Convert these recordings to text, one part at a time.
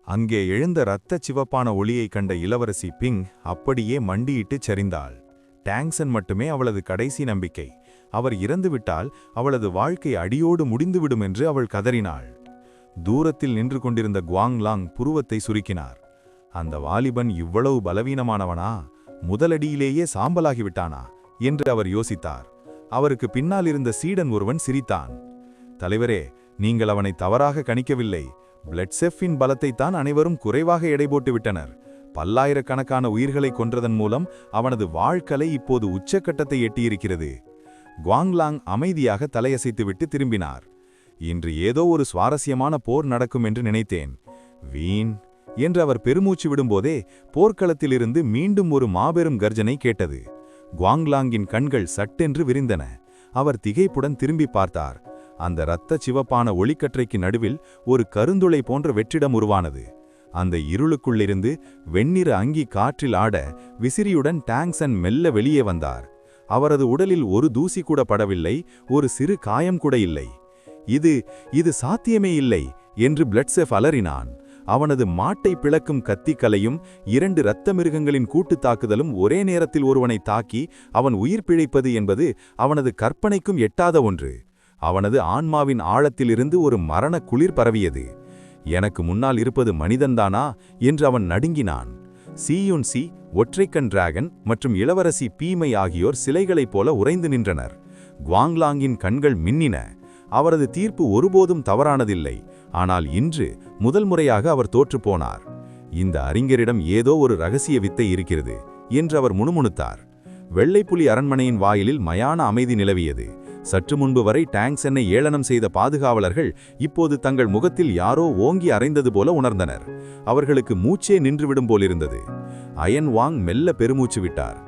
அங்கே எழுந்த இரத்தச் சிவப்பான ஒளியைக் கண்ட இளவரசி பிங் அப்படியே மண்டியிட்டுச் சரிந்தாள். டாங்சன் மட்டுமே அவளது கடைசி நம்பிக்கை. அவர் இறந்துவிட்டால் அவளது வாழ்க்கை அடியோடு முடிந்துவிடும் என்று அவள் கதறினாள். தூரத்தில் நின்று கொண்டிருந்த குவாங்லாங் புருவத்தை சுருக்கினார். அந்த வாலிபன் இவ்வளவு பலவீனமானவனா? முதலடியிலேயே சாம்பலாகிவிட்டானா என்று அவர் யோசித்தார். அவருக்கு பின்னால் இருந்த சீடன் ஒருவன் சிரித்தான். தலைவரே, நீங்கள் அவனை தவறாக கணிக்கவில்லை. பிளட்செஃப்பின் பலத்தைத்தான் அனைவரும் குறைவாக எடை போட்டுவிட்டனர். பல்லாயிரக்கணக்கான உயிர்களை கொன்றதன் மூலம் அவனது வாழ்க்கலை இப்போது உச்சக்கட்டத்தை எட்டியிருக்கிறது. குவாங்லாங் அமைதியாக தலையசைத்துவிட்டு திரும்பினார். இன்று ஏதோ ஒரு சுவாரஸ்யமான போர் நடக்கும் என்று நினைத்தேன். வீண் என்று அவர் பெருமூச்சு விடும்போதே போர்க்களத்திலிருந்து மீண்டும் ஒரு மாபெரும் கர்ஜனை கேட்டது. குவாங்லாங்கின் கண்கள் சட்டென்று விரிந்தன. அவர் திகைப்புடன் திரும்பி பார்த்தார். அந்த இரத்த சிவப்பான ஒளிக்கற்றைக்கு நடுவில் ஒரு கருந்துளை போன்ற வெற்றிடம் உருவானது. அந்த இருளுக்குள்ளிருந்து வெண்ணிற அங்கி காற்றில் ஆட விசிறியுடன் டாங்சன் மெல்ல வெளியே வந்தார். அவரது உடலில் ஒரு தூசி கூட படவில்லை, ஒரு சிறு காயம் கூட இல்லை. இது சாத்தியமே இல்லை என்று பிளட்செஃப் அலறினான். அவனது மாட்டை பிளக்கும் கத்திக்கலையும் 2 இரத்த மிருகங்களின் கூட்டு தாக்குதலும் ஒரே நேரத்தில் ஒருவனை தாக்கி அவன் உயிர் பிழைப்பது என்பது அவனது கற்பனைக்கும் எட்டாத ஒன்று. அவனது ஆன்மாவின் ஆழத்திலிருந்து ஒரு மரண குளிர் பரவியது. எனக்கு முன்னால் இருப்பது மனிதன்தானா என்று அவன் நடுங்கினான். சியுன்சி, ஒற்றைக்கண் டிராகன் மற்றும் இளவரசி பீமை ஆகியோர் சிலைகளைப் போல உறைந்து நின்றனர். குவாங்லாங்கின் கண்கள் மின்னின. அவரது தீர்ப்பு ஒருபோதும் தவறானதில்லை. ஆனால் இன்று முதல் முறையாக அவர் தோற்றுப்போனார். இந்த அறிஞரிடம் ஏதோ ஒரு இரகசிய வித்தை இருக்கிறது என்று அவர் முணுமுணுத்தார். வெள்ளைப்புலி அரண்மனையின் வாயிலில் மயான அமைதி நிலவியது. சற்று முன்பு வரை டாங்சனை ஏளனம் செய்த பாதுகாவலர்கள் இப்போது தங்கள் முகத்தில் யாரோ ஓங்கி அறைந்தது போல உணர்ந்தனர். அவர்களுக்கு மூச்சே நின்றுவிடும் போலிருந்தது. அயன் வாங் மெல்ல பெருமூச்சு விட்டார்.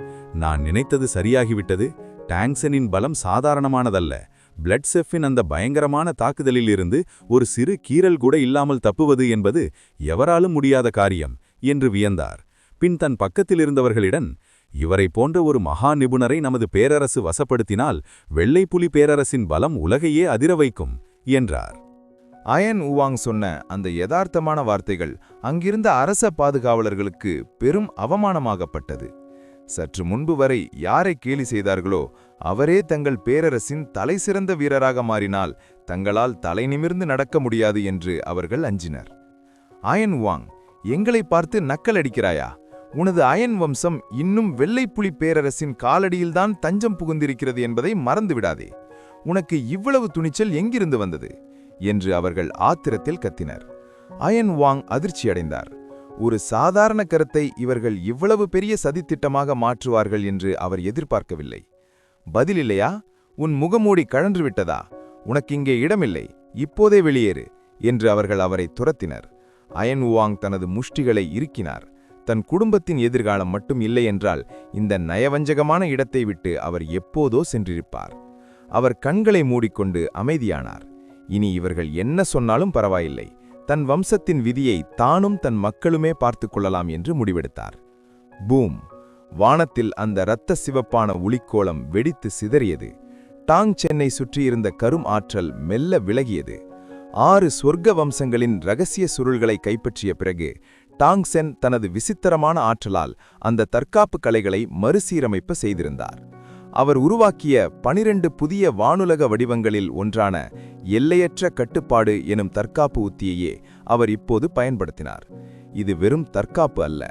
நான் நினைத்தது சரியாகிவிட்டது. டாங்சனின் பலம் சாதாரணமானதல்ல. பிளட்செஃப்பின் அந்த பயங்கரமான தாக்குதலில் இருந்து ஒரு சிறு கீறல் கூட இல்லாமல் தப்புவது என்பது எவராலும் முடியாத காரியம் என்று வியந்தார். பின் தன் பக்கத்தில் இருந்தவர்களிடம், இவரை போன்ற ஒரு மகா நிபுணரை நமது பேரரசு வசப்படுத்தினால் வெள்ளைப்புலி பேரரசின் பலம் உலகையே அதிர வைக்கும் என்றார். அயன் உவாங் சொன்ன அந்த யதார்த்தமான வார்த்தைகள் அங்கிருந்த அரச பாதுகாவலர்களுக்கு பெரும் அவமானமாகப்பட்டது. சற்று முன்பு வரை யாரை கேலி செய்தார்களோ அவரே தங்கள் பேரரசின் தலைசிறந்த வீரராக மாறினால் தங்களால் தலை நிமிர்ந்து நடக்க முடியாது என்று அவர்கள் அஞ்சினர். அயன் உவாங், எங்களை பார்த்து நக்கல் அடிக்கிறாயா? உனது அயன் வம்சம் இன்னும் வெள்ளைப்புலி பேரரசின் காலடியில்தான் தஞ்சம் புகுந்திருக்கிறது என்பதை மறந்துவிடாதே. உனக்கு இவ்வளவு துணிச்சல் எங்கிருந்து வந்தது என்று அவர்கள் ஆத்திரத்தில் கத்தினர். அயன் வாங் அதிர்ச்சியடைந்தார். ஒரு சாதாரண கருத்தை இவர்கள் இவ்வளவு பெரிய சதித்திட்டமாக மாற்றுவார்கள் என்று அவர் எதிர்பார்க்கவில்லை. பதில் இல்லையா? உன் முகமூடி கழன்று விட்டதா? உனக்கு இங்கே இடமில்லை, இப்போதே வெளியேறு என்று அவர்கள் அவரை துரத்தினர். அயன் வாங் தனது முஷ்டிகளை இறுக்கினார். தன் குடும்பத்தின் எதிர்காலம் மட்டும் இல்லை என்றால் இந்த நயவஞ்சகமான இடத்தை விட்டு அவர் எப்போதோ சென்றிருப்பார். அவர் கண்களை மூடிக்கொண்டு அமைதியானார். இனி இவர்கள் என்ன சொன்னாலும் பரவாயில்லை, தன் வம்சத்தின் விதியை தானும் தன் மக்களுமே பார்த்து கொள்ளலாம் என்று முடிவெடுத்தார். பூம்! வானத்தில் அந்த இரத்த சிவப்பான ஒளிக்கோளம் வெடித்து சிதறியது. டாங்சென்னை சுற்றியிருந்த கரும் ஆற்றல் மெல்ல விலகியது. 6 சொர்க்க வம்சங்களின் இரகசிய சுருள்களை கைப்பற்றிய பிறகு டாங்சென் தனது விசித்திரமான ஆற்றலால் அந்த தற்காப்பு கலைகளை மறுசீரமைப்பு செய்திருந்தார். அவர் உருவாக்கிய 12 புதிய வானுலக வடிவங்களில் ஒன்றான எல்லையற்ற கட்டுப்பாடு எனும் தற்காப்பு உத்தியையே அவர் இப்போது பயன்படுத்தினார். இது வெறும் தற்காப்பு அல்ல,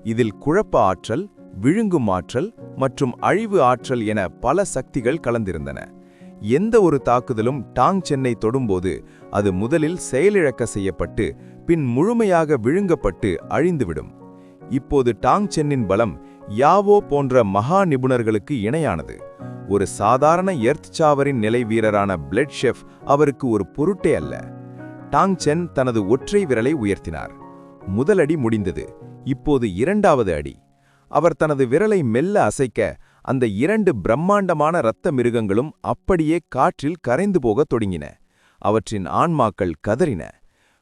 இதில் குழப்ப ஆற்றல், விழுங்கும் ஆற்றல் மற்றும் அழிவு ஆற்றல் என பல சக்திகள் கலந்திருந்தன. எந்த ஒரு தாக்குதலும் டாங்சென்னை தொடும்போது அது முதலில் செயலிழக்க செய்யப்பட்டு பின் முழுமையாக விழுங்கப்பட்டு அழிந்துவிடும். இப்போது டாங்சென்னின் பலம் யாவோ போன்ற மகா நிபுணர்களுக்கு இணையானது. ஒரு சாதாரண எர்த்சாவரின் நிலை வீரரான பிளட்செஃப் அவருக்கு ஒரு பொருட்டே அல்ல. டாங்சென் தனது ஒற்றை விரலை உயர்த்தினார். முதல் அடி முடிந்தது. இப்போது 2வது அடி. அவர் தனது விரலை மெல்ல அசைக்க அந்த 2 பிரம்மாண்டமான இரத்த மிருகங்களும் அப்படியே காற்றில் கரைந்து போகத் தொடங்கின. அவற்றின் ஆன்மாக்கள் கதறின.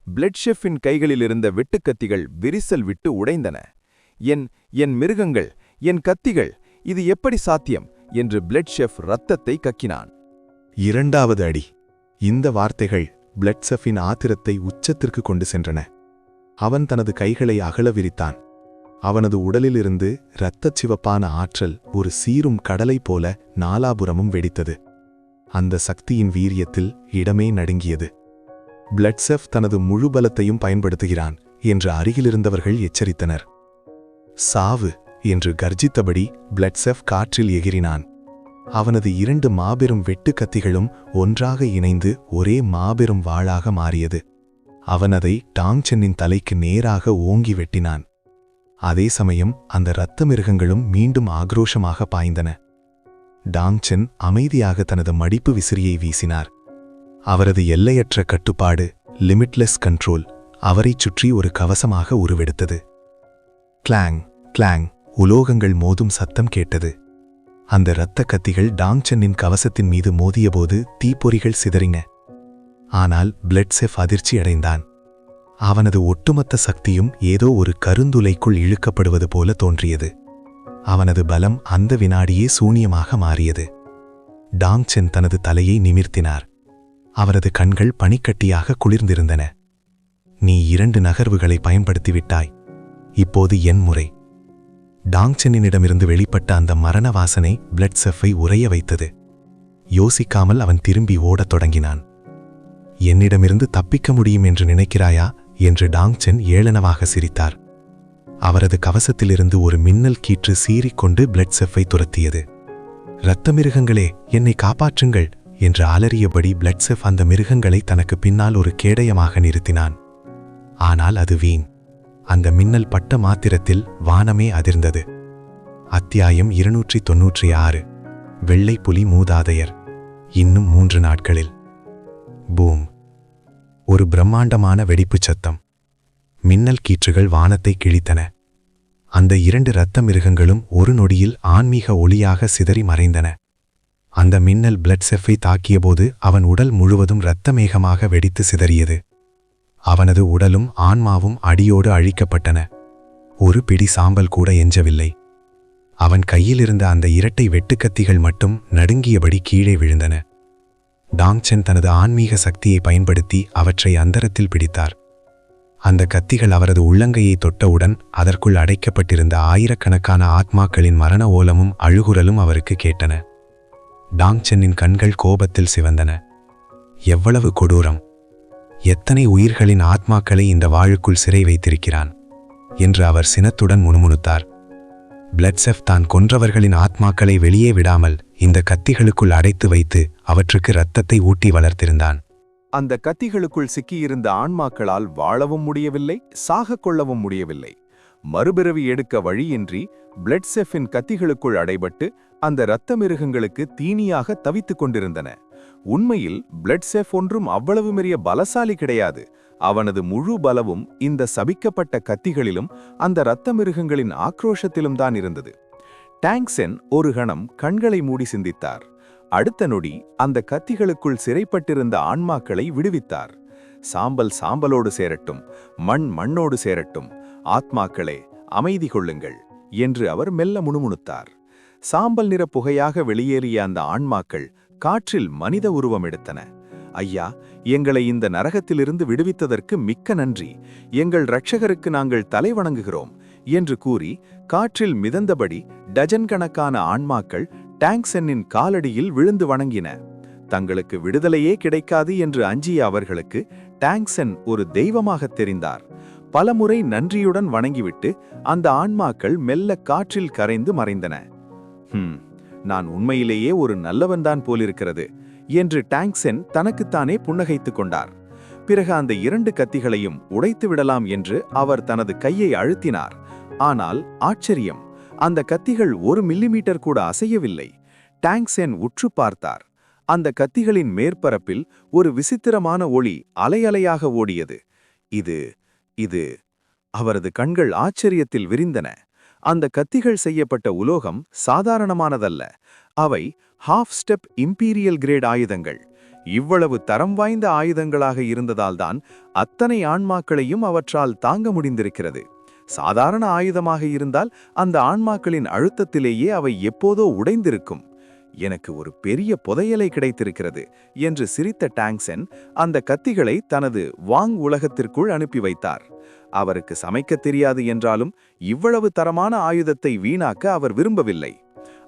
பிளட்செஃப்பின் கைகளிலிருந்த வெட்டுக்கத்திகள் விரிசல் விட்டு உடைந்தன. என் மிருகங்கள், என் கத்திகள், இது எப்படி சாத்தியம் என்று பிளட்செஃப் இரத்தத்தை கக்கினான். 2வது அடி. இந்த வார்த்தைகள் பிளட்செஃப்பின் ஆத்திரத்தை உச்சத்திற்கு கொண்டு சென்றன. அவன் தனது கைகளை அகல விரித்தான். அவனது உடலிலிருந்து இரத்தச் சிவப்பான ஆற்றல் ஒரு சீரும் கடலை போல நாலாபுறமும் வெடித்தது. அந்த சக்தியின் வீரியத்தில் இடமே நடுங்கியது. பிளட்செஃப் தனது முழு பலத்தையும் பயன்படுத்துகிறான் என்று அருகிலிருந்தவர்கள் எச்சரித்தனர். சாவு என்று கர்ஜித்தபடி பிளட்செஃப் காற்றில் எகிறினான். அவனது 2 மாபெரும் வெட்டு கத்திகளும் ஒன்றாக இணைந்து ஒரே மாபெரும் வாளாக மாறியது. அவன் அதை டாங்சென்னின் தலைக்கு நேராக ஓங்கி வெட்டினான். அதே சமயம் அந்த இரத்த மிருகங்களும் மீண்டும் ஆக்ரோஷமாக பாய்ந்தன. டாங்சென் அமைதியாக தனது மடிப்பு விசிறியை வீசினார். அவரது எல்லையற்ற கட்டுப்பாடு, லிமிட்லெஸ் கண்ட்ரோல், அவரைச் சுற்றி ஒரு கவசமாக உருவெடுத்தது. கிளாங் கிளாங் உலோகங்கள் மோதும் சத்தம் கேட்டது. அந்த இரத்த கத்திகள் டாங்சென்னின் கவசத்தின் மீது மோதியபோது தீப்பொறிகள் சிதறின. ஆனால் பிளட்செஃப் அதிர்ச்சியடைந்தான். அவனது ஒட்டுமொத்த சக்தியும் ஏதோ ஒரு கருந்துளைக்குள் இழுக்கப்படுவது போல தோன்றியது. அவனது பலம் அந்த வினாடியே சூனியமாக மாறியது. டாங்சென் தனது தலையை நிமிர்த்தினார். அவரது கண்கள் பனிக்கட்டியாக குளிர்ந்திருந்தன. நீ 2 நகர்வுகளை பயன்படுத்திவிட்டாய். இப்போது என் முறை. டாங்சென்னிடமிருந்து வெளிப்பட்ட அந்த மரண வாசனை பிளட்செஃப்பை உறைய வைத்தது. யோசிக்காமல் அவன் திரும்பி ஓடத் தொடங்கினான். என்னிடமிருந்து தப்பிக்க முடியும் என்று நினைக்கிறாயா என்று டாங்சென் ஏளனமாக சிரித்தார். அவரது கவசத்திலிருந்து ஒரு மின்னல் கீற்று சீறிக்கொண்டு பிளட்செஃப்பை துரத்தியது. இரத்த மிருகங்களே, என்னை காப்பாற்றுங்கள் என்று அலறியபடி பிளட்செஃப் அந்த மிருகங்களை தனக்கு பின்னால் ஒரு கேடயமாக நிறுத்தினான். ஆனால் அது வீண். அந்த மின்னல் பட்ட மாத்திரத்தில் வானமே அதிர்ந்தது. அத்தியாயம் 296. வெள்ளை புலி மூதாதையர். இன்னும் 3 நாட்களில். பூம்! ஒரு பிரம்மாண்டமான வெடிப்புச் சத்தம். மின்னல் கீற்றுகள் வானத்தை கிழித்தன. அந்த 2 இரத்த மிருகங்களும் ஒரு நொடியில் ஆன்மீக ஒளியாக சிதறி மறைந்தன. அந்த மின்னல் பிளட்செஃப்பை தாக்கியபோது அவன் உடல் முழுவதும் இரத்த மேகமாக வெடித்து சிதறியது. அவனது உடலும் ஆன்மாவும் அடியோடு அழிக்கப்பட்டன. ஒரு பிடி சாம்பல் கூட எஞ்சவில்லை. அவன் கையிலிருந்த அந்த 2 வெட்டுக்கத்திகள் மட்டும் நடுங்கியபடி கீழே விழுந்தன. டாங்சென் தனது ஆன்மீக சக்தியை பயன்படுத்தி அவற்றை அந்தரத்தில் பிடித்தார். அந்த கத்திகள் அவரது உள்ளங்கையை தொட்டவுடன் அதற்குள் அடைக்கப்பட்டிருந்த ஆயிரக்கணக்கான ஆத்மாக்களின் மரண ஓலமும் அழுகுரலும் அவருக்கு கேட்டன. டாங்சென்னின் கண்கள் கோபத்தில் சிவந்தன. எவ்வளவு கொடூரம்! எத்தனை உயிர்களின் ஆத்மாக்களை இந்த வாழுக்குள் சிறை வைத்திருக்கிறான் என்று அவர் சினத்துடன் முணுமுணுத்தார். பிளட்செஃப் தான் கொன்றவர்களின் ஆத்மாக்களை வெளியே விடாமல் இந்த கத்திகளுக்குள் அடைத்து வைத்து அவற்றுக்கு இரத்தத்தை ஊட்டி வளர்த்திருந்தான். அந்த கத்திகளுக்குள் சிக்கியிருந்த ஆன்மாக்களால் வாழவும் முடியவில்லை, சாகக் கொள்ளவும் முடியவில்லை. மறுபிறவி எடுக்க வழியின்றி பிளட்செஃப்பின் கத்திகளுக்குள் அடைபட்டு அந்த இரத்த மிருகங்களுக்கு தீனியாக தவித்துக் கொண்டிருந்தன. உண்மையில் பிளட்செஃப் ஒன்றும் அவ்வளவு பெரிய பலசாலி கிடையாது. அவனது முழு பலமும் இந்த சபிக்கப்பட்ட கத்திகளிலும் அந்த இரத்த மிருகங்களின் ஆக்ரோஷத்திலும் தான் இருந்தது. டாங்சென் ஒரு கணம் கண்களை மூடி சிந்தித்தார். அடுத்த நொடி அந்த கத்திகளுக்குள் சிறைப்பட்டிருந்த ஆன்மாக்களை விடுவித்தார். சாம்பல் சாம்பலோடு சேரட்டும், மண் மண்ணோடு சேரட்டும், ஆத்மாக்களே அமைதி கொள்ளுங்கள் என்று அவர் மெல்ல முணுமுணுத்தார். சாம்பல் நிற புகையாக வெளியேறிய அந்த ஆன்மாக்கள் காற்றில் மனித உருவம் எடுத்தன. ஐயா, எங்களை இந்த நரகத்திலிருந்து விடுவித்ததற்கு மிக்க நன்றி. எங்கள் இரட்சகருக்கு நாங்கள் தலை வணங்குகிறோம் என்று கூறி காற்றில் மிதந்தபடி டஜன் கணக்கான ஆன்மாக்கள் டாங்சென்னின் காலடியில் விழுந்து வணங்கின. தங்களுக்கு விடுதலையே கிடைக்காது என்று அஞ்சிய அவர்களுக்கு டாங்சென் ஒரு தெய்வமாகத் தெரிந்தார். பலமுறை நன்றியுடன் வணங்கிவிட்டு அந்த ஆன்மாக்கள் மெல்ல காற்றில் கரைந்து மறைந்தன. நான் உண்மையிலேயே ஒரு நல்லவன்தான் போலிருக்கிறது என்று டாங்சென் தனக்குத்தானே புன்னகைத்துக் கொண்டார். பிறகு அந்த 2 கத்திகளையும் உடைத்து விடலாம் என்று அவர் தனது கையை அழுத்தினார். ஆனால் ஆச்சரியம், அந்த கத்திகள் 1 மில்லிமீட்டர் கூட அசையவில்லை. டாங்சென் உற்று பார்த்தார். அந்த கத்திகளின் மேற்பரப்பில் ஒரு விசித்திரமான ஒளி அலையலையாக ஓடியது. இது அவரது கண்கள் ஆச்சரியத்தில் விரிந்தன. அந்த கத்திகள் செய்யப்பட்ட உலோகம் சாதாரணமானதல்ல. அவை ஹாஃப் ஸ்டெப் இம்பீரியல் கிரேட் ஆயுதங்கள். இவ்வளவு தரம் வாய்ந்த ஆயுதங்களாக இருந்ததால்தான் அத்தனை ஆன்மாக்களையும் அவற்றால் தாங்க முடிந்திருக்கிறது. சாதாரண ஆயுதமாக இருந்தால் அந்த ஆன்மாக்களின் அழுத்தத்திலேயே அவை எப்போதோ உடைந்திருக்கும். எனக்கு ஒரு பெரிய புதையலை கிடைத்திருக்கிறது என்று சிரித்த டாங்சென் அந்த கத்திகளை தனது வாங் உலகத்திற்குள் அனுப்பி வைத்தார். அவருக்கு சமைக்கத் தெரியாது என்றாலும் இவ்வளவு தரமான ஆயுதத்தை வீணாக்க அவர் விரும்பவில்லை.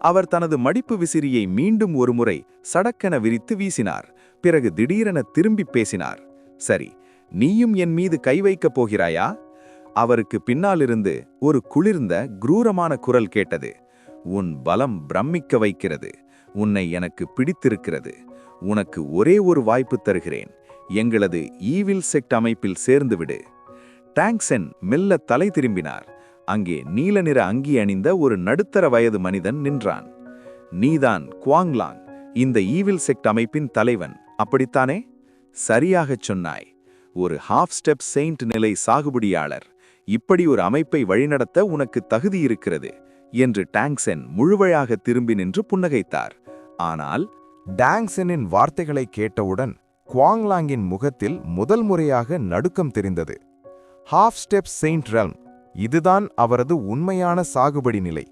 அவர் தனது மடிப்பு விசிறியை மீண்டும் ஒருமுறை சடக்கென விரித்து வீசினார். பிறகு திடீரென திரும்பி பேசினார். சரி, நீயும் என் மீது கை வைக்கப் போகிறாயா? அவருக்கு பின்னாலிருந்து ஒரு குளிர்ந்த குரூரமான குரல் கேட்டது. உன் பலம் பிரமிக்க வைக்கிறது. உன்னை எனக்கு பிடித்திருக்கிறது. உனக்கு ஒரே ஒரு வாய்ப்பு தருகிறேன். எங்களது ஈவில் செக்ட் அமைப்பில் சேர்ந்துவிடு. டாங்சென் மெல்ல தலை திரும்பினார். அங்கே நீல நிற அங்கி அணிந்த ஒரு நடுத்தர வயது மனிதன் நின்றான். நீதான் குவாங்லாங், இந்த ஈவில் செக்ட் அமைப்பின் தலைவன், அப்படித்தானே? சரியாகச் சொன்னாய். ஒரு ஹாஃப் ஸ்டெப் செயின்ட் நிலை சாகுபடியாளர். இப்படி ஒரு அமைப்பை வழிநடத்த உனக்கு தகுதி இருக்கிறது என்று டாங்சென் முழுமையாக திரும்பி நின்று புன்னகைத்தார். ஆனால் டாங்செனின் வார்த்தைகளை கேட்டவுடன் குவாங்லாங்கின் முகத்தில் முதல் முறையாக நடுக்கம் தெரிந்தது. ஹாஃப் ஸ்டெப் செயின்ட் ரெல்ம், இதுதான் அவரது உண்மையான சாகுபடி நிலை.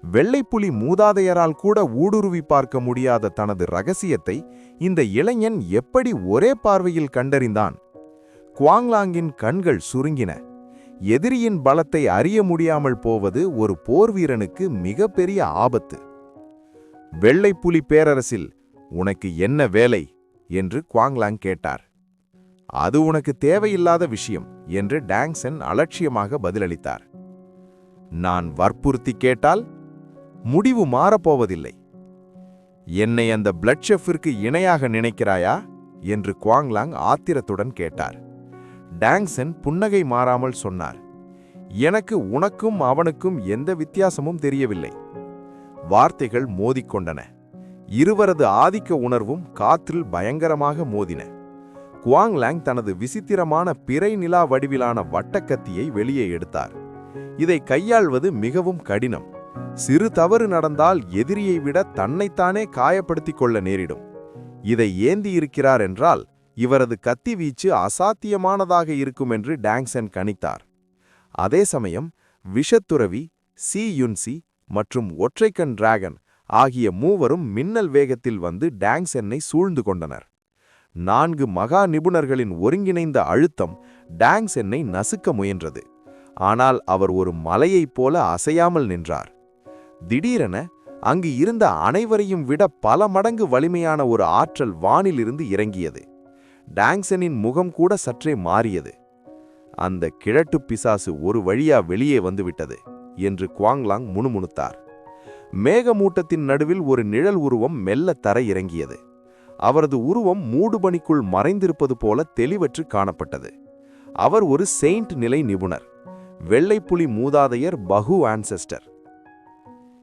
வெள்ளைப்புலி மூதாதையரால் கூட ஊடுருவி பார்க்க முடியாத தனது ரகசியத்தை இந்த இளைஞன் எப்படி ஒரே பார்வையில் கண்டறிந்தான்? குவாங்லாங்கின் கண்கள் சுருங்கின. எதிரியின் பலத்தை அறிய முடியாமல் போவது ஒரு போர்வீரனுக்கு மிகப்பெரிய ஆபத்து. வெள்ளைப்புலி பேரரசில் உனக்கு என்ன வேலை என்று குவாங்லாங் கேட்டார். அது உனக்கு தேவையில்லாத விஷயம் என்று டாங்சென் அலட்சியமாக பதிலளித்தார். நான் வற்புறுத்தி கேட்டால் முடிவு மாறப்போவதில்லை. என்னை அந்த பிளட் ஷெஃபிற்கு இணையாக நினைக்கிறாயா என்று குவாங்லாங் ஆத்திரத்துடன் கேட்டார். டாங்சென் புன்னகை மாறாமல் சொன்னார். எனக்கு உனக்கும் அவனுக்கும் எந்த வித்தியாசமும் தெரியவில்லை. வார்த்தைகள் மோதிக்கொண்டன. இருவரது ஆதிக்க உணர்வும் காற்றில் பயங்கரமாக மோதின. குவாங்லாங் தனது விசித்திரமான பிறை நிலா வடிவிலான வட்டக்கத்தியை வெளியே எடுத்தார். இதை கையாள்வது மிகவும் கடினம். சிறு தவறு நடந்தால் எதிரியை விட தன்னைத்தானே காயப்படுத்திக் கொள்ள நேரிடும். இதை ஏந்தியிருக்கிறார் என்றால் இவரது கத்தி வீச்சு அசாத்தியமானதாக இருக்கும் என்று டாங்சென் கணித்தார். அதே சமயம் விஷத்துறவி, சி யுன்சி மற்றும் ஒற்றைக்கண் டிராகன் ஆகிய மூவரும் மின்னல் வேகத்தில் வந்து டாங்சென்னை சூழ்ந்து கொண்டனர். 4 மகா நிபுணர்களின் ஒருங்கிணைந்த அழுத்தம் டாங்சென்னை நசுக்க முயன்றது. ஆனால் அவர் ஒரு மலையைப் போல அசையாமல் நின்றார். திடீரென அங்கு இருந்த அனைவரையும் விட பல மடங்கு வலிமையான ஒரு ஆற்றல் வானிலிருந்து இறங்கியது. டாங்செனின் முகம் கூட சற்றே மாறியது. அந்த கிழட்டு பிசாசு ஒரு வழியா வெளியே வந்துவிட்டது என்று குவாங்லாங் முணுமுணுத்தார். மேகமூட்டத்தின் நடுவில் ஒரு நிழல் உருவம் மெல்ல தரை இறங்கியது. அவரது உருவம் மூடுபனிக்குள் மறைந்திருப்பது போல தெளிவற்று காணப்பட்டது. அவர் ஒரு செயின்ட் நிலை நிபுணர், வெள்ளைப்புலி மூதாதையர் பகு ஆன்செஸ்டர்.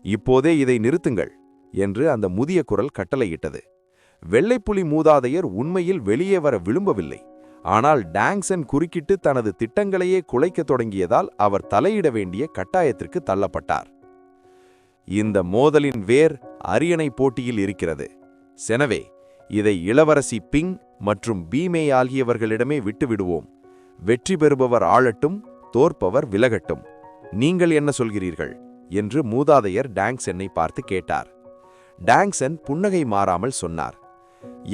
இப்போதே இதை நிறுத்துங்கள் என்று அந்த முதிய குரல் கட்டளையிட்டது. வெள்ளைப்புலி மூதாதையர் உண்மையில் வெளியே வர விரும்பவில்லை. ஆனால் டாங்சென் குறுக்கிட்டு தனது திட்டங்களையே குலைக்கத் தொடங்கியதால் அவர் தலையிட வேண்டிய கட்டாயத்திற்கு தள்ளப்பட்டார். இந்த மோதலின் வேர் அரியணை போட்டியில் இருக்கிறது. செனவே, இதை இளவரசி பிங் மற்றும் பீமே ஆகியவர்களிடமே விட்டுவிடுவோம். வெற்றி பெறுபவர் ஆளட்டும், தோற்பவர் விலகட்டும். நீங்கள் என்ன சொல்கிறீர்கள் என்று மூதாதையர் டாங்சென்னை பார்த்து கேட்டார். டாங்சென் புன்னகை மாறாமல் சொன்னார்.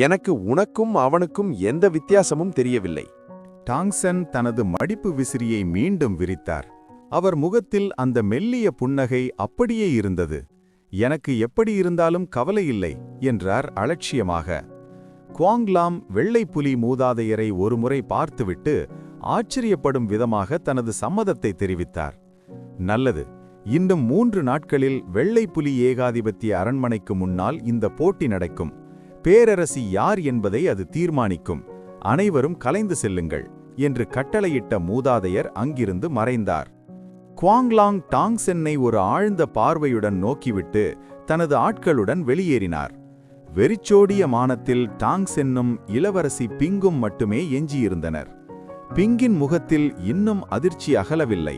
எனக்கு உனக்கும் அவனுக்கும் எந்த வித்தியாசமும் தெரியவில்லை. டாங்சென் தனது மடிப்பு விசிறியை மீண்டும் விரித்தார். அவர் முகத்தில் அந்த மெல்லிய புன்னகை அப்படியே இருந்தது. எனக்கு எப்படி இருந்தாலும் கவலை இல்லை என்றார் அலட்சியமாக. குவாங்லாம் வெள்ளைப்புலி மூதாதையரை ஒருமுறை பார்த்துவிட்டு ஆச்சரியப்படும் விதமாக தனது சம்மதத்தை தெரிவித்தார். நல்லது, இன்னும் 3 நாட்களில் வெள்ளைப்புலி ஏகாதிபத்திய அரண்மனைக்கு முன்னால் இந்த போட்டி நடக்கும். பேரரசி யார் என்பதை அது தீர்மானிக்கும். அனைவரும் கலைந்து செல்லுங்கள் என்று கட்டளையிட்ட மூதாதையர் அங்கிருந்து மறைந்தார். குவாங்லாங் டாங்சென்னை ஒரு ஆழ்ந்த பார்வையுடன் நோக்கிவிட்டு தனது ஆட்களுடன் வெளியேறினார். வெறிச்சோடிய மானத்தில் டாங்சென்னும் இளவரசி பிங்கும் மட்டுமே எஞ்சியிருந்தனர். பிங்கின் முகத்தில் இன்னும் அதிர்ச்சி அகலவில்லை.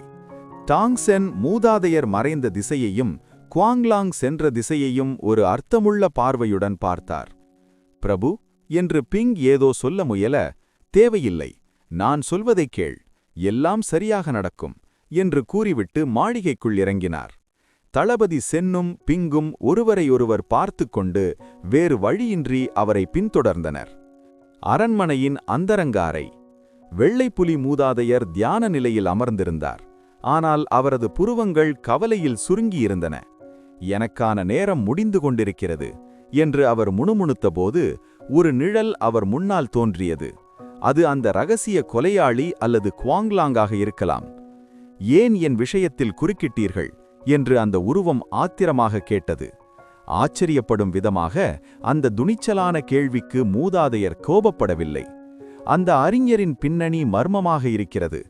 டாங்சென் மூதாதையர் மறைந்த திசையையும் குவாங்லாங் சென்ற திசையையும் ஒரு அர்த்தமுள்ள பார்வையுடன் பார்த்தார். பிரபு என்று பிங் ஏதோ சொல்ல முயல, தேவையில்லை, நான் சொல்வதைக் கேள், எல்லாம் சரியாக நடக்கும் என்று கூறிவிட்டு மாளிகைக்குள் இறங்கினார். தளபதி சென்னும் பிங்கும் ஒருவரையொருவர் பார்த்து கொண்டு வேறு வழியின்றி அவரை பின்தொடர்ந்தனர். அரண்மனையின் அந்தரங்க அறை. வெள்ளைப்புலி மூதாதையர் தியான நிலையில் அமர்ந்திருந்தார். ஆனால் அவரது புருவங்கள் கவலையில் சுருங்கியிருந்தன. எனக்கான நேரம் முடிந்து கொண்டிருக்கிறது என்று அவர் முணுமுணுத்தபோது ஒரு நிழல் அவர் முன்னால் தோன்றியது. அது அந்த இரகசிய கொலையாளி அல்லது குவாங்லாங்காக இருக்கலாம். ஏன் என் விஷயத்தில் குறுக்கிட்டீர்கள் என்று அந்த உருவம் ஆத்திரமாக கேட்டது. ஆச்சரியப்படும் விதமாக அந்த துணிச்சலான கேள்விக்கு மூதாதையர் கோபப்படவில்லை. அந்த அறிஞரின் பின்னணி மர்மமாக இருக்கிறது.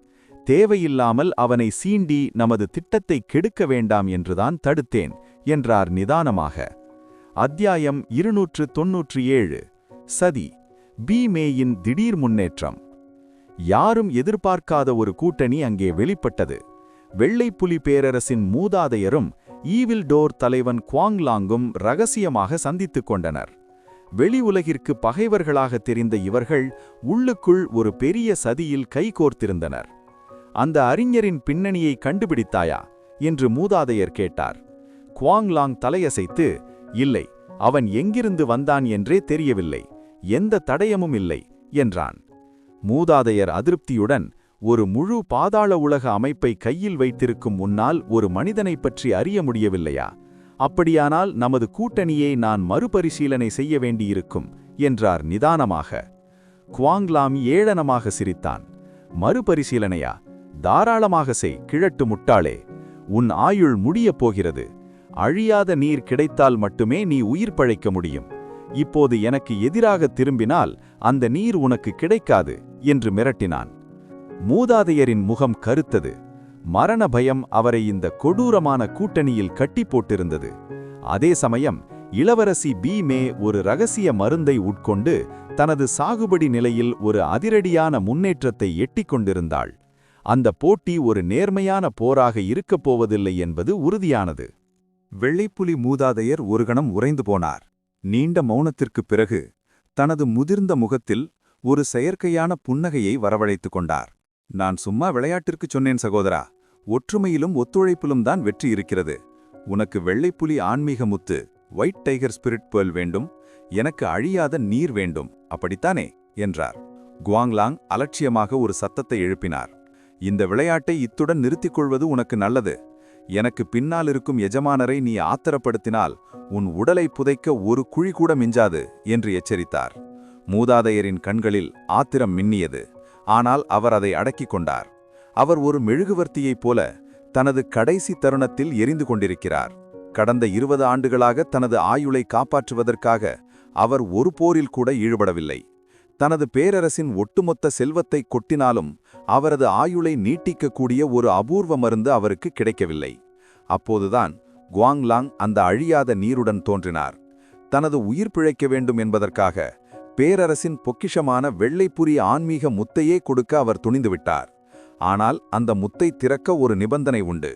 தேவையில்லாமல் அவனை சீண்டி நமது திட்டத்தை கெடுக்க வேண்டாம் என்றுதான் தடுத்தேன் என்றார் நிதானமாக. அத்தியாயம் 297. சதி. பீமேயின் திடீர் முன்னேற்றம். யாரும் எதிர்பார்க்காத ஒரு கூட்டணி அங்கே வெளிப்பட்டது. வெள்ளைப்புலி பேரரசின் மூதாதையரும் ஈவில் டோர் தலைவன் குவாங்லாங்கும் இரகசியமாக சந்தித்துக் கொண்டனர். வெளி உலகிற்கு பகைவர்களாக தெரிந்த இவர்கள் உள்ளுக்குள் ஒரு பெரிய சதியில் கைகோர்த்திருந்தனர். அந்த அறிஞரின் பின்னணியை கண்டுபிடித்தாயா என்று மூதாதையர் கேட்டார். குவாங்லாங் தலையசைத்து, இல்லை, அவன் எங்கிருந்து வந்தான் என்றே தெரியவில்லை, எந்த தடயமும் இல்லை என்றான். மூதாதையர் அதிருப்தியுடன், ஒரு முழு பாதாள உலக அமைப்பை கையில் வைத்திருக்கும் முன்னால் ஒரு மனிதனைப் பற்றி அறிய முடியவில்லையா? அப்படியானால் நமது கூட்டணியை நான் மறுபரிசீலனை செய்ய வேண்டியிருக்கும் என்றார் நிதானமாக. குவாங்லாம் ஏளனமாக சிரித்தான். மறுபரிசீலனையா? தாராளமாக செய், கிழட்டு முட்டாளே. உன் ஆயுள் முடியப் போகிறது. அழியாத நீர் கிடைத்தால் மட்டுமே நீ உயிர் பழைக்க முடியும். இப்போது எனக்கு எதிராக திரும்பினால் அந்த நீர் உனக்கு கிடைக்காது என்று மிரட்டினான். மூதாதையரின் முகம் கருத்தது. மரண பயம் அவரை இந்த கொடூரமான கூட்டணியில் கட்டி போட்டிருந்தது. அதே சமயம் இளவரசி பீமே ஒரு இரகசிய மருந்தை உட்கொண்டு தனது சாகுபடி நிலையில் ஒரு அதிரடியான முன்னேற்றத்தை எட்டிக் கொண்டிருந்தாள். அந்த போட்டி ஒரு நேர்மையான போராக இருக்கப் போவதில்லை என்பது உறுதியானது. வெள்ளைப்புலி மூதாதையர் ஒரு கணம் உறைந்து போனார். நீண்ட மௌனத்திற்குப் பிறகு தனது முதிர்ந்த முகத்தில் ஒரு செயற்கையான புன்னகையை வரவழைத்துக் கொண்டார். நான் சும்மா விளையாட்டிற்குச் சொன்னேன் சகோதரா. ஒற்றுமையிலும் ஒத்துழைப்பிலும் தான் வெற்றி இருக்கிறது. உனக்கு வெள்ளைப்புலி ஆன்மீக முத்து, ஒயிட் டைகர் ஸ்பிரிட் பேர்ல் வேண்டும், எனக்கு அழியாத நீர் வேண்டும், அப்படித்தானே என்றார். குவாங்லாங் அலட்சியமாக ஒரு சத்தத்தை எழுப்பினார். இந்த விளையாட்டை இத்துடன் நிறுத்திக் கொள்வது உனக்கு நல்லது. எனக்கு பின்னால் இருக்கும் எஜமானரை நீ ஆத்திரப்படுத்தினால் உன் உடலை புதைக்க ஒரு குழி கூட மிஞ்சாது என்று எச்சரித்தார். மூதாதையரின் கண்களில் ஆத்திரம் மின்னியது. ஆனால் அவர் அதை அடக்கிக் கொண்டார். அவர் ஒரு மெழுகுவர்த்தியைப் போல தனது கடைசி தருணத்தில் எரிந்து கொண்டிருக்கிறார். கடந்த 20 ஆண்டுகளாக தனது ஆயுளை காப்பாற்றுவதற்காக அவர் ஒரு போரில் கூட ஈடுபடவில்லை. தனது பேரரசின் ஒட்டுமொத்த செல்வத்தை கொட்டினாலும் அவரது ஆயுளை நீட்டிக்கக்கூடிய ஒரு அபூர்வ மருந்து அவருக்கு கிடைக்கவில்லை. அப்போதுதான் குவாங்லாங் அந்த அழியாத நீருடன் தோன்றினார். தனது உயிர் பிழைக்க வேண்டும் என்பதற்காக பேரரசின் பொக்கிஷமான வெள்ளைப்புரி ஆன்மீக முத்தையே கொடுக்க அவர் துணிந்துவிட்டார். ஆனால் அந்த முத்தை திறக்க ஒரு நிபந்தனை உண்டு.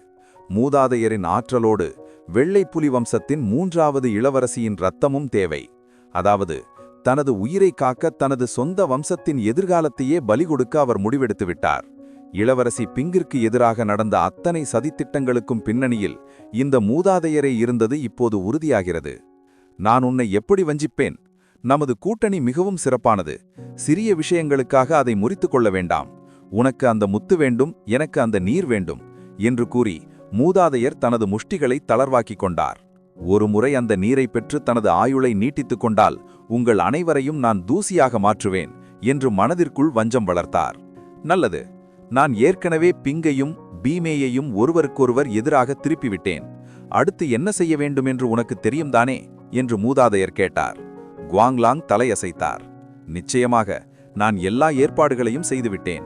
மூதாதையரின் ஆற்றலோடு வெள்ளைப்புலி வம்சத்தின் 3வது இளவரசியின் இரத்தமும் தேவை. அதாவது தனது உயிரை காக்க தனது சொந்த வம்சத்தின் எதிர்காலத்தையே பலி கொடுக்க அவர் முடிவெடுத்து விட்டார். இளவரசி பிங்கிற்கு எதிராக நடந்த அத்தனை சதித்திட்டங்களுக்கும் பின்னணியில் இந்த மூதாதையரே இருந்தது இப்போது உறுதியாகிறது. நான் உன்னை எப்படி வஞ்சிப்பேன்? நமது கூட்டணி மிகவும் சிறப்பானது. சிறிய விஷயங்களுக்காக அதை முறித்துக் கொள்ள வேண்டாம். உனக்கு அந்த முத்து வேண்டும், எனக்கு அந்த நீர் வேண்டும் என்று கூறி மூதாதையர் தனது முஷ்டிகளை தளர்வாக்கிக் கொண்டார். ஒரு முறை அந்த நீரை பெற்று தனது ஆயுளை நீட்டித்துக் கொண்டால் உங்கள் அனைவரையும் நான் தூசியாக மாற்றுவேன் என்று மனதிற்குள் வஞ்சம் வளர்த்தார். நல்லது, நான் ஏற்கனவே பிங்கையும் பீமேயையும் ஒருவருக்கொருவர் எதிராக திருப்பிவிட்டேன். அடுத்து என்ன செய்ய வேண்டும் என்று உனக்கு தெரியும் தானே என்று மூதாதையர் கேட்டார். குவாங்லாங் தலையசைத்தார். நிச்சயமாக, நான் எல்லா ஏற்பாடுகளையும் செய்துவிட்டேன்.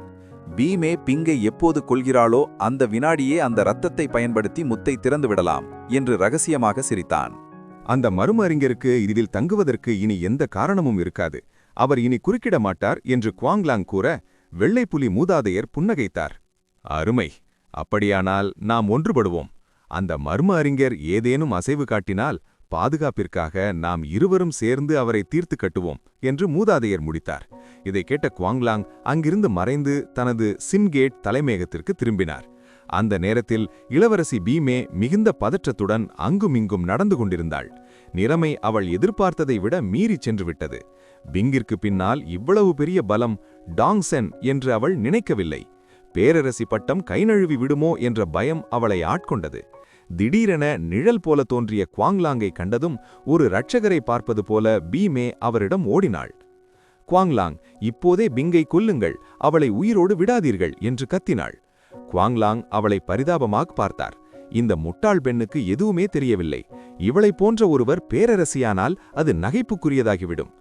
பீமே பிங்கை எப்போது கொள்கிறாளோ அந்த வினாடியே அந்த இரத்தத்தை பயன்படுத்தி முத்தை திறந்து விடலாம் என்று ரகசியமாக சிரித்தான். அந்த மர்ம அறிஞருக்கு இதில் தங்குவதற்கு இனி எந்த காரணமும் இருக்காது. அவர் இனி குறுக்கிட மாட்டார் என்று குவாங்லாங் கூற வெள்ளைப்புலி மூதாதையர் புன்னகைத்தார். அருமை, அப்படியானால் நாம் ஒன்றுபடுவோம். அந்த மர்ம அறிஞர் ஏதேனும் அசைவு காட்டினால் பாதுகாப்பிற்காக நாம் இருவரும் சேர்ந்து அவரை தீர்த்து கட்டுவோம் என்று மூதாதையர் முடித்தார். இதை கேட்ட குவாங்லாங் அங்கிருந்து மறைந்து தனது சின்கேட் தலைமையகத்திற்கு திரும்பினார். அந்த நேரத்தில் இளவரசி பீமே மிகுந்த பதற்றத்துடன் அங்குமிங்கும் நடந்து கொண்டிருந்தாள். நிலைமை அவள் எதிர்பார்த்ததை விட மீறிச் சென்று விட்டது. பிங்கிற்கு பின்னால் இவ்வளவு பெரிய பலம், டாங்சென் என்று அவள் நினைக்கவில்லை. பேரரசி பட்டம் கை நழுவி விடுமோ என்ற பயம் அவளை ஆட்கொண்டது. திடீரென நிழல் போல தோன்றிய குவாங்லாங்கை கண்டதும் ஒரு இரட்சகரை பார்ப்பது போல பீமே அவரிடம் ஓடினாள். குவாங்லாங், இப்போதே பிங்கை கொல்லுங்கள், அவளை உயிரோடு விடாதீர்கள் என்று கத்தினாள். குவாங்லாங் அவளை பரிதாபமாக பார்த்தார். இந்த முட்டாள் பெண்ணுக்கு எதுவுமே தெரியவில்லை. இவளைப் போன்ற ஒருவர் பேரரசியானால் அது நகைப்புக்குரியதாகிவிடும்.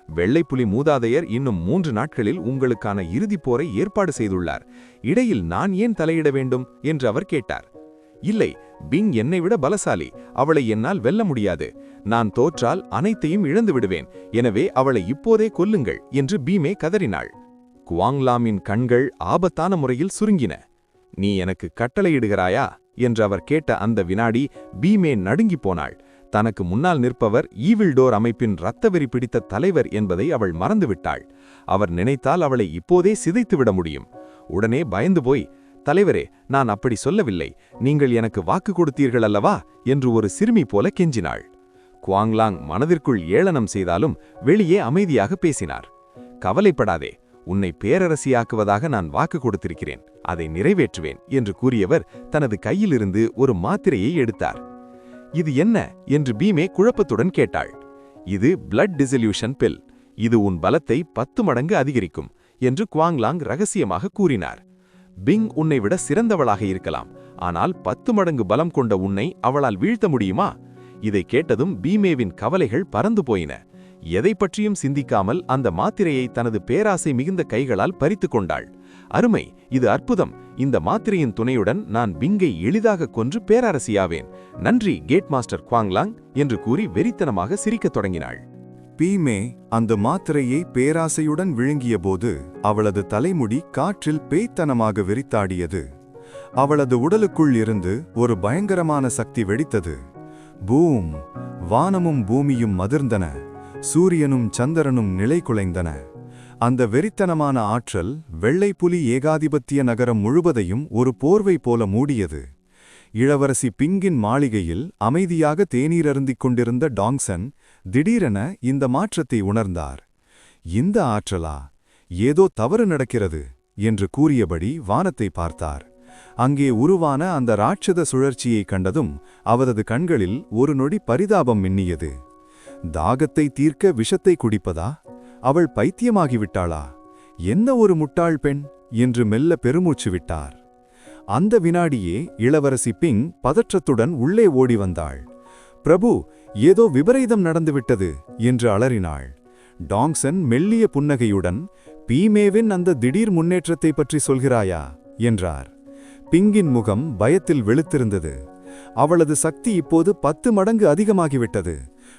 வெள்ளைப்புலி மூதாதையர் இன்னும் 3 நாட்களில் உங்களுக்கான இறுதிப் போரை ஏற்பாடு செய்துள்ளார். இடையில் நான் ஏன் தலையிட வேண்டும் என்று அவர் கேட்டார். இல்லை, பிங் என்னை விட பலசாலி. அவளை என்னால் வெல்ல முடியாது. நான் தோற்றால் அனைத்தையும் இழந்து விடுவேன். எனவே அவளை இப்போதே கொல்லுங்கள் என்று பீமே கதறினாள். குவாங்லாமின் கண்கள் ஆபத்தான முறையில் சுருங்கின. நீ எனக்கு கட்டளையிடுகிறாயா என்று அவர் கேட்ட அந்த வினாடி பீமே நடுங்கிப் போனாள். தனக்கு முன்னால் நிற்பவர் ஈவில்டோர் அமைப்பின் இரத்தவெறி பிடித்த தலைவர் என்பதை அவள் மறந்துவிட்டாள். அவர் நினைத்தால் அவளை இப்போதே சிதைத்துவிட முடியும். உடனே பயந்து போய், தலைவரே, நான் அப்படி சொல்லவில்லை, நீங்கள் எனக்கு வாக்கு கொடுத்தீர்கள் அல்லவா என்று ஒரு சிறுமி போல கெஞ்சினாள். குவாங்லாங் மனதிற்குள் ஏளனம் செய்தாலும் வெளியே அமைதியாக பேசினார். கவலைப்படாதே, உன்னை பேரரசியாக்குவதாக நான் வாக்கு கொடுத்திருக்கிறேன், அதை நிறைவேற்றுவேன் என்று கூறியவர் தனது கையிலிருந்து ஒரு மாத்திரையை எடுத்தார். இது என்ன என்று பீமே குழப்பத்துடன் கேட்டாள். இது பிளட் டிசல்யூஷன் பில். இது உன் பலத்தை 10 மடங்கு அதிகரிக்கும் என்று குவாங்லாங் ரகசியமாக கூறினார். பிங் உன்னை விட சிறந்தவளாக இருக்கலாம், ஆனால் 10 மடங்கு பலம் கொண்ட உன்னை அவளால் வீழ்த்த முடியுமா? இதை கேட்டதும் பீமேவின் கவலைகள் பறந்து போயின. எதை பற்றியும் சிந்திக்காமல் அந்த மாத்திரையை தனது பேராசை மிகுந்த கைகளால் பறித்து கொண்டாள். அருமை, இது அற்புதம். இந்த மாத்திரையின் துணையுடன் நான் பிங்கை எளிதாக கொன்று பேரரசியாவேன். நன்றி கேட் மாஸ்டர் குவாங்லாங் என்று கூறி வெறித்தனமாக சிரிக்கத் தொடங்கினாள். பீமே அந்த மாத்திரையை பேராசையுடன் விழுங்கியபோது அவளது தலைமுடி காற்றில் பேய்த்தனமாக விரித்தாடியது. அவளது உடலுக்குள் இருந்து ஒரு பயங்கரமான சக்தி வெடித்தது. பூம்! வானமும் பூமியும் அதிர்ந்தன. சூரியனும் சந்திரனும் நிலை குலைந்தன. அந்த வெறித்தனமான ஆற்றல் வெள்ளைப்புலி ஏகாதிபத்திய நகரம் முழுவதையும் ஒரு போர்வை போல மூடியது. இளவரசி பிங்கின் மாளிகையில் அமைதியாக தேநீர் அருந்திக் கொண்டிருந்த டாங்சன் திடீரென இந்த மாற்றத்தை உணர்ந்தார். இந்த ஆற்றலா? ஏதோ தவறு நடக்கிறது என்று கூறியபடி வானத்தை பார்த்தார். அங்கே உருவான அந்த ராட்சத சுழற்சியை கண்டதும் அவரது கண்களில் ஒரு நொடி பரிதாபம் மின்னியது. தாகத்தை தீர்க்க விஷத்தை குடிப்பதா? அவள் பைத்தியமாகிவிட்டாளா? என்ன ஒரு முட்டாள் பெண் என்று மெல்ல பெருமூச்சு விட்டார். அந்த வினாடியே இளவரசி பிங் பதற்றத்துடன் உள்ளே ஓடி வந்தாள். பிரபு, ஏதோ விபரீதம் நடந்துவிட்டது என்று அலறினாள். டாங்சன் மெல்லிய புன்னகையுடன், பீமேவின் அந்த திடீர் முன்னேற்றத்தை பற்றி சொல்கிறாயா என்றார். பிங்கின் முகம் பயத்தில் வெளுத்திருந்தது. அவளது சக்தி இப்போது 10 மடங்கு அதிகமாகிவிட்டது.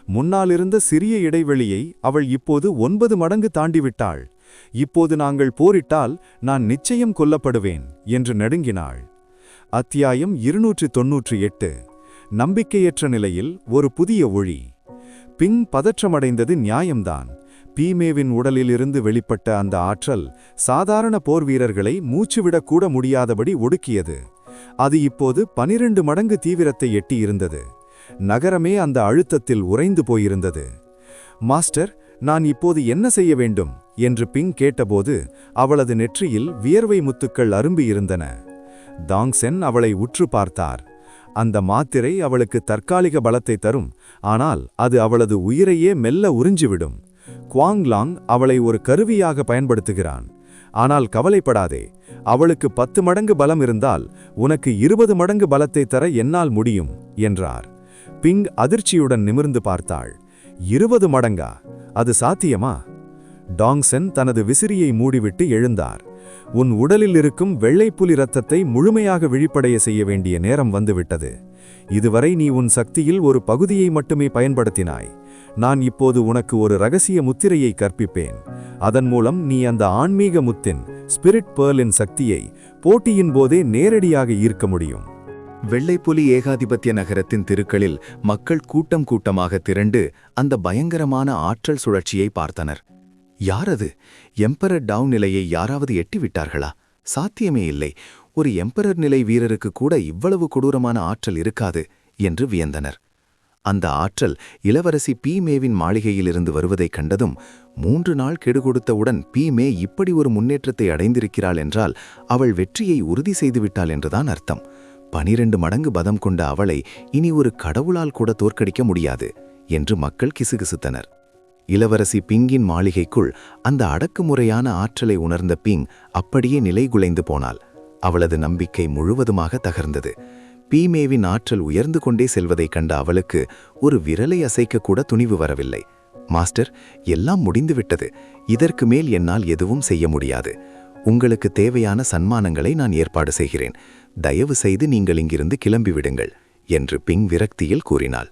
முன்னாலிருந்த சிறிய இடைவெளியை அவள் இப்போது 9 மடங்கு தாண்டிவிட்டாள். இப்போது நாங்கள் போரிட்டால் நான் நிச்சயம் கொல்லப்படுவேன் என்று நடுங்கினாள். அத்தியாயம் 298. நம்பிக்கையற்ற நிலையில் ஒரு புதிய ஒளி. பிங் பதற்றமடைந்தது நியாயம்தான். பீமேவின் உடலிலிருந்து வெளிப்பட்ட அந்த ஆற்றல் சாதாரண போர் வீரர்களை மூச்சுவிடக்கூட முடியாதபடி ஒடுக்கியது. அது இப்போது 12 மடங்கு தீவிரத்தை எட்டியிருந்தது. நகரமே அந்த அழுத்தத்தில் உறைந்து போயிருந்தது. மாஸ்டர், நான் இப்போது என்ன செய்ய வேண்டும் என்று பிங் கேட்டபோது அவளது நெற்றியில் வியர்வை முத்துக்கள் அரும்பியிருந்தன. டாங்சென் அவளை உற்று பார்த்தார். அந்த மாத்திரை அவளுக்கு தற்காலிக பலத்தை தரும், ஆனால் அது அவளது உயிரையே மெல்ல உறிஞ்சிவிடும். குவாங்லாங் அவளை ஒரு கருவியாக பயன்படுத்துகிறான். ஆனால் கவலைப்படாதே, அவளுக்கு 10 மடங்கு பலம் இருந்தால் உனக்கு 20 மடங்கு பலத்தை தர என்னால் முடியும் என்றார். பிங் அதிர்ச்சியுடன் நிமிர்ந்து பார்த்தாள். 20 மடங்கா? அது சாத்தியமா? டாங்சென் தனது விசிறியை மூடிவிட்டு எழுந்தார். உன் உடலில் இருக்கும் வெள்ளைப்புலி இரத்தத்தை முழுமையாக விழிப்படைய செய்ய வேண்டிய நேரம் வந்துவிட்டது. இதுவரை நீ உன் சக்தியில் ஒரு பகுதியை மட்டுமே பயன்படுத்தினாய். நான் இப்போது உனக்கு ஒரு ரகசிய முத்திரையை கற்பிப்பேன். அதன் மூலம் நீ அந்த ஆன்மீக முத்தின், ஸ்பிரிட் பேர்லின் சக்தியை போட்டியின் போதே நேரடியாக ஈர்க்க முடியும். வெள்ளைப்புலி ஏகாதிபத்திய நகரத்தின் தெருக்களில் மக்கள் கூட்டம் கூட்டமாக திரண்டு அந்த பயங்கரமான ஆற்றல் சுழற்சியை பார்த்தனர். யாரது? எம்பரர் டவுன் நிலையை யாராவது எட்டிவிட்டார்களா? சாத்தியமே இல்லை. ஒரு எம்பரர் நிலை வீரருக்கு கூட இவ்வளவு கொடூரமான ஆற்றல் இருக்காது என்று வியந்தனர். அந்த ஆற்றல் இளவரசி பீமேவின் மாளிகையிலிருந்து வருவதைக் கண்டதும் 3 நாள் கெடுகொடுத்தவுடன் பீமே இப்படி ஒரு முன்னேற்றத்தை அடைந்திருக்கிறாள் என்றால் அவள் வெற்றியை உறுதி செய்துவிட்டாள் என்றுதான் அர்த்தம். 12 மடங்கு பதம் கொண்ட அவளை இனி ஒரு கடவுளால் கூட தோற்கடிக்க முடியாது என்று மக்கள் கிசுகிசுத்தனர். இளவரசி பிங்கின் மாளிகைக்குள் அந்த அடக்குமுறையான ஆற்றலை உணர்ந்த பிங் அப்படியே நிலைகுலைந்து போனாள். அவளது நம்பிக்கை முழுவதுமாக தகர்ந்தது. பீமேவின் ஆற்றல் உயர்ந்து கொண்டே செல்வதைக் கண்ட அவளுக்கு ஒரு விரலை அசைக்க கூட துணிவு வரவில்லை. மாஸ்டர், எல்லாம் முடிந்துவிட்டது. இதற்கு மேல் என்னால் எதுவும் செய்ய முடியாது. உங்களுக்கு தேவையான சன்மானங்களை நான் ஏற்பாடு செய்கிறேன். தயவு செய்து நீங்கள் இங்கிருந்து கிளம்பிவிடுங்கள் என்று பிங் விரக்தியில் கூறினாள்.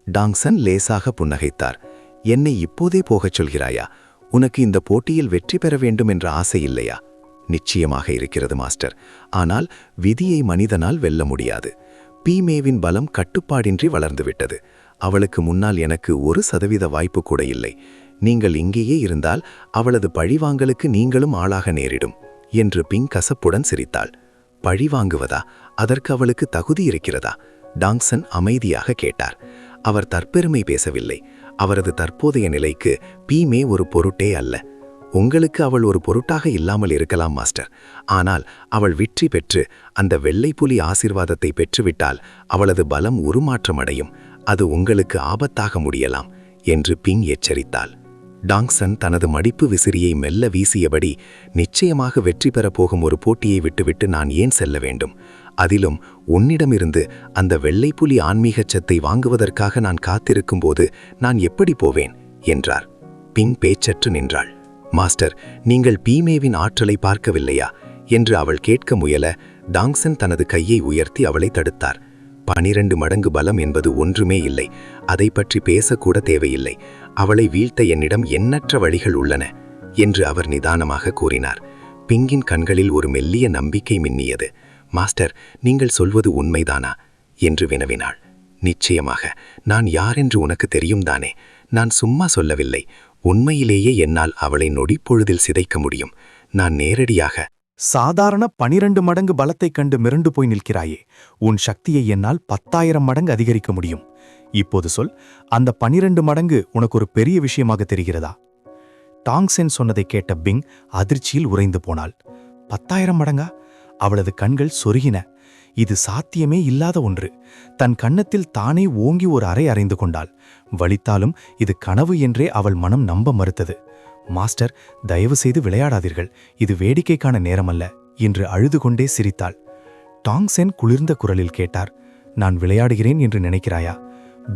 டாங்சன் லேசாக புன்னகைத்தார். என்னை இப்போதே போகச் சொல்கிறாயா? உனக்கு இந்த போட்டியில் வெற்றி பெற வேண்டும் என்ற ஆசை இல்லையா? நிச்சயமாக இருக்கிறது மாஸ்டர். ஆனால் விதியை மனிதனால் வெல்ல முடியாது. பீமேவின் பலம் கட்டுப்பாடின்றி வளர்ந்துவிட்டது. அவளுக்கு முன்னால் எனக்கு 1% வாய்ப்பு கூட இல்லை. நீங்கள் இங்கேயே இருந்தால் அவளது பழிவாங்கலுக்கு நீங்களும் ஆளாக நேரிடும் என்று பிங் கசப்புடன் சிரித்தாள். பழிவாங்குவதா? அதற்கு அவளுக்கு தகுதி இருக்கிறதா? டாங்சன் அமைதியாக கேட்டார். அவர் தற்பெருமை பேசவில்லை. அவரது தற்போதைய நிலைக்கு பீமே ஒரு பொருட்டே அல்ல. உங்களுக்கு அவள் ஒரு பொருட்டாக இல்லாமல் இருக்கலாம் மாஸ்டர். ஆனால் அவள் வெற்றி பெற்று அந்த வெள்ளைப்புலி ஆசீர்வாதத்தை பெற்றுவிட்டால் அவளது பலம் உருமாற்றமடையும். அது உங்களுக்கு ஆபத்தாக முடியலாம் என்று பிங் எச்சரித்தாள். டாங்சன் தனது மடிப்பு விசிறியை மெல்ல வீசியபடி, நிச்சயமாக வெற்றி பெறப்போகும் ஒரு போட்டியை விட்டுவிட்டு நான் ஏன் செல்ல வேண்டும்? அதிலும் உன்னிடமிருந்து அந்த வெள்ளைப்புலி ஆன்மீகச்சத்தை வாங்குவதற்காக நான் காத்திருக்கும்போது நான் எப்படி போவேன் என்றார். பிங் பேச்சற்று நின்றாள். மாஸ்டர், நீங்கள் பீமேவின் ஆற்றலை பார்க்கவில்லையா என்று அவள் கேட்க முயல டாங்சன் தனது கையை உயர்த்தி அவளை தடுத்தார். 12 மடங்கு பலம் என்பது ஒன்றுமே இல்லை. அதை பற்றி பேசக்கூட தேவையில்லை. அவளை வீழ்த்த என்னிடம் எண்ணற்ற வழிகள் உள்ளன என்று அவர் நிதானமாக கூறினார். பிங்கின் கண்களில் ஒரு மெல்லிய நம்பிக்கை மின்னியது. மாஸ்டர், நீங்கள் சொல்வது உண்மைதானா என்று வினவினாள். நிச்சயமாக. நான் யாரென்று உனக்கு தெரியும் தானே? நான் சும்மா சொல்லவில்லை. உண்மையிலேயே என்னால் அவளை நொடிப்பொழுதில் சிதைக்க முடியும். நான் நேரடியாக சாதாரண 12 மடங்கு பலத்தைக் கண்டு மிரண்டு போய் நிற்கிறாயே. உன் சக்தியை என்னால் 10,000 மடங்கு அதிகரிக்க முடியும். இப்போது சொல், அந்த 12 மடங்கு உனக்கு ஒரு பெரிய விஷயமாக தெரிகிறதா? டாங்சென் சொன்னதை கேட்ட பிங் அதிர்ச்சியில் உறைந்து போனாள். 10,000 மடங்கா? அவளது கண்கள் சொருகின. இது சாத்தியமே இல்லாத ஒன்று. தன் கன்னத்தில் தானே ஓங்கி ஒரு அறை அறைந்து கொண்டாள். வலித்தாலும் இது கனவு என்றே அவள் மனம் நம்ப மறுத்தது. மாஸ்டர், தயவு செய்து விளையாடாதீர்கள். இது வேடிக்கைக்கான நேரமல்ல என்று அழுது கொண்டே சிரித்தாள். டாங்சென் குளிர்ந்த குரலில் கேட்டார், நான் விளையாடுகிறேன் என்று நினைக்கிறாயா?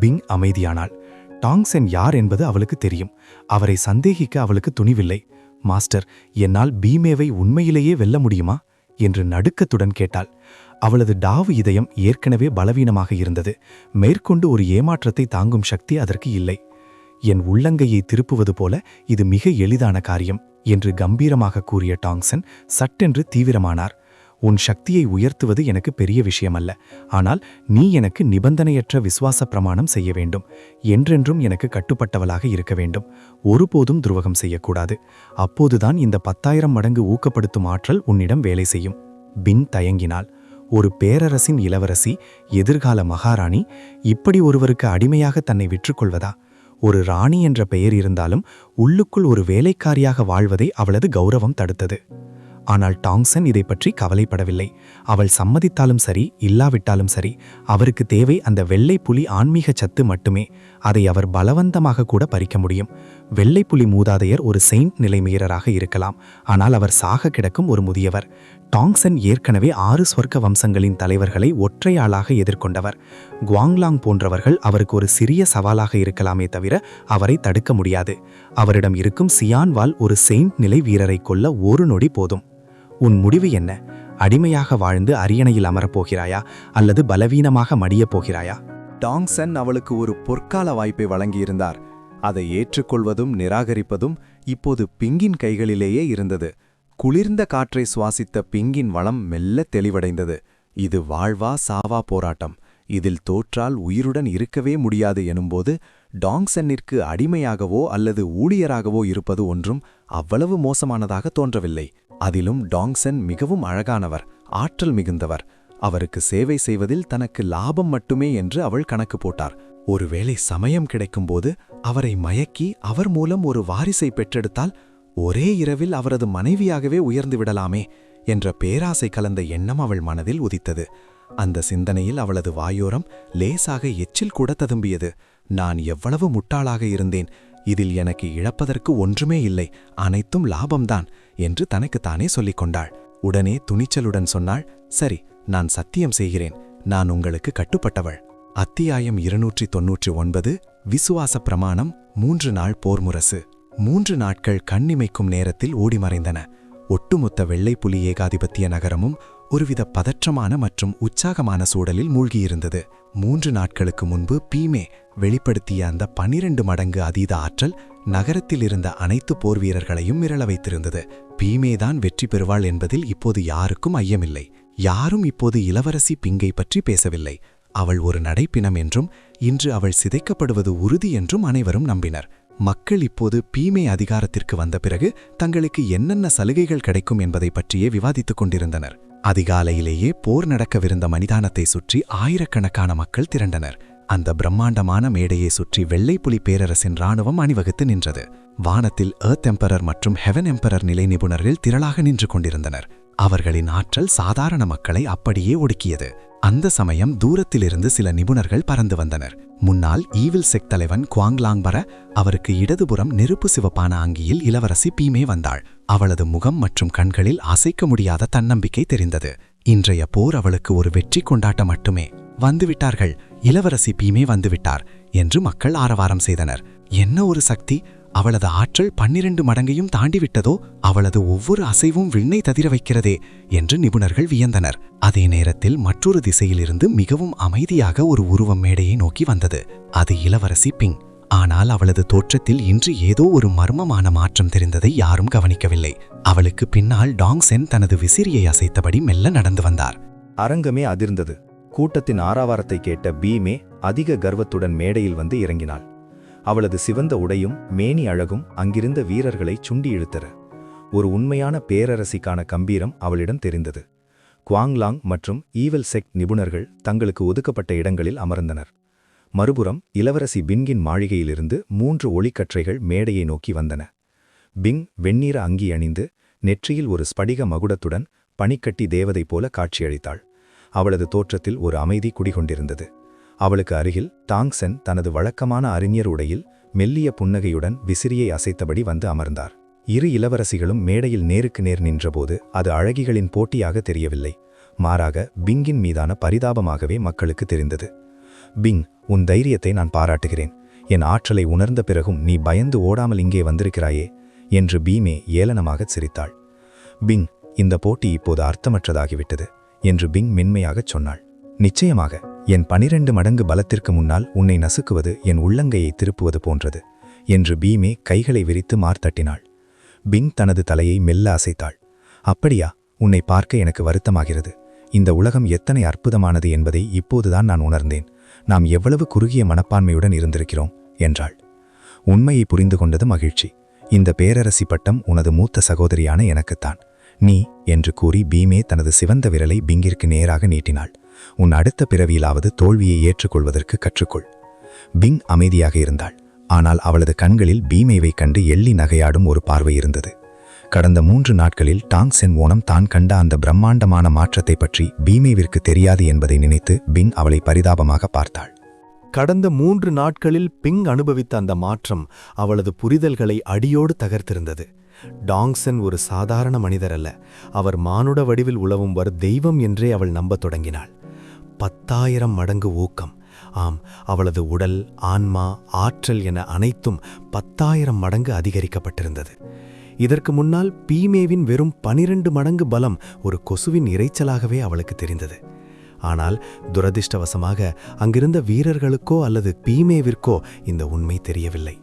பிங் அமைதியானாள். டாங்சென் யார் என்பது அவளுக்கு தெரியும். அவரை சந்தேகிக்க அவளுக்கு துணிவில்லை. மாஸ்டர், என்னால் பீமேவை உண்மையிலேயே வெல்ல முடியுமா என்று நடுக்கத்துடன் கேட்டாள். அவளது டாவு இதயம் ஏற்கனவே பலவீனமாக இருந்தது. மேற்கொண்டு ஒரு ஏமாற்றத்தை தாங்கும் சக்தி அதற்கு இல்லை. என் உள்ளங்கையை திருப்புவது போல இது மிக எளிதான காரியம் என்று கம்பீரமாக கூறிய டாங்சன் சட்டென்று தீவிரமானார். உன் சக்தியை உயர்த்துவது எனக்கு பெரிய விஷயமல்ல. ஆனால் நீ எனக்கு நிபந்தனையற்ற விசுவாச பிரமாணம் செய்ய வேண்டும். என்றென்றும் எனக்கு கட்டுப்பட்டவளாக இருக்க வேண்டும். ஒருபோதும் துரோகம் செய்யக்கூடாது. அப்போதுதான் இந்த 10,000 மடங்கு ஊக்கப்படுத்தும் ஆற்றல் உன்னிடம் வேலை செய்யும். பின் தயங்கினாள். ஒரு பேரரசின் இளவரசி, எதிர்கால மகாராணி, இப்படி ஒருவருக்கு அடிமையாக தன்னை விற்றுக்கொள்வதா? ஒரு ராணி என்ற பெயர் இருந்தாலும் உள்ளுக்குள் ஒரு வேலைக்காரியாக வாழ்வதை அவளது கௌரவம் தடுத்தது. ஆனால் டாங்சன் இதை பற்றி கவலைப்படவில்லை. அவள் சம்மதித்தாலும் சரி, இல்லாவிட்டாலும் சரி, அவருக்கு தேவை அந்த வெள்ளைப்புலி ஆன்மீக சத்து மட்டுமே. அதை அவர் பலவந்தமாக கூட பறிக்க முடியும். வெள்ளைப்புலி மூதாதையர் ஒரு செயின்ட் நிலைமீறராக இருக்கலாம். ஆனால் அவர் சாக கிடக்கும் ஒரு முதியவர். டாங்சன் ஏற்கனவே 6 ஸ்வர்க்க வம்சங்களின் தலைவர்களை ஒற்றை ஆளாக எதிர்கொண்டவர். குவாங்லாங் போன்றவர்கள் அவருக்கு ஒரு சிறிய சவாலாக இருக்கலாமே தவிர அவரை தடுக்க முடியாது. அவரிடம் இருக்கும் சியான் வால் ஒரு செயின்ட் நிலை வீரரை கொல்ல ஒரு நொடி போதும். உன் முடிவு என்ன? அடிமையாக வாழ்ந்து அரியணையில் அமரப்போகிறாயா அல்லது பலவீனமாக மடியப் போகிறாயா? டாங்சன் அவளுக்கு ஒரு பொற்கால வாய்ப்பை வழங்கியிருந்தார். அதை ஏற்றுக்கொள்வதும் நிராகரிப்பதும் இப்போது பிங்கின் கைகளிலேயே இருந்தது. குளிர்ந்த காற்றை சுவாசித்த பிங்கின் வளம் மெல்ல தெளிவடைந்தது. இது வாழ்வா சாவா போராட்டம். இதில் தோற்றால் உயிருடன் இருக்கவே முடியாது எனும்போது டாங்சன்னிற்கு அடிமையாகவோ அல்லது ஊழியராகவோ இருப்பது ஒன்றும் அவ்வளவு மோசமானதாக தோன்றவில்லை. அதிலும் டாங்சன் மிகவும் அழகானவர், ஆற்றல் மிகுந்தவர். அவருக்கு சேவை செய்வதில் தனக்கு லாபம் மட்டுமே என்று அவள் கணக்கு போட்டார். ஒருவேளை சமயம் கிடைக்கும்போது அவரை மயக்கி அவர் மூலம் ஒரு வாரிசை பெற்றெடுத்தால் ஒரே இரவில் அவரது மனைவியாகவே உயர்ந்து விடலாமே என்ற பேராசை கலந்த எண்ணம் அவள் மனதில் உதித்தது. அந்த சிந்தனையில் அவளது வாயோரம் லேசாக எச்சில் கூட ததும்பியது. நான் எவ்வளவு முட்டாளாக இருந்தேன், இதில் எனக்கு இழப்பதற்கு ஒன்றுமே இல்லை, அனைத்தும் லாபம்தான் என்று தனக்குத்தானே சொல்லிக் கொண்டாள். உடனே துணிச்சலுடன் சொன்னாள், சரி, நான் சத்தியம் செய்கிறேன், நான் உங்களுக்கு கட்டுப்பட்டவள். அத்தியாயம் 299. விசுவாச பிரமாணம். 3 நாள் போர்முரசு. 3 நாட்கள் கண்ணிமைக்கும் நேரத்தில் ஓடிமறைந்தன. ஒட்டுமொத்த வெள்ளை புலி ஏகாதிபத்திய நகரமும் ஒருவித பதற்றமான மற்றும் உற்சாகமான சூழலில் மூழ்கியிருந்தது. 3 நாட்களுக்கு முன்பு பீமே வெளிப்படுத்திய அந்த 12 மடங்கு அதீத ஆற்றல் நகரத்தில் இருந்த அனைத்து போர் வீரர்களையும் மிரள வைத்திருந்தது. பீமேதான் வெற்றி பெறுவாள் என்பதில் இப்போது யாருக்கும் ஐயமில்லை. யாரும் இப்போது இளவரசி பிங்கை பற்றி பேசவில்லை. அவள் ஒரு நடைப்பினம் என்றும் இன்று அவள் சிதைக்கப்படுவது உறுதி என்றும் அனைவரும் நம்பினர். மக்கள் இப்போது பீமே அதிகாரத்திற்கு வந்த பிறகு தங்களுக்கு என்னென்ன சலுகைகள் கிடைக்கும் என்பதை பற்றியே விவாதித்துக் கொண்டிருந்தனர். அதிகாலையிலேயே போர் நடக்கவிருந்த மைதானத்தை சுற்றி ஆயிரக்கணக்கான மக்கள் திரண்டனர். அந்த பிரம்மாண்டமான மேடையை சுற்றி வெள்ளை புலி பேரரசின் இராணுவம் அணிவகுத்து நின்றது. வானத்தில் எர்த் எம்பரர் மற்றும் ஹெவன் எம்பரர் நிலை நிபுணர்கள் திரளாக நின்று கொண்டிருந்தனர். அவர்களின் ஆற்றல் சாதாரண மக்களை அப்படியே ஒடுக்கியது. அந்த சமயம் தூரத்திலிருந்து சில நிபுணர்கள் பறந்து வந்தனர். முன்னால் ஈவில் செக் தலைவன் குவாங்லாங் வர, அவருக்கு இடதுபுறம் நெருப்பு சிவப்பான அங்கியில் இளவரசி பீமே வந்தாள். அவளது முகம் மற்றும் கண்களில் அசைக்க முடியாத தன்னம்பிக்கை தெரிந்தது. இன்றைய போர் அவளுக்கு ஒரு வெற்றி கொண்டாட்டம் மட்டுமே. வந்துவிட்டார்கள், இளவரசி பீமே வந்துவிட்டார் என்று மக்கள் ஆரவாரம் செய்தனர். என்ன ஒரு சக்தி! அவளது ஆற்றல் 12 மடங்கையும் தாண்டிவிட்டதோ! அவளது ஒவ்வொரு அசைவும் விண்ணை ததிர வைக்கிறதே என்று நிபுணர்கள் வியந்தனர். அதே நேரத்தில் மற்றொரு திசையிலிருந்து மிகவும் அமைதியாக ஒரு உருவம் மேடையை நோக்கி வந்தது. அது இளவரசி பிங். ஆனால் அவளது தோற்றத்தில் இன்று ஏதோ ஒரு மர்மமான மாற்றம் தெரிந்ததை யாரும் கவனிக்கவில்லை. அவளுக்கு பின்னால் டாங்சென் தனது விசிறியை அசைத்தபடி மெல்ல நடந்து வந்தார். அரங்கமே அதிர்ந்தது. கூட்டத்தின் ஆரவாரத்தை கேட்ட பீமே அதிக கர்வத்துடன் மேடையில் வந்து இறங்கினாள். அவளது சிவந்த உடையும் மேனி அழகும் அங்கிருந்த வீரர்களை சுண்டி இழுத்தன. ஒரு உண்மையான பேரரசிக்கான கம்பீரம் அவளிடம் தெரிந்தது. குவாங்லாங் மற்றும் ஈவில் செக் நிபுணர்கள் தங்களுக்கு ஒதுக்கப்பட்ட இடங்களில் அமர்ந்தனர். மறுபுறம் இளவரசி பிங்கின் மாளிகையிலிருந்து 3 ஒளிக்கற்றைகள் மேடையை நோக்கி வந்தன. பிங் வெண்ணிற அங்கி அணிந்து நெற்றியில் ஒரு ஸ்படிக மகுடத்துடன் பனிக்கட்டி தேவதை போல காட்சியளித்தாள். அவளது தோற்றத்தில் ஒரு அமைதி குடிகொண்டிருந்தது. அவளுக்கு அருகில் டாங்சென் தனது வழக்கமான அறிஞர் உடையில் மெல்லிய புன்னகையுடன் விசிறியை அசைத்தபடி வந்து அமர்ந்தார். இரு இளவரசிகளும் மேடையில் நேருக்கு நேர் நின்றபோது அது அழகிகளின் போட்டியாக தெரியவில்லை. மாறாக பிங்கின் மீதான பரிதாபமாகவே மக்களுக்கு தெரிந்தது. பிங், உன் தைரியத்தை நான் பாராட்டுகிறேன். என் ஆற்றலை உணர்ந்த பிறகும் நீ பயந்து ஓடாமல் இங்கே வந்திருக்கிறாயே என்று பீமே ஏளனமாகச் சிரித்தாள். பிங், இந்த போட்டி இப்போது அர்த்தமற்றதாகிவிட்டது என்று பிங் மென்மையாகச் சொன்னாள். நிச்சயமாக, என் 12 மடங்கு பலத்திற்கு முன்னால் உன்னை நசுக்குவது என் உள்ளங்கையை திருப்புவது போன்றது என்று பீமே கைகளை விரித்து மார்த்தட்டினாள். பிங் தனது தலையை மெல்ல அசைத்தாள். அப்படியா, உன்னை பார்க்க எனக்கு வருத்தமாகிறது. இந்த உலகம் எத்தனை அற்புதமானது என்பதை இப்போதுதான் நான் உணர்ந்தேன். நாம் எவ்வளவு குறுகிய மனப்பான்மையுடன் இருந்திருக்கிறோம் என்றாள். உண்மையை புரிந்து கொண்டது மகிழ்ச்சி. இந்த பேரரசி பட்டம் உனது மூத்த சகோதரியான எனக்குத்தான். நீ என்று கூறி பீமே தனது சிவந்த விரலை பிங்கிற்கு நேராக நீட்டினாள். உன் அடுத்த பிறவியிலாவது தோல்வியை ஏற்றுக்கொள்வதற்கு கற்றுக்கொள். பிங் அமைதியாக இருந்தாள். ஆனால் அவளது கண்களில் பீமேவை கண்டு எள்ளி நகையாடும் ஒரு பார்வை இருந்தது. கடந்த 3 நாட்களில் டாங்சென் ஓனம் தான் கண்ட அந்த பிரம்மாண்டமான மாற்றத்தை பற்றி பீமேவிற்கு தெரியாது என்பதை நினைத்து பிங் அவளை பரிதாபமாக பார்த்தாள். கடந்த 3 நாட்களில் பிங் அனுபவித்த அந்த மாற்றம் அவளது புரிதல்களை அடியோடு தகர்த்திருந்தது. டாங்சென் ஒரு சாதாரண மனிதர் அல்ல, அவர் மானுட வடிவில் உலவும் ஒரு தெய்வம் என்றே அவள் நம்பத் தொடங்கினாள். 10,000 மடங்கு ஊக்கம். ஆம், அவளது உடல், ஆன்மா, ஆற்றல் என அனைத்தும் 10,000 மடங்கு அதிகரிக்கப்பட்டிருந்தது. இதற்கு முன்னால் பீமேவின் வெறும் 12 மடங்கு பலம் ஒரு கொசுவின் இரைச்சலாகவே அவளுக்கு தெரிந்தது. ஆனால் துரதிர்ஷ்டவசமாக அங்கிருந்த வீரர்களுக்கோ அல்லது பீமேவிற்கோ இந்த உண்மை தெரியவில்லை.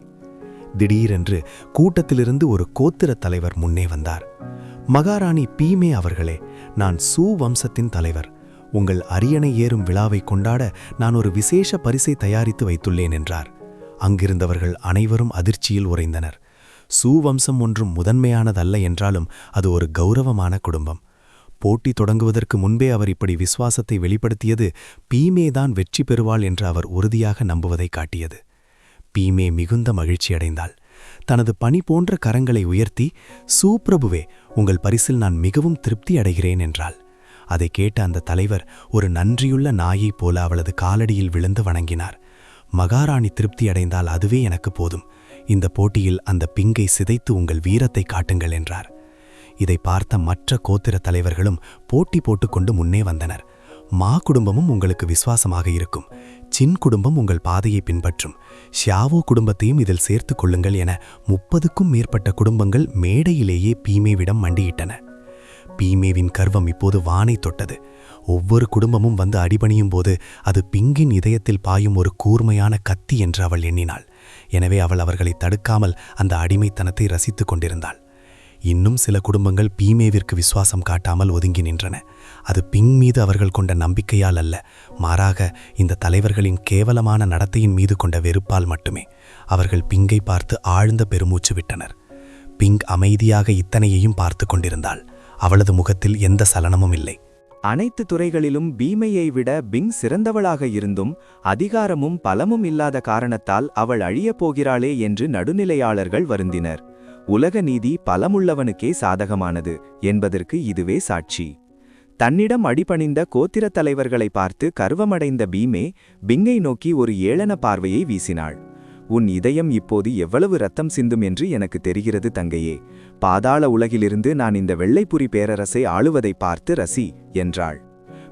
திடீரென்று கூட்டத்திலிருந்து ஒரு கோத்திர தலைவர் முன்னே வந்தார். மகாராணி பீமே அவர்களே, நான் சூ வம்சத்தின் தலைவர். உங்கள் அரியணை ஏறும் விழாவை கொண்டாட நான் ஒரு விசேஷ பரிசை தயாரித்து வைத்துள்ளேன் என்றார். அங்கிருந்தவர்கள் அனைவரும் அதிர்ச்சியில் உறைந்தனர். சூ வம்சம் ஒன்றும் முதன்மையானதல்ல என்றாலும் அது ஒரு கௌரவமான குடும்பம். போட்டி தொடங்குவதற்கு முன்பே அவர் இப்படி விசுவாசத்தை வெளிப்படுத்தியது பீமேதான் வெற்றி பெறுவாள் என்று அவர் உறுதியாக நம்புவதை காட்டியது. பீமே மிகுந்த மகிழ்ச்சியடைந்தாள். தனது பனி போன்ற கரங்களை உயர்த்தி, "சூப்பிரபுவே, உங்கள் பரிசில் நான் மிகவும் திருப்தி அடைகிறேன்" என்றாள். அதை கேட்ட அந்த தலைவர் ஒரு நன்றியுள்ள நாயைப் போல அவளது காலடியில் விழுந்து வணங்கினார். "மகாராணி திருப்தியடைந்தால் அதுவே எனக்கு போதும். இந்த போட்டியில் அந்த பிங்கை சிதைத்து உங்கள் வீரத்தை காட்டுங்கள்" என்றார். இதை பார்த்த மற்ற கோத்திர தலைவர்களும் போட்டி போட்டுக்கொண்டு முன்னே வந்தனர். "மா குடும்பமும் உங்களுக்கு விசுவாசமாக இருக்கும். சின் குடும்பம் உங்கள் பாதையை பின்பற்றும். ஷியாவோ குடும்பத்தையும் இதில் சேர்த்து கொள்ளுங்கள்" என 30க்கும் மேற்பட்ட குடும்பங்கள் மேடையிலேயே பீமேவிடம் மண்டியிட்டன. பீமேவின் கர்வம் இப்போது வானை தொட்டது. ஒவ்வொரு குடும்பமும் வந்து அடிபணியும் போது அது பிங்கின் இதயத்தில் பாயும் ஒரு கூர்மையான கத்தி என்று அவள் எண்ணினாள். எனவே அவள் அவர்களை தடுக்காமல் அந்த அடிமைத்தனத்தை ரசித்துக் கொண்டிருந்தாள். இன்னும் சில குடும்பங்கள் பீமேவிற்கு விசுவாசம் காட்டாமல் ஒதுங்கி நின்றன. அது பிங் மீது அவர்கள் கொண்ட நம்பிக்கையால் அல்ல, மாறாக இந்த தலைவர்களின் கேவலமான நடத்தையின் மீது கொண்ட வெறுப்பால் மட்டுமே. அவர்கள் பிங்கை பார்த்து ஆழ்ந்த பெருமூச்சு விட்டனர். பிங் அமைதியாக இத்தனையையும் பார்த்து கொண்டிருந்தாள். அவளது முகத்தில் எந்த சலனமும் இல்லை. அனைத்து துறைகளிலும் பீமையை விட பிங் சிறந்தவளாக இருந்தும் அதிகாரமும் பலமும் இல்லாத காரணத்தால் அவள் அழியப் போகிறாளே என்று நடுநிலையாளர்கள் வருந்தினர். உலக நீதி பலமுள்ளவனுக்கே சாதகமானது என்பதற்கு இதுவே சாட்சி. தன்னிடம் அடிபணிந்த கோத்திரத் தலைவர்களை பார்த்து கர்வமடைந்த பீமே பிங்கை நோக்கி ஒரு ஏளன பார்வையை வீசினாள். "உன் இதயம் இப்போது எவ்வளவு இரத்தம் சிந்தும் என்று எனக்கு தெரிகிறது தங்கையே. பாதாள உலகிலிருந்து நான் இந்த வெள்ளைப்புரி பேரரசை ஆளுவதை பார்த்து ரசி" என்றாள்.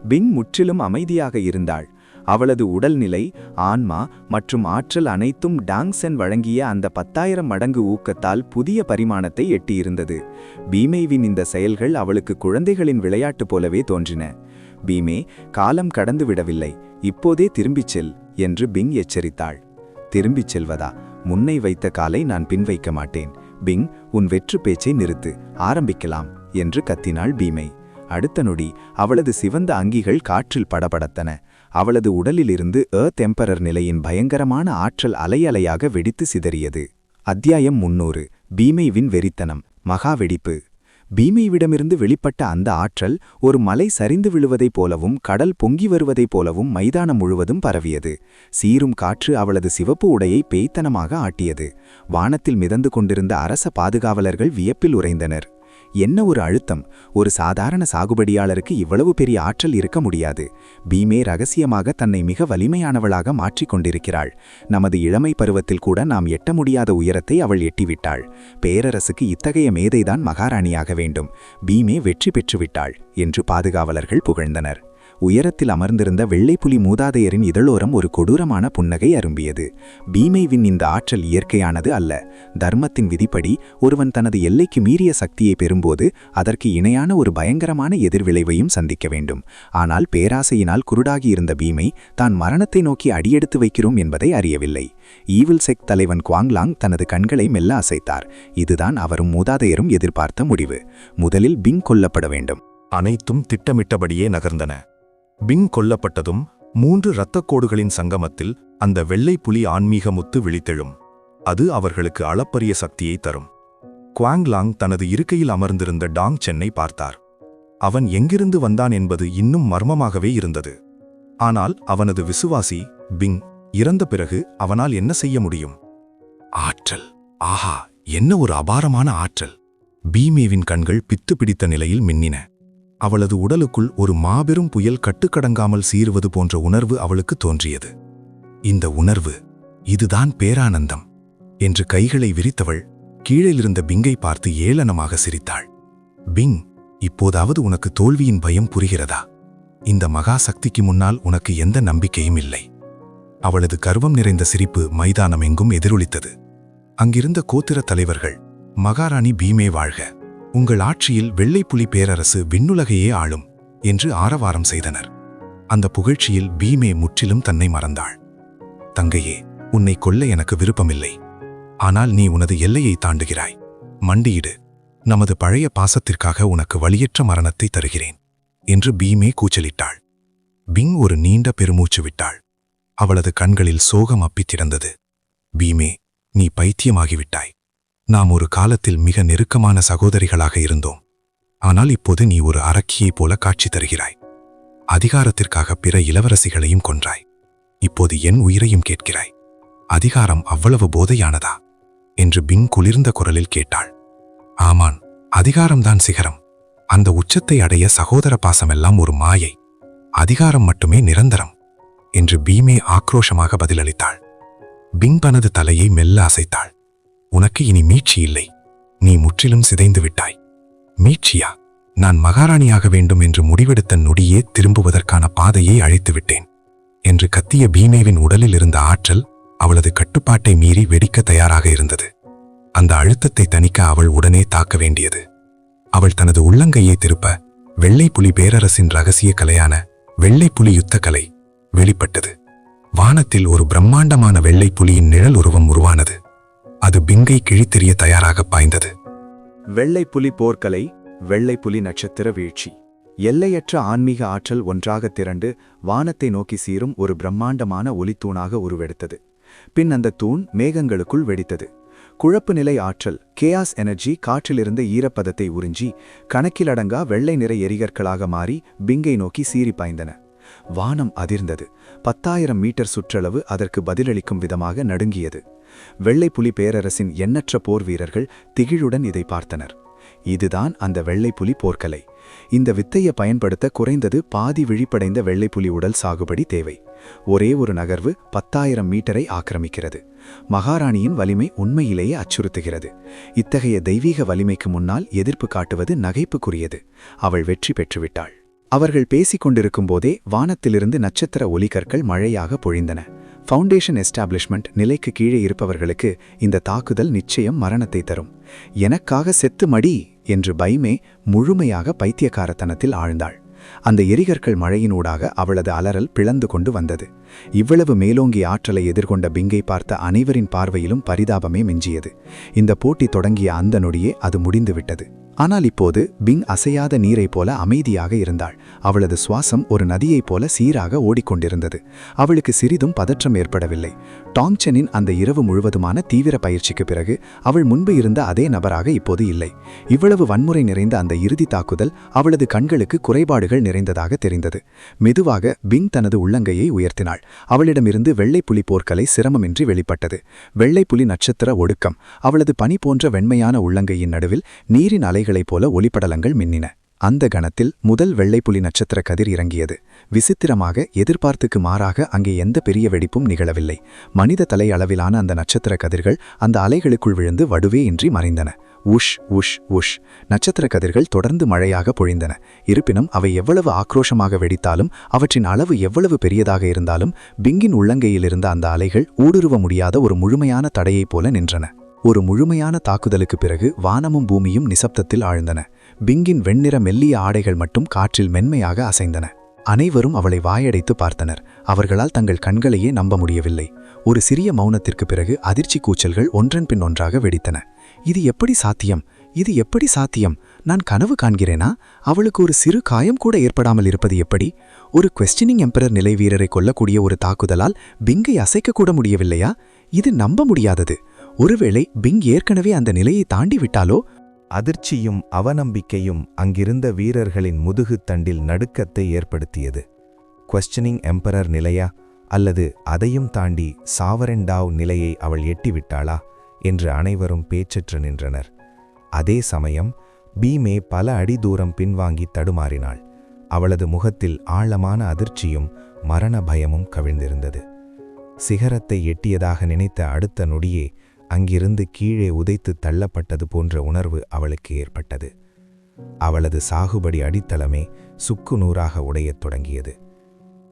பிங் முற்றிலும் அமைதியாக இருந்தாள். அவளது உடல்நிலை, ஆன்மா மற்றும் ஆற்றல் அனைத்தும் டாங்சென் வழங்கிய அந்த 10,000 மடங்கு ஊக்கத்தால் புதிய பரிமாணத்தை எட்டியிருந்தது. பீமேவின் இந்த செயல்கள் அவளுக்கு குழந்தைகளின் விளையாட்டு போலவே தோன்றின. "பீமே, காலம் கடந்து விடவில்லை, இப்போதே திரும்பிச் செல்" என்று பிங் எச்சரித்தாள். "திரும்பிச் செல்வதா? முன்னை வைத்த காலை நான் பின்வைக்க மாட்டேன். பிங், உன் வெற்று பேச்சை நிறுத்து, ஆரம்பிக்கலாம்" என்று கத்தினாள் பீமை. அடுத்த நொடி அவளது சிவந்த அங்கிகள் காற்றில் படபடத்தன. அவளது உடலிலிருந்து எர்த் எம்பரர் நிலையின் பயங்கரமான ஆற்றல் அலையலையாக வெடித்து சிதறியது. அத்தியாயம் 300. பீமைவின் வெறித்தனம். மகா வெடிப்பு. பீமைவிடமிருந்து வெளிப்பட்ட அந்த ஆற்றல் ஒரு மலை சரிந்து விழுவதைப் போலவும் கடல் பொங்கி வருவதைப் போலவும் மைதானம் முழுவதும் பரவியது. சீரும் காற்று அவளது சிவப்பு உடையை பேய்த்தனமாக ஆட்டியது. வானத்தில் மிதந்து கொண்டிருந்த அரச பாதுகாவலர்கள் வியப்பில் உறைந்தனர். என்ன ஒரு அழுத்தம்! ஒரு சாதாரண சாகுபடியாளருக்கு இவ்வளவு பெரிய ஆற்றல் இருக்க முடியாது. பீமே ரகசியமாக தன்னை மிக வலிமையானவளாக மாற்றிக் கொண்டிருக்கிறாள். நமது இளமை பருவத்தில் கூட நாம் எட்ட முடியாத உயரத்தை அவள் எட்டிவிட்டாள். பேரரசுக்கு இத்தகைய மேதைதான் மகாராணியாக வேண்டும். பீமே வெற்றி பெற்றுவிட்டாள் என்று பாதுகாவலர்கள் புகழ்ந்தனர். உயரத்தில் அமர்ந்திருந்த வெள்ளைப்புலி மூதாதையரின் இதழோரம் ஒரு கொடூரமான புன்னகை அரும்பியது. பீமைவின் இந்த ஆற்றல் இயற்கையானது அல்ல. தர்மத்தின் விதிப்படி ஒருவன் தனது எல்லைக்கு மீறிய சக்தியை பெறும்போது அதற்கு இணையான ஒரு பயங்கரமான எதிர்விளைவையும் சந்திக்க வேண்டும். ஆனால் பேராசையினால் குருடாகியிருந்த பீமை தான் மரணத்தை நோக்கி அடியெடுத்து வைக்கிறோம் என்பதை அறியவில்லை. ஈவில் செக் தலைவன் குவாங்லாங் தனது கண்களை மெல்ல அசைத்தார். இதுதான் அவரும் மூதாதையரும் எதிர்பார்த்த முடிவு. முதலில் பிங் கொல்லப்பட வேண்டும். அனைத்தும் திட்டமிட்டபடியே நகர்ந்தன. பிங் கொல்லப்பட்டதும் 3 இரத்தக்கோடுகளின் சங்கமத்தில் அந்த வெள்ளை புலி ஆன்மீக முத்து விழித்தெழும். அது அவர்களுக்கு அளப்பரிய சக்தியை தரும். குவாங்லாங் தனது இருக்கையில் அமர்ந்திருந்த டாங் சென்னை பார்த்தார். அவன் எங்கிருந்து வந்தான் என்பது இன்னும் மர்மமாகவே இருந்தது. ஆனால் அவனது விசுவாசி பிங் இறந்த பிறகு அவனால் என்ன செய்ய முடியும்? ஆற்றல்! ஆஹா, என்ன ஒரு அபாரமான ஆற்றல்! பீமேவின் கண்கள் பித்து பிடித்த நிலையில் மின்னின. அவளது உடலுக்குள் ஒரு மாபெரும் புயல் கட்டுக்கடங்காமல் சீறுவது போன்ற உணர்வு அவளுக்கு தோன்றியது. இந்த உணர்வு, இதுதான் பேரானந்தம் என்று கைகளை விரித்தவள் கீழிருந்த பிங்கை பார்த்து ஏளனமாக சிரித்தாள். பிங், இப்போதாவது உனக்கு தோல்வியின் பயம் புரிகிறதா? இந்த மகா சக்திக்கு முன்னால் உனக்கு எந்த நம்பிக்கையும் இல்லை. அவளது கர்வம் நிறைந்த சிரிப்பு மைதானம் எங்கும் எதிரொலித்தது. அங்கிருந்த கோத்திர தலைவர்கள், "மகாராணி பீமே வாழ்க! உங்கள் ஆட்சியில் வெள்ளைப்புலி பேரரசு விண்ணுலகையே ஆளும்" என்று ஆரவாரம் செய்தனர். அந்த புகழ்ச்சியில் பீமே முற்றிலும் தன்னை மறந்தாள். "தங்கையே, உன்னை கொல்ல எனக்கு விருப்பமில்லை. ஆனால் நீ உனது எல்லையை தாண்டுகிறாய். மண்டியிடு. நமது பழைய பாசத்திற்காக உனக்கு வலியற்ற மரணத்தை தருகிறேன்" என்று பீமே கூச்சலிட்டாள். பிங் ஒரு நீண்ட பெருமூச்சு விட்டாள். அவளது கண்களில் சோகம் அப்பித்திறந்தது. "பீமே, நீ பைத்தியமாகிவிட்டாய். நாம் ஒரு காலத்தில் மிக நெருக்கமான சகோதரிகளாக இருந்தோம். ஆனால் இப்போது நீ ஒரு அரக்கியைப் போல காட்சி தருகிறாய். அதிகாரத்திற்காக பிற இளவரசிகளையும் கொன்றாய். இப்போது என் உயிரையும் கேட்கிறாய். அதிகாரம் அவ்வளவு போதையானதா என்று பிங் குளிர்ந்த குரலில் கேட்டாள். ஆமான், அதிகாரம்தான் சிகரம். அந்த உச்சத்தை அடைய சகோதர பாசமெல்லாம் ஒரு மாயை. அதிகாரம் மட்டுமே நிரந்தரம் என்று பீமே ஆக்ரோஷமாக பதிலளித்தாள். பிங் தனது தலையை மெல்ல அசைத்தாள். உனக்கு இனி மீட்சி இல்லை. நீ முற்றிலும் சிதைந்து விட்டாய். மீட்சியா? நான் மகாராணியாக வேண்டும் என்று முடிவெடுத்த நொடியே திரும்புவதற்கான பாதையை அழைத்து விட்டேன் என்று கத்திய பீமேவின் உடலில் இருந்த ஆற்றல் அவளது கட்டுப்பாட்டை மீறி வெடிக்க தயாராக இருந்தது. அந்த அழுத்தத்தை தணிக்க அவள் உடனே தாக்க வேண்டியது. அவள் தனது உள்ளங்கையை திருப்ப வெள்ளைப்புலி பேரரசின் ரகசிய கலையான வெள்ளைப்புலி யுத்தக்கலை வெளிப்பட்டது. வானத்தில் ஒரு பிரம்மாண்டமான வெள்ளைப்புலியின் நிழல் உருவம் உருவானது. அது பிங்கை கிழித்தெறிய தயாராக பாய்ந்தது. வெள்ளைப்புலி போர்க்கலை, வெள்ளைப்புலி நட்சத்திர வீழ்ச்சி. எல்லையற்ற ஆன்மீக ஆற்றல் ஒன்றாக திரண்டு வானத்தை நோக்கி சீரும் ஒரு பிரம்மாண்டமான ஒளித்தூணாக உருவெடுத்தது. பின் அந்த தூண் மேகங்களுக்குள் வெடித்தது. குழப்பு நிலை ஆற்றல், கேயாஸ் எனர்ஜி காற்றிலிருந்த ஈரப்பதத்தை உறிஞ்சி கணக்கிலடங்கா வெள்ளை நிற எரிகற்களாக மாறி பிங்கை நோக்கி சீறி பாய்ந்தன. வானம் அதிர்ந்தது. 10,000 மீட்டர் சுற்றளவு அதற்கு பதிலளிக்கும் விதமாக நடுங்கியது. வெள்ளைப்புலி பேரரசின் எண்ணற்ற போர் வீரர்கள் திகிழுடன் இதை பார்த்தனர். இதுதான் அந்த வெள்ளைப்புலி போர்க்கலை. இந்த வித்தையை பயன்படுத்த குறைந்தது பாதி விழிப்படைந்த வெள்ளைப்புலி உடல் சாகுபடி தேவை. ஒரே ஒரு நகர்வு 10,000 மீட்டரை ஆக்கிரமிக்கிறது. மகாராணியின் வலிமை உண்மையிலேயே அச்சுறுத்துகிறது. இத்தகைய தெய்வீக வலிமைக்கு முன்னால் எதிர்ப்பு காட்டுவது நகைப்புக்குரியது. அவள் வெற்றி பெற்றுவிட்டாள். அவர்கள் பேசிக் கொண்டிருக்கும் போதே வானத்திலிருந்து நட்சத்திர ஒலிகற்கள் மழையாக பொழிந்தன. ஃபவுண்டேஷன் எஸ்டாப்ளிஷ்மெண்ட் நிலைக்கு கீழே இருப்பவர்களுக்கு இந்த தாக்குதல் நிச்சயம் மரணத்தை தரும். எனக்காக செத்து மடி என்று பைமே முழுமையாக பைத்தியக்காரத்தனத்தில் ஆழ்ந்தாள். அந்த எரிகற்கள் மழையினூடாக அவளது அலறல் பிளந்து கொண்டு வந்தது. இவ்வளவு மேலோங்கி ஆற்றலை எதிர்கொண்ட பிங்கை பார்த்த அனைவரின் பார்வையிலும் பரிதாபமே மிஞ்சியது. இந்த போட்டி தொடங்கிய அந்த நொடியே அது முடிந்துவிட்டது. ஆனால் இப்போது பிங் அசையாத நீரைப் போல அமைதியாக இருந்தாள். அவளது சுவாசம் ஒரு நதியைப் போல சீராக ஓடிக்கொண்டிருந்தது. அவளுக்கு சிறிதும் பதற்றம் ஏற்படவில்லை. டாங்செனின் அந்த இரவு முழுவதுமான தீவிர பயிற்சிக்கு பிறகு அவள் முன்பு இருந்த அதே நபராக இப்போது இல்லை. இவ்வளவு வன்முறை நிறைந்த அந்த இறுதி தாக்குதல் அவளது கண்களுக்கு குறைபாடுகள் நிறைந்ததாக தெரிந்தது. மெதுவாக பிங் தனது உள்ளங்கையை உயர்த்தினாள். அவளிடமிருந்து வெள்ளைப்புலி போர்க்கலை சிரமமின்றி வெளிப்பட்டது. வெள்ளைப்புலி நட்சத்திர ஒடுக்கம். அவளது பனி போன்ற வெண்மையான உள்ளங்கையின் நடுவில் நீரின் அலைகளைப் போல ஒளிப்படலங்கள் மின்னின. அந்த கணத்தில் முதல் வெள்ளைப்புலி நட்சத்திர கதிர் இறங்கியது. விசித்திரமாக எதிர்பார்த்துக்கு மாறாக அங்கே எந்த பெரிய வெடிப்பும் நிகழவில்லை. மனித தலை அளவிலான அந்த நட்சத்திர கதிர்கள் அந்த அலைகளுக்குள் விழுந்து வடுவே இன்றி மறைந்தன. உஷ் உஷ் உஷ். நட்சத்திர கதிர்கள் தொடர்ந்து மழையாக பொழிந்தன. இருப்பினும் அவை எவ்வளவு ஆக்ரோஷமாக வெடித்தாலும் அவற்றின் அளவு எவ்வளவு பெரியதாக இருந்தாலும் பிங்கின் உள்ளங்கையில் இருந்த அந்த அலைகள் ஊடுருவ முடியாத ஒரு முழுமையான தடையைப் போல நின்றன. ஒரு முழுமையான தாக்குதலுக்கு பிறகு வானமும் பூமியும் நிசப்தத்தில் ஆழ்ந்தன. பிங்கின் வெண்ணிற மெல்லிய ஆடைகள் மட்டும் காற்றில் மென்மையாக அசைந்தன. அனைவரும் அவளை வாயடைத்து பார்த்தனர். அவர்களால் தங்கள் கண்களையே நம்ப முடியவில்லை. ஒரு சிறிய மௌனத்திற்கு பிறகு அதிர்ச்சி கூச்சல்கள் ஒன்றன் பின் ஒன்றாக வெடித்தன. இது எப்படி சாத்தியம்? இது எப்படி சாத்தியம்? நான் கனவு காண்கிறேனா? அவளுக்கு ஒரு சிறு காயம் கூட ஏற்படாமல் இருப்பது எப்படி? ஒரு குவெஸ்டினிங் எம்பரர் நிலை வீரரை கொல்லக்கூடிய ஒரு தாக்குதலால் பிங்கை அசைக்கக்கூட முடியவில்லையா? இது நம்ப முடியாதது. ஒருவேளை பிங் ஏற்கனவே அந்த நிலையை தாண்டி விட்டாலோ? அதிர்ச்சியும் அவநம்பிக்கையும் அங்கிருந்த வீரர்களின் முதுகுத்தண்டில் நடுக்கத்தை ஏற்படுத்தியது. குவெஸ்டனிங் எம்பரர் நிலையா, அல்லது அதையும் தாண்டி சாவரெண்டாவ் நிலையை அவள் எட்டிவிட்டாளா என்று அனைவரும் பேச்சற்று நின்றனர். அதே சமயம் பீமே பல அடி தூரம் பின்வாங்கி தடுமாறினாள். அவளது முகத்தில் ஆழமான அதிர்ச்சியும் மரண பயமும் கவிழ்ந்திருந்தது. சிகரத்தை எட்டியதாக நினைத்த அடுத்த நொடியே அங்கிருந்து கீழே உதைத்து தள்ளப்பட்டது போன்ற உணர்வு அவளுக்கு ஏற்பட்டது. அவளது சாகுபடி அடித்தளமே சுக்கு நூறாக உடையத் தொடங்கியது.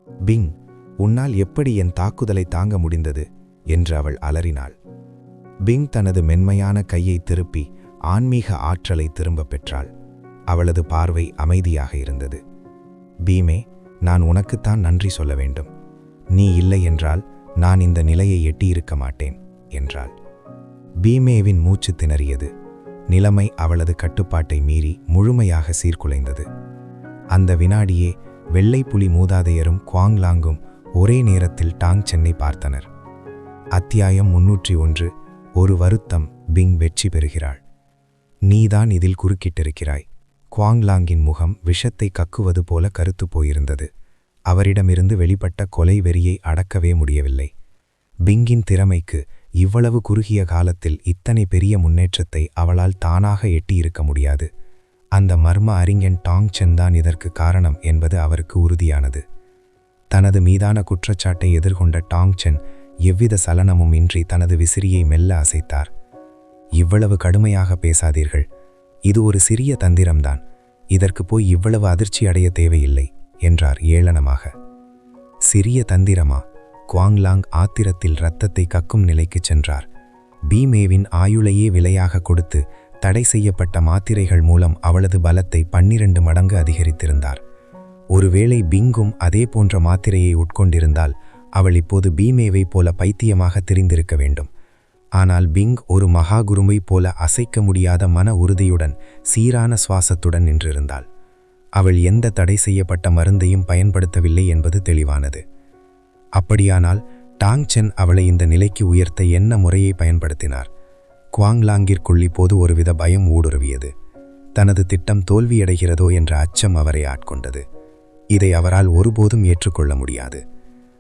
பிங், உன்னால் எப்படி என் தாக்குதலை தாங்க முடிந்தது என்று அவள் அலறினாள். பிங் தனது மென்மையான கையை திருப்பி ஆன்மீக ஆற்றலை திரும்பப் பெற்றாள். அவளது பார்வை அமைதியாக இருந்தது. பீமே, நான் உனக்குத்தான் நன்றி சொல்ல வேண்டும். நீ இல்லை என்றால் நான் இந்த நிலையை எட்டியிருக்க மாட்டேன் என்றாள். பீமேவின் மூச்சு திணறியது. நிலைமை அவளது கட்டுப்பாட்டை மீறி முழுமையாக சீர்குலைந்தது. அந்த வினாடியே வெள்ளைப்புலி மூதாதையரும் குவாங்லாங்கும் ஒரே நேரத்தில் டாங்சென்னை பார்த்தனர். அத்தியாயம் 301. ஒரு வருத்தம். பிங் வெற்றி பெறுகிறாள். நீதான் இதில் குறுக்கிட்டிருக்கிறாய். குவாங்லாங்கின் முகம் விஷத்தை கக்குவது போல கருத்து போயிருந்தது. அவரிடமிருந்து வெளிப்பட்ட கொலை வெறியை அடக்கவே முடியவில்லை. பிங்கின் திறமைக்கு இவ்வளவு குறுகிய காலத்தில் இத்தனை பெரிய முன்னேற்றத்தை அவளால் தானாக எட்டியிருக்க முடியாது. அந்த மர்ம அறிஞன் டாங் சென் தான் இதற்கு காரணம் என்பது அவருக்கு உறுதியானது. தனது மீதான குற்றச்சாட்டை எதிர்கொண்ட டாங் சென் எவ்வித சலனமும் இன்றி தனது விசிறியை மெல்ல அசைத்தார். இவ்வளவு கடுமையாக பேசாதீர்கள். இது ஒரு சிறிய தந்திரம்தான். இதற்கு போய் இவ்வளவு அதிர்ச்சி அடைய தேவையில்லை என்றார் ஏளனமாக. சிறிய தந்திரமா? குவாங்லாங் ஆத்திரத்தில் இரத்தத்தை கக்கும் நிலைக்குச் சென்றார். பீமேவின் ஆயுளையே விலையாக கொடுத்து தடை செய்யப்பட்ட மாத்திரைகள் மூலம் அவளது பலத்தை 12 மடங்கு அதிகரித்திருந்தார். ஒருவேளை பிங்கும் அதே போன்ற மாத்திரையை உட்கொண்டிருந்தால் அவள் இப்போது பீமேவை போல பைத்தியமாக திரிந்திருக்க வேண்டும். ஆனால் பிங் ஒரு மகாகுருவை போல அசைக்க முடியாத மன உறுதியுடன் சீரான சுவாசத்துடன் நின்றிருந்தாள். அவள் எந்த தடை செய்யப்பட்ட மருந்தையும் பயன்படுத்தவில்லை என்பது தெளிவானது. அப்படியானால் டாங் சென் அவளை இந்த நிலைக்கு உயர்த்த என்ன முறையை பயன்படுத்தினார்? குவாங்லாங்கிற்குள் இப்போது ஒருவித பயம் ஊடுருவியது. தனது திட்டம் தோல்வியடைகிறதோ என்ற அச்சம் அவரை ஆட்கொண்டது. இதை அவரால் ஒருபோதும் ஏற்றுக்கொள்ள முடியாது.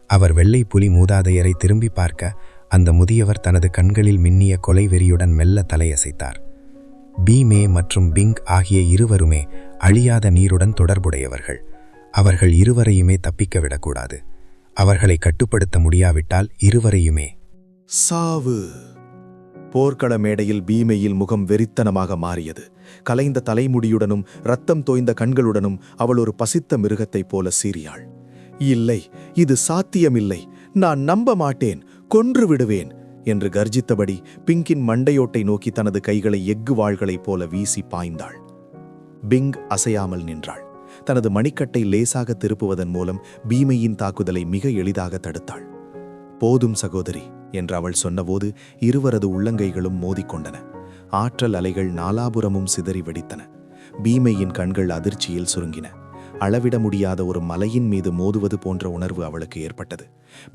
அவர் வெள்ளை புலி மூதாதையரை திரும்பி பார்க்க அந்த முதியவர் தனது கண்களில் மின்னிய கொலை வெறியுடன் மெல்ல தலையசைத்தார். பீமே மற்றும் பிங் ஆகிய இருவருமே அழியாத நீருடன் தொடர்புடையவர்கள். அவர்கள் இருவரையுமே தப்பிக்க விடக்கூடாது. அவர்களை கட்டுப்படுத்த முடியாவிட்டால் இருவரையுமே சாவு. போர்க்கள மேடையில் பீமையில் முகம் வெறித்தனமாக மாறியது. கலைந்த தலைமுடியுடனும் இரத்தம் தோய்ந்த கண்களுடனும் அவள் ஒரு பசித்த மிருகத்தைப் போல சீறியாள். இல்லை, இது சாத்தியமில்லை, நான் நம்ப மாட்டேன், கொன்று விடுவேன் என்று கர்ஜித்தபடி பிங்கின் மண்டையோட்டை நோக்கி தனது கைகளை எஃகு வாள்களைப் போல வீசி பாய்ந்தாள். பிங் அசையாமல் நின்றாள். தனது மணிக்கட்டை லேசாக திருப்புவதன் மூலம் பீமையின் தாக்குதலை மிக எளிதாக தடுத்தாள். போதும் சகோதரி என்று அவள் சொன்னபோது இருவரது உள்ளங்கைகளும் மோதிக்கொண்டன. ஆற்றல் அலைகள் நாலாபுரமும் சிதறி வெடித்தன. பீமையின் கண்கள் அதிர்ச்சியில் சுருங்கின. அளவிட முடியாத ஒரு மலையின் மீது மோதுவது போன்ற உணர்வு அவளுக்கு ஏற்பட்டது.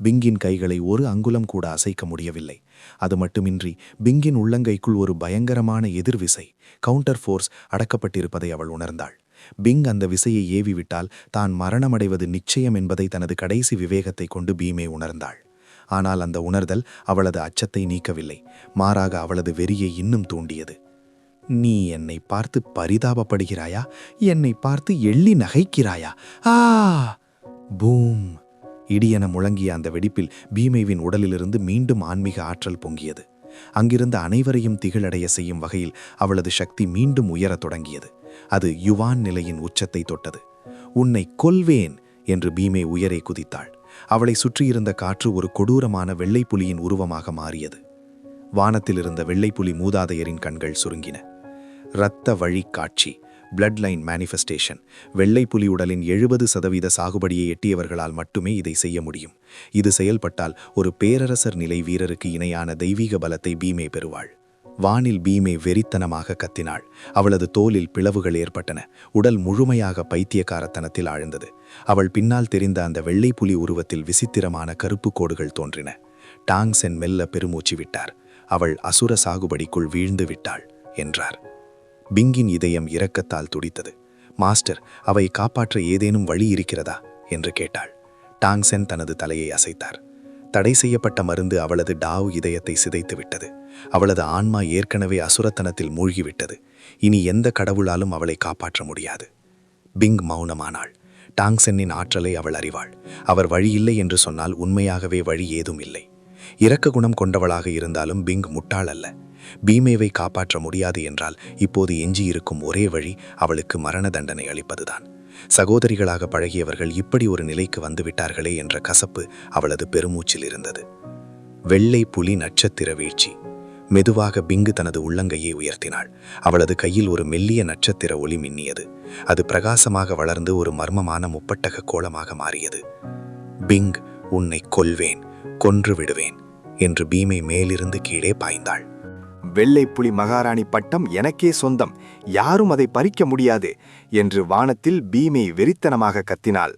பிங்கின் கைகளை ஒரு அங்குலம் கூட அசைக்க முடியவில்லை. அது மட்டுமின்றி பிங்கின் உள்ளங்கைக்குள் ஒரு பயங்கரமான எதிர்விசை, கவுண்டர் ஃபோர்ஸ் அடக்கப்பட்டிருப்பதை அவள் உணர்ந்தாள். பிங் அந்த விசையை ஏவிவிட்டால் தான் மரணமடைவது நிச்சயம் என்பதை தனது கடைசி விவேகத்தை கொண்டு பீமே உணர்ந்தாள். ஆனால் அந்த உணர்தல் அவளது அச்சத்தை நீக்கவில்லை. மாறாக அவளது வெறியை இன்னும் தூண்டியது. நீ என்னை பார்த்து பரிதாபப்படுகிறாயா? என்னை பார்த்து எள்ளி நகைக்கிறாயா? ஆ! பூம்! இடியென முழங்கிய அந்த வெடிப்பில் பீமேவின் உடலிலிருந்து மீண்டும் ஆன்மீக ஆற்றல் பொங்கியது. அங்கிருந்த அனைவரையும் திகழடைய செய்யும் வகையில் அவளது சக்தி மீண்டும் உயரத் தொடங்கியது. அது யுவான் நிலையின் உச்சத்தை தொட்டது. உன்னை கொல்வேன் என்று பீமே உயரே குதித்தாள். அவளை சுற்றியிருந்த காற்று ஒரு கொடூரமான வெள்ளைப்புலியின் உருவமாக மாறியது. வானத்தில் இருந்த வெள்ளைப்புலி மூதாதையரின் கண்கள் சுருங்கின. இரத்த வழி காட்சி, பிளட் லைன் மேனிஃபெஸ்டேஷன். வெள்ளைப்புலி உடலின் 70% சாகுபடியை எட்டியவர்களால் மட்டுமே இதை செய்ய முடியும். இது செயல்பட்டால் ஒரு பேரரசர் நிலை வீரருக்கு இணையான தெய்வீக பலத்தை பீமே பெறுவாள். வானில் பீமே வெறித்தனமாக கத்தினாள். அவளது தோலில் பிளவுகள் ஏற்பட்டன. உடல் முழுமையாக பைத்தியக்காரத்தனத்தில் ஆழ்ந்தது. அவள் பின்னால் தெரிந்த அந்த வெள்ளைப்புலி உருவத்தில் விசித்திரமான கருப்பு கோடுகள் தோன்றின. டாங் சென் மெல்ல பெருமூச்சு விட்டார். அவள் அசுர சாகுபடிக்குள் வீழ்ந்து விட்டாள் என்றார். பிங்கின் இதயம் இரக்கத்தால் துடித்தது. மாஸ்டர், அவை காப்பாற்ற ஏதேனும் வழி இருக்கிறதா என்று கேட்டாள். டாங் சென் தனது தலையை அசைத்தார். தடை செய்யப்பட்ட மருந்து அவளது டாவ் இதயத்தை சிதைத்து விட்டது. அவளது ஆன்மா ஏற்கனவே அசுரத்தனத்தில் மூழ்கிவிட்டது. இனி எந்த கடவுளாலும் அவளை காப்பாற்ற முடியாது. பிங் மௌனமானாள். டாங் சென்னின் ஆற்றலை அவள் அறிவாள். அவர் வழியில்லை என்று சொன்னால் உண்மையாகவே வழி ஏதும் இல்லை. இரக்க குணம் கொண்டவளாக இருந்தாலும் பிங் முட்டாள் அல்ல. பீமேவை காப்பாற்ற முடியாது என்றால் இப்போது எஞ்சியிருக்கும் ஒரே வழி அவளுக்கு மரண தண்டனை அளிப்பதுதான். சகோதரிகளாக பழகியவர்கள் இப்படி ஒரு நிலைக்கு வந்துவிட்டார்களே என்ற கசப்பு அவளது பெருமூச்சில் இருந்தது. வெள்ளை புலி நட்சத்திர வீழ்ச்சி. மெதுவாக பிங்கு தனது உள்ளங்கையை உயர்த்தினாள். அவளது கையில் ஒரு மெல்லிய நட்சத்திர ஒளி மின்னியது. அது பிரகாசமாக வளர்ந்து ஒரு மர்மமான முப்பட்டக கோலமாக மாறியது. பிங், உன்னை கொல்வேன், கொன்று விடுவேன் என்று பீமை மேலிருந்து கீழே பாய்ந்தாள். வெள்ளைப்புலி மகாராணி பட்டம் எனக்கே சொந்தம், யாரும் அதை பறிக்க முடியாது என்று வானத்தில் பீமை வெறித்தனமாக கத்தினாள்.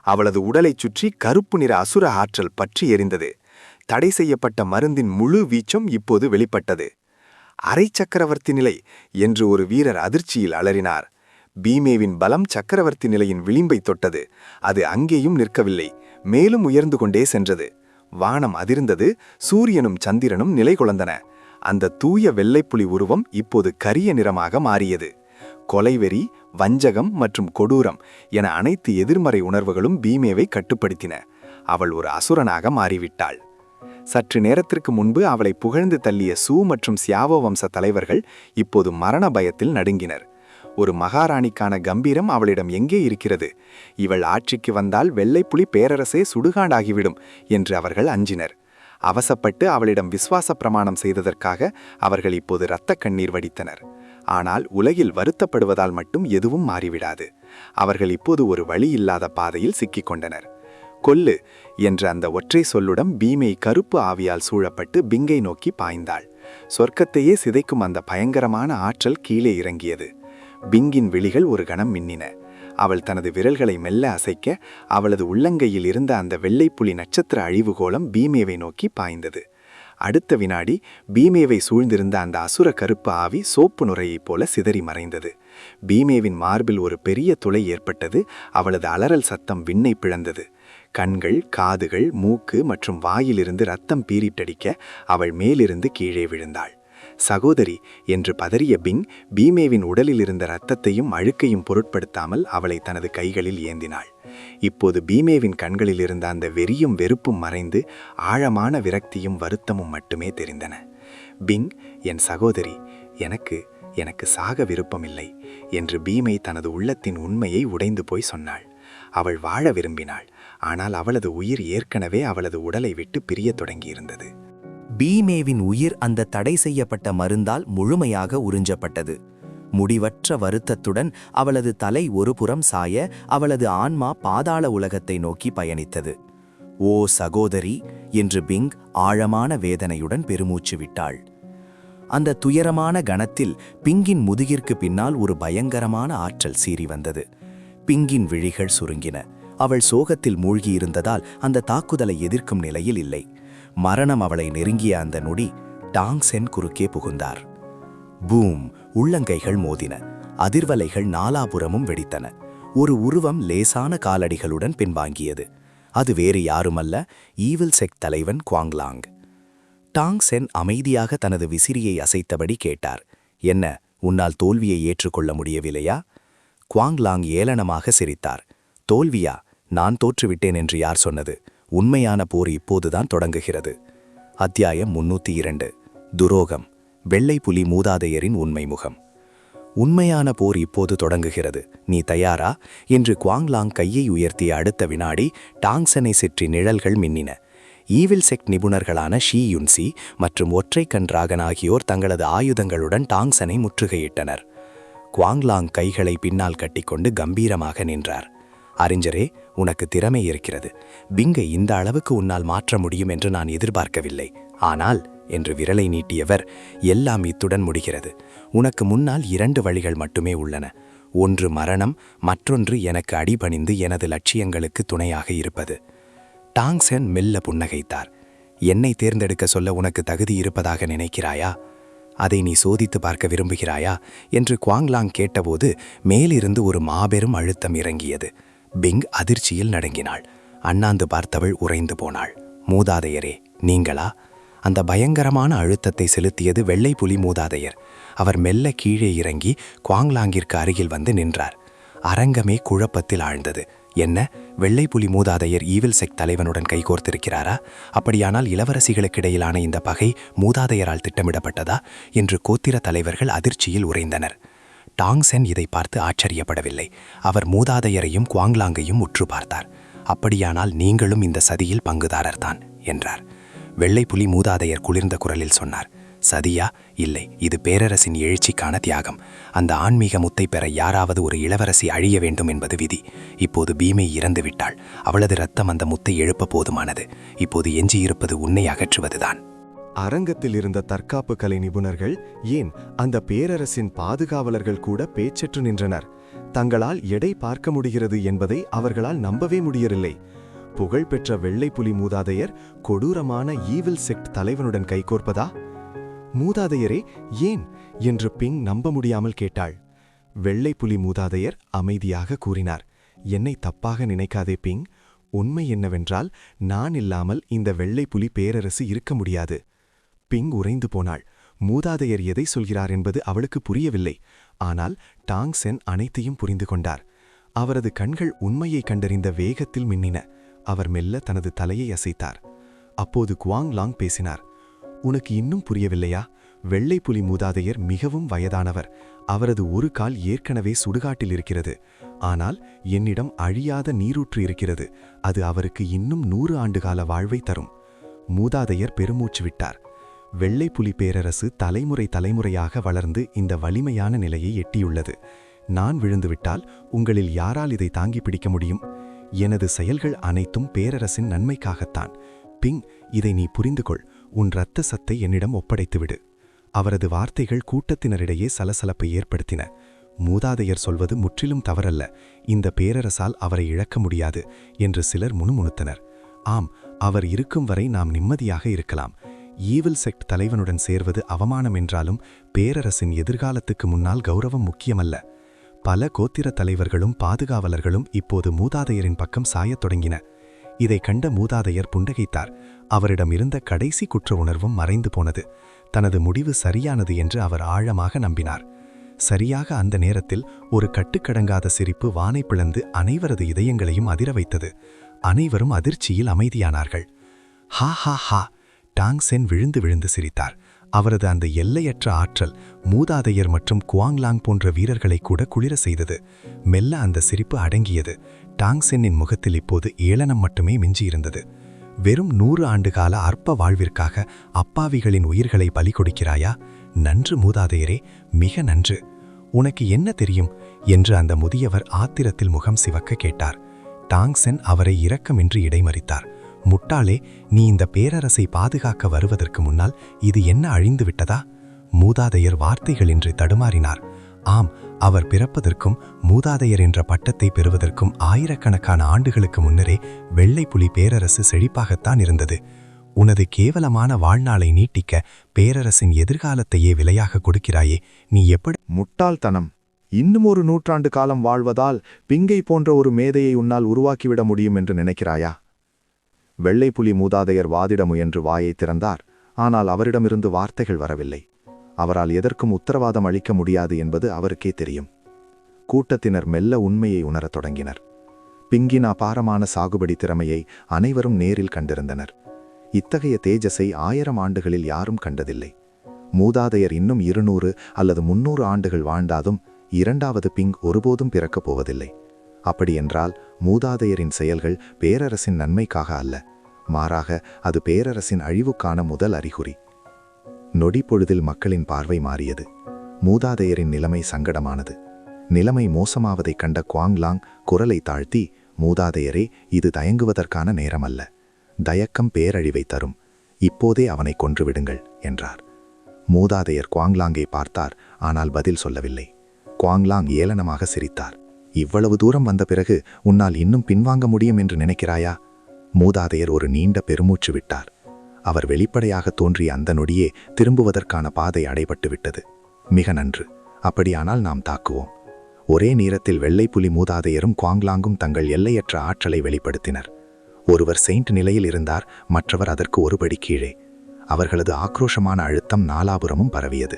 அவளது உடலைச் சுற்றி கருப்பு நிற அசுர ஆற்றல் பற்றி எரிந்தது. தடை செய்யப்பட்ட மருந்தின் முழு வீச்சும் இப்போது வெளிப்பட்டது. அரை சக்கரவர்த்தி நிலை என்று ஒரு வீரர் அதிர்ச்சியில் அலறினார். பீமேவின் பலம் சக்கரவர்த்தி நிலையின் விளிம்பை தொட்டது. அது அங்கேயும் நிற்கவில்லை, மேலும் உயர்ந்து கொண்டே சென்றது. வானம் அதிர்ந்தது, சூரியனும் சந்திரனும் நிலை கொளந்தன. அந்த தூய வெள்ளைப்புலி உருவம் இப்போது கரிய நிறமாக மாறியது. கொலைவெறி, வஞ்சகம் மற்றும் கொடூரம் என அனைத்து எதிர்மறை உணர்வுகளும் பீமேவை கட்டுப்படுத்தின. அவள் ஒரு அசுரனாக மாறிவிட்டாள். சற்று நேரத்திற்கு முன்பு அவளை புகழ்ந்து தள்ளிய சூ மற்றும் சியாவோ வம்ச தலைவர்கள் இப்போது மரண பயத்தில் நடுங்கினர். ஒரு மகாராணிக்கான கம்பீரம் அவளிடம் எங்கே இருக்கிறது? இவள் ஆட்சிக்கு வந்தால் வெள்ளைப்புலி பேரரசே சுடுகாடாகிவிடும் என்று அவர்கள் அஞ்சினர். அவசப்பட்டு அவளிடம் விசுவாச பிரமாணம் செய்ததற்காக அவர்கள் இப்போது இரத்த கண்ணீர் வடித்தனர். ஆனால் உலகில் வருத்தப்படுவதால் மட்டும் எதுவும் மாறிவிடாது. அவர்கள் இப்போது ஒரு வழி இல்லாத பாதையில் சிக்கிக் கொண்டனர். கொல்லு என்ற அந்த ஒற்றை சொல்லுடன் பீமை கருப்பு ஆவியால் சூழப்பட்டு பிங்கை நோக்கி பாய்ந்தாள். சொர்க்கத்தையே சிதைக்கும் அந்த பயங்கரமான ஆற்றல் கீழே இறங்கியது. பிங்கின் விழிகள் ஒரு கணம் மின்னின. அவள் தனது விரல்களை மெல்ல அசைக்க அவளது உள்ளங்கையில் இருந்த அந்த வெள்ளைப்புலி நட்சத்திர அழிவுகோளம் பீமேவை நோக்கி பாய்ந்தது. அடுத்த வினாடி பீமேவை சூழ்ந்திருந்த அந்த அசுர கருப்பு ஆவி சோப்பு நுரையைப் போல சிதறி மறைந்தது. பீமேவின் மார்பில் ஒரு பெரிய துளை ஏற்பட்டது. அவளது அலறல் சத்தம் விண்ணை பிளந்தது. கண்கள், காதுகள், மூக்கு மற்றும் வாயிலிருந்து ரத்தம் பீரிட்டடிக்க அவள் மேலிருந்து கீழே விழுந்தாள். சகோதரி என்று பதறிய பிங் பீமேவின் உடலில் இருந்த இரத்தத்தையும் அழுக்கையும் பொருட்படுத்தாமல் அவளை தனது கைகளில் ஏந்தினாள். இப்போது பீமேவின் கண்களில் இருந்த அந்த வெறியும் வெறுப்பும் மறைந்து ஆழமான விரக்தியும் வருத்தமும் மட்டுமே தெரிந்தன. பிங், என் சகோதரி, எனக்கு சாக விருப்பமில்லை என்று பீமை தனது உள்ளத்தின் உண்மையை உடைந்து போய் சொன்னாள். அவள் வாழ விரும்பினாள். ஆனால் அவளது உயிர் ஏற்கனவே அவளது உடலை விட்டு பிரியத் தொடங்கியிருந்தது. பீமேவின் உயிர் அந்த தடை செய்யப்பட்ட மருந்தால் முழுமையாக உறிஞ்சப்பட்டது. முடிவற்ற வருத்தத்துடன் அவளது தலை ஒருபுறம் சாய அவளது ஆன்மா பாதாள உலகத்தை நோக்கி பயணித்தது. ஓ சகோதரி என்று பிங் ஆழமான வேதனையுடன் பெருமூச்சு விட்டாள். அந்த துயரமான கணத்தில் பிங்கின் முதுகிற்கு பின்னால் ஒரு பயங்கரமான ஆற்றல் சீறி வந்தது. பிங்கின் விழிகள் சுருங்கின. அவள் சோகத்தில் மூழ்கியிருந்ததால் அந்த தாக்குதலை எதிர்க்கும் நிலையில் இல்லை. மரணம் அவளை நெருங்கிய அந்த நொடி டாங் சென் குறுக்கே புகுந்தார். பூம்! உள்ளங்கைகள் மோதின. அதிர்வலைகள் நாலாபுறமும் வெடித்தன. ஒரு உருவம் லேசான காலடிகளுடன் பின்வாங்கியது. அது வேறு யாருமல்ல, ஈவில் செக் தலைவன் குவாங்லாங். டாங் சென் அமைதியாக தனது விசிறியை அசைத்தபடி கேட்டார். என்ன, உன்னால் தோல்வியை ஏற்றுக்கொள்ள முடியவில்லையா? குவாங்லாங் ஏளனமாக சிரித்தார். தோல்வியா? நான் தோற்றுவிட்டேன் என்று யார் சொன்னது? உண்மையான போர் இப்போதுதான் தொடங்குகிறது. அத்தியாயம் 302. துரோகம். வெள்ளைப்புலி மூதாதையரின் உண்மை முகம். உண்மையான போர் இப்போது தொடங்குகிறது. நீ தயாரா என்று குவாங்லாங் கையை உயர்த்திய அடுத்த வினாடி டாங்சனை சுற்றி நிழல்கள் மின்னின. ஈவில் செக் நிபுணர்களான ஷி யுன்சி மற்றும் ஒற்றை கண் டிராகன் ஆகியோர் தங்களது ஆயுதங்களுடன் டாங்சனை முற்றுகையிட்டனர். குவாங்லாங் கைகளை பின்னால் கட்டிக்கொண்டு கம்பீரமாக நின்றார். அறிஞரே, உனக்கு திறமை இருக்கிறது. பிங்கை இந்த அளவுக்கு உன்னால் மாற்ற முடியும் என்று நான் எதிர்பார்க்கவில்லை. ஆனால் என்று விரலை நீட்டியவர், எல்லாம் இத்துடன் முடிகிறது. உனக்கு முன்னால் 2 வழிகள் மட்டுமே உள்ளன. ஒன்று மரணம், மற்றொன்று எனக்கு அடிபணிந்து எனது லட்சியங்களுக்கு துணையாக இருப்பது. டாங்சென் மெல்ல புன்னகைத்தார். என்னை தேர்ந்தெடுக்க சொல்ல உனக்கு தகுதி இருப்பதாக நினைக்கிறாயா? அதை நீ சோதித்து பார்க்க விரும்புகிறாயா என்று குவாங்லாங் கேட்டபோது மேலிருந்து ஒரு மாபெரும் அழுத்தம் இறங்கியது. பிங் அதிர்ச்சியில் நடுங்கினாள். அண்ணாந்து பார்த்தவள் உறைந்து போனாள். மூதாதையரே, நீங்களா? அந்த பயங்கரமான அழுத்தத்தை செலுத்தியது வெள்ளைப்புலி மூதாதையர். அவர் மெல்ல கீழே இறங்கி குவாங்லாங்கிற்கு அருகில் வந்து நின்றார். அரங்கமே குழப்பத்தில் ஆழ்ந்தது. என்ன, வெள்ளைப்புலி மூதாதையர் ஈவில் செக் தலைவனுடன் கைகோர்த்திருக்கிறாரா? அப்படியானால் இளவரசிகளுக்கிடையிலான இந்த பகை மூதாதையரால் திட்டமிடப்பட்டதா என்று கோத்திர தலைவர்கள் அதிர்ச்சியில் உறைந்தனர். டாங்சென் இதை பார்த்து ஆச்சரியப்படவில்லை. அவர் மூதாதையரையும் குவாங்லாங்கையும் உற்று பார்த்தார். அப்படியானால் நீங்களும் இந்த சதியில் பங்குதாரர்தான் என்றார். வெள்ளைப்புலி மூதாதையர் குளிர்ந்த குரலில் சொன்னார். சதியா? இல்லை, இது பேரரசின் எழுச்சிக்கான தியாகம். அந்த ஆன்மீக முத்தை பெற யாராவது ஒரு இளவரசி அழிய வேண்டும் என்பது விதி. இப்போது பீமை இறந்து விட்டாள். அவளது இரத்தம் அந்த முத்தை எழுப்ப போதுமானது. இப்போது எஞ்சியிருப்பது உன்னை அகற்றுவதுதான். அரங்கத்தில் இருந்த தற்காப்பு கலை நிபுணர்கள், ஏன் அந்த பேரரசின் பாதுகாவலர்கள் கூட பேச்சற்று நின்றனர். தங்களால் எடை பார்க்க முடிகிறது என்பதை அவர்களால் நம்பவே முடியவில்லை. புகழ்பெற்ற வெள்ளைப்புலி மூதாதையர் கொடூரமான ஈவில் செக்ட் தலைவனுடன் கைகோர்ப்பதா? மூதாதையரே, ஏன் என்று பிங் நம்ப முடியாமல் கேட்டாள். வெள்ளை புலி மூதாதையர் அமைதியாக கூறினார். என்னை தப்பாக நினைக்காதே பிங். உண்மை என்னவென்றால் நான் இல்லாமல் இந்த வெள்ளை புலி பேரரசு இருக்க முடியாது. பிங் உறைந்து போனாள். மூதாதையர் எதை சொல்கிறார் என்பது அவளுக்கு புரியவில்லை. ஆனால் டாங் சென் அனைத்தையும் புரிந்து கொண்டார். அவரது கண்கள் உண்மையை கண்டறிந்த வேகத்தில் மின்னின. அவர் மெல்ல தனது தலையை அசைத்தார். அப்போது குவாங் லாங் பேசினார். உனக்கு இன்னும் புரியவில்லையா? வெள்ளை புலி மூதாதையர் மிகவும் வயதானவர். அவரது ஒரு கால் ஏற்கனவே சுடுகாட்டில் இருக்கிறது. ஆனால் என்னிடம் அழியாத நீரூற்று இருக்கிறது. அது அவருக்கு இன்னும் 100 ஆண்டுகால வாழ்வை தரும். மூதாதையர் பெருமூச்சு விட்டார். வெள்ளை புலி பேரரசு தலைமுறை தலைமுறையாக வளர்ந்து இந்த வலிமையான நிலையை எட்டியுள்ளது. நான் விழுந்துவிட்டால் உங்களில் யாரால் இதை தாங்கி பிடிக்க முடியும்? எனது செயல்கள் அனைத்தும் பேரரசின் நன்மைக்காகத்தான். பிங், இதை நீ புரிந்து கொள். உன் இரத்த சத்தை என்னிடம் ஒப்படைத்துவிடு. அவரது வார்த்தைகள் கூட்டத்தினரிடையே சலசலப்பை ஏற்படுத்தின. மூதாதையர் சொல்வது முற்றிலும் தவறல்ல. இந்த பேரரசால் அவரை இழக்க முடியாது என்று சிலர் முணுமுணுத்தனர். ஆம், அவர் இருக்கும் வரை நாம் நிம்மதியாக இருக்கலாம். ஈவில் செக்ட் தலைவனுடன் சேர்வது அவமானம் என்றாலும் பேரரசின் எதிர்காலத்துக்கு முன்னால் கௌரவம் முக்கியமல்ல. பல கோத்திர தலைவர்களும் பாதுகாவலர்களும் இப்போது மூதாதையரின் பக்கம் சாயத் தொடங்கின. இதை கண்ட மூதாதையர் புண்டகைத்தார். அவரிடம் இருந்த கடைசி குற்ற உணர்வும் மறைந்து போனது. தனது முடிவு சரியானது என்று அவர் ஆழமாக நம்பினார். சரியாக அந்த நேரத்தில் ஒரு கட்டுக்கடங்காத சிரிப்பு வானை பிளந்து அனைவரது இதயங்களையும் அதிர வைத்தது. அனைவரும் அதிர்ச்சியில் அமைதியானார்கள். ஹா ஹா ஹா! டாங் சென் விழுந்து விழுந்து சிரித்தார். அவரது அந்த எல்லையற்ற ஆற்றல் மூதாதையர் மற்றும் குவாங்லாங் போன்ற வீரர்களை கூட குளிர செய்தது. மெல்ல அந்த சிரிப்பு அடங்கியது. டாங் சென்னின் முகத்தில் இப்போது ஏளனம் மட்டுமே மிஞ்சியிருந்தது. வெறும் 100 ஆண்டுகால அற்ப வாழ்விற்காக அப்பாவிகளின் உயிர்களை பலி கொடுக்கிறாயா? நன்று மூதாதையரே, மிக நன்று. உனக்கு என்ன தெரியும் என்று அந்த முதியவர் ஆத்திரத்தில் முகம் சிவக்க கேட்டார். டாங் சென் அவரை இரக்கமின்றி இடைமறித்தார். முட்டாளே, நீ இந்த பேரரசை பாதுகாக்க வருவதற்கு முன்னால் இது என்ன அழிந்து விட்டதா? மூதாதையர் வார்த்தைகளின்றி தடுமாறினார். ஆம், அவர் பிறப்பதற்கும் மூதாதையர் என்ற பட்டத்தை பெறுவதற்கும் ஆயிரக்கணக்கான ஆண்டுகளுக்கு முன்னரே வெள்ளை புலி பேரரசு செழிப்பாகத்தான் இருந்தது. உனது கேவலமான வாழ்நாளை நீட்டிக்க பேரரசின் எதிர்காலத்தையே விலையாக கொடுக்கிறாயே, நீ எப்படி? முட்டாள்தனம்! இன்னும் ஒரு 100 ஆண்டு காலம் வாழ்வதால் பிங்கை போன்ற ஒரு மேதையை உன்னால் உருவாக்கிவிட முடியும் என்று நினைக்கிறாயா? வெள்ளை புலி மூதாதையர் வாதிட முயன்று வாயை திறந்தார். ஆனால் அவரிடமிருந்து வார்த்தைகள் வரவில்லை. அவரால் எதற்கும் உத்தரவாதம் அளிக்க முடியாது என்பது அவருக்கே தெரியும். கூட்டத்தினர் மெல்ல உண்மையை உணரத் தொடங்கினர். பிங்கின் அபாரமான சாகுபடி திறமையை அனைவரும் நேரில் கண்டிருந்தனர். இத்தகைய தேஜஸை 1000 ஆண்டுகளில் யாரும் கண்டதில்லை. மூதாதையர் இன்னும் 200 அல்லது 300 ஆண்டுகள் வாழ்ந்தாலும் 2வது பிங் ஒருபோதும் பிறக்கப் போவதில்லை. அப்படியென்றால் மூதாதையரின் செயல்கள் பேரரசின் நன்மைக்காக அல்ல, மாறாக அது பேரரசின் அழிவுக்கான முதல் அறிகுறி. நொடி பொழுதில் மக்களின் பார்வை மாறியது. மூதாதையரின் நிலைமை சங்கடமானது. நிலைமை மோசமாவதைக் கண்ட குவாங்லாங் குரலை தாழ்த்தி, மூதாதையரே, இது தயங்குவதற்கான நேரமல்ல. தயக்கம் பேரழிவை தரும். இப்போதே அவனை கொன்றுவிடுங்கள் என்றார். மூதாதையர் குவாங்லாங்கை பார்த்தார். ஆனால் பதில் சொல்லவில்லை. குவாங்லாங் ஏளனமாக சிரித்தார். இவ்வளவு தூரம் வந்த பிறகு உன்னால் இன்னும் பின்வாங்க முடியும் என்று நினைக்கிறாயா? மூதாதையர் ஒரு நீண்ட பெருமூச்சு விட்டார். அவர் வெளிப்படையாக தோன்றிய அந்த நொடியே திரும்புவதற்கான பாதை அடைபட்டு விட்டது. மிக நன்று. அப்படியானால் நாம் தாக்குவோம். ஒரே நேரத்தில் வெள்ளை புலி மூதாதையரும் குவாங்லாங்கும் தங்கள் எல்லையற்ற ஆற்றலை வெளிப்படுத்தினர். ஒருவர் செயின்ட் நிலையில் இருந்தார், மற்றவர் அதற்கு ஒருபடி கீழே. அவர்களது ஆக்ரோஷமான அழுத்தம் நாலாபுரமும் பரவியது.